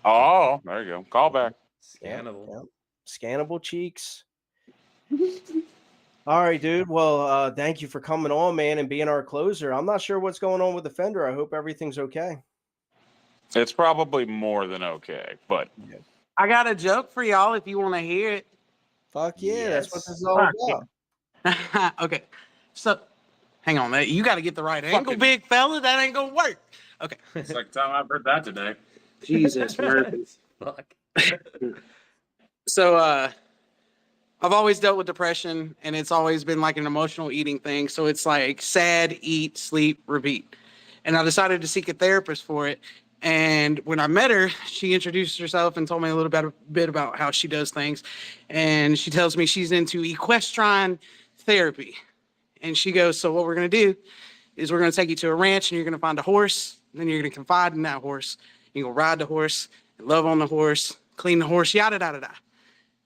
Oh, there you go. Call back. Scannable. Yeah. Scannable cheeks. All right, dude. Well, thank you for coming on, man, and being our closer. I'm not sure what's going on with the fender. I hope everything's okay. It's probably more than okay, but I got a joke for y'all if you want to hear it. Fuck yeah, that's what this is all about. Okay, so hang on, man. You got to get the right angle, big fella. That ain't gonna work. Okay. Second time I've heard that today. Jesus, Murphy. Fuck. So, I've always dealt with depression, and it's always been like an emotional eating thing. So it's like sad, eat, sleep, repeat. And I decided to seek a therapist for it. And when I met her, she introduced herself and told me a little bit about how she does things. And she tells me she's into equestrian therapy. And she goes, so what we're going to do is we're going to take you to a ranch, and you're going to find a horse. And then you're going to confide in that horse. You're going to ride the horse, love on the horse, clean the horse, yada, yada, yada.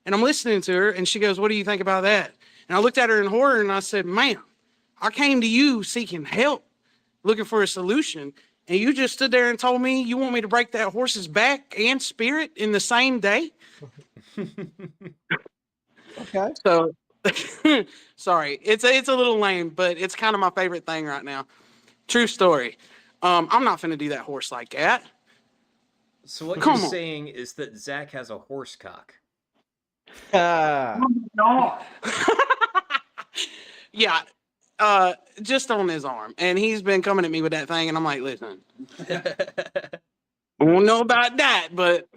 And I'm listening to her, and she goes, what do you think about that? And I looked at her in horror, and I said, ma'am, I came to you seeking help, looking for a solution. And you just stood there and told me you want me to break that horse's back and spirit in the same day? Okay. So, sorry, it's a little lame, but it's kind of my favorite thing right now. True story. I'm not finna do that horse like that. So what Come you're on. saying is that Zach has a horse cock. Yeah, just on his arm, and he's been coming at me with that thing, and I'm like, listen, I don't know about that, but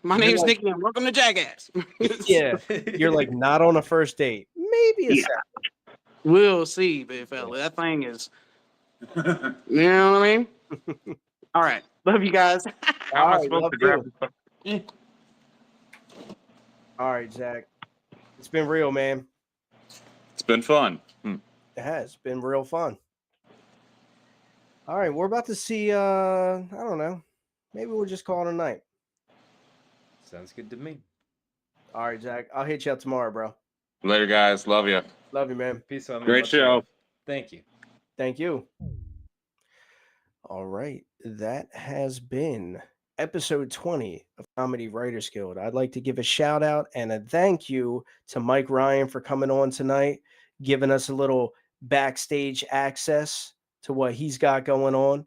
my name's like- Nicky, and welcome to Jackass. Yeah, you're like not on a first date. Maybe a second. We'll see, big fella. That thing is, you know what I mean? All right, love you guys. How am I All right, supposed love to grab you. this? All right, Zach. It's been real, man. It's been fun. It has been real fun. All right, we're about to see. I don't know. Maybe we'll just call it a night. Sounds good to me. All right, Zach. I'll hit you up tomorrow, bro. Later, guys. Love you. Love you, man. Peace, homie. Great Much show. love. Thank you. Thank you. All right, that has been episode 20 of Comedy Writers Guild. I'd like to give a shout out and a thank you to Mike Ryan for coming on tonight, giving us a little backstage access to what he's got going on.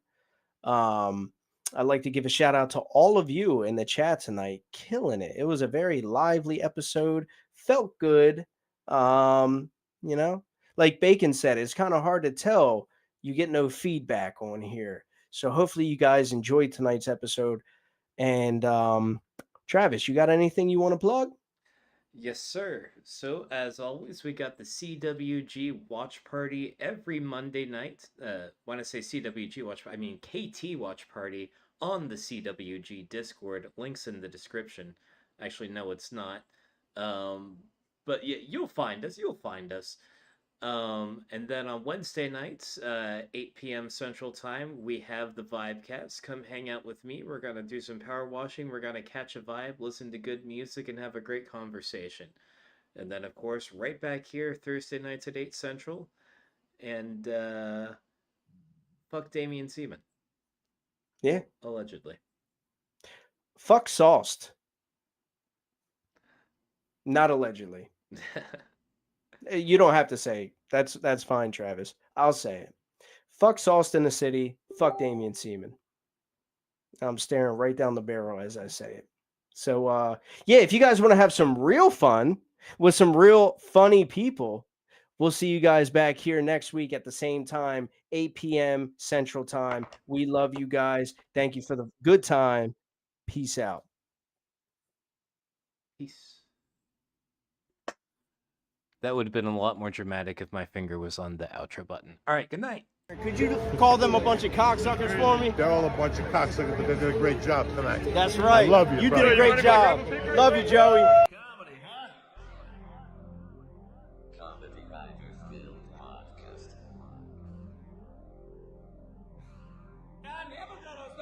I'd like to give a shout out to all of you in the chat tonight, killing it. It was a very lively episode, felt good. You know, like Bacon said, it's kind of hard to tell. You get no feedback on here. So hopefully you guys enjoyed tonight's episode. And Travis, you got anything you want to plug? Yes, sir. So, as always, we got the CWG watch party every Monday night. When I say CWG watch, I mean KT watch party on the CWG Discord. Links in the description. Actually, no, it's not. But yeah, you'll find us. You'll find us. And then on Wednesday nights, 8 p.m. Central Time, we have the Vibecast. Come hang out with me. We're going to do some power washing. We're going to catch a vibe, listen to good music, and have a great conversation. And then, of course, right back here, Thursday nights at 8 Central. And fuck Damian Seaman. Yeah. Allegedly. Fuck Sauced. Not allegedly. You don't have to say that's fine, Travis. I'll say it. Fuck Sauced in the City. Fuck Damian Seaman. I'm staring right down the barrel as I say it. So yeah, if you guys want to have some real fun with some real funny people, we'll see you guys back here next week at the same time, 8 p.m. Central Time. We love you guys. Thank you for the good time. Peace out. Peace. That would have been a lot more dramatic if my finger was on the outro button. All right, good night. Could you call them a bunch of cocksuckers for me? They're all a bunch of cocksuckers, but they did a great job tonight. That's right. I love you. You brother. did a great job. Love you, Joey. Comedy Writers Guild podcast. I never got us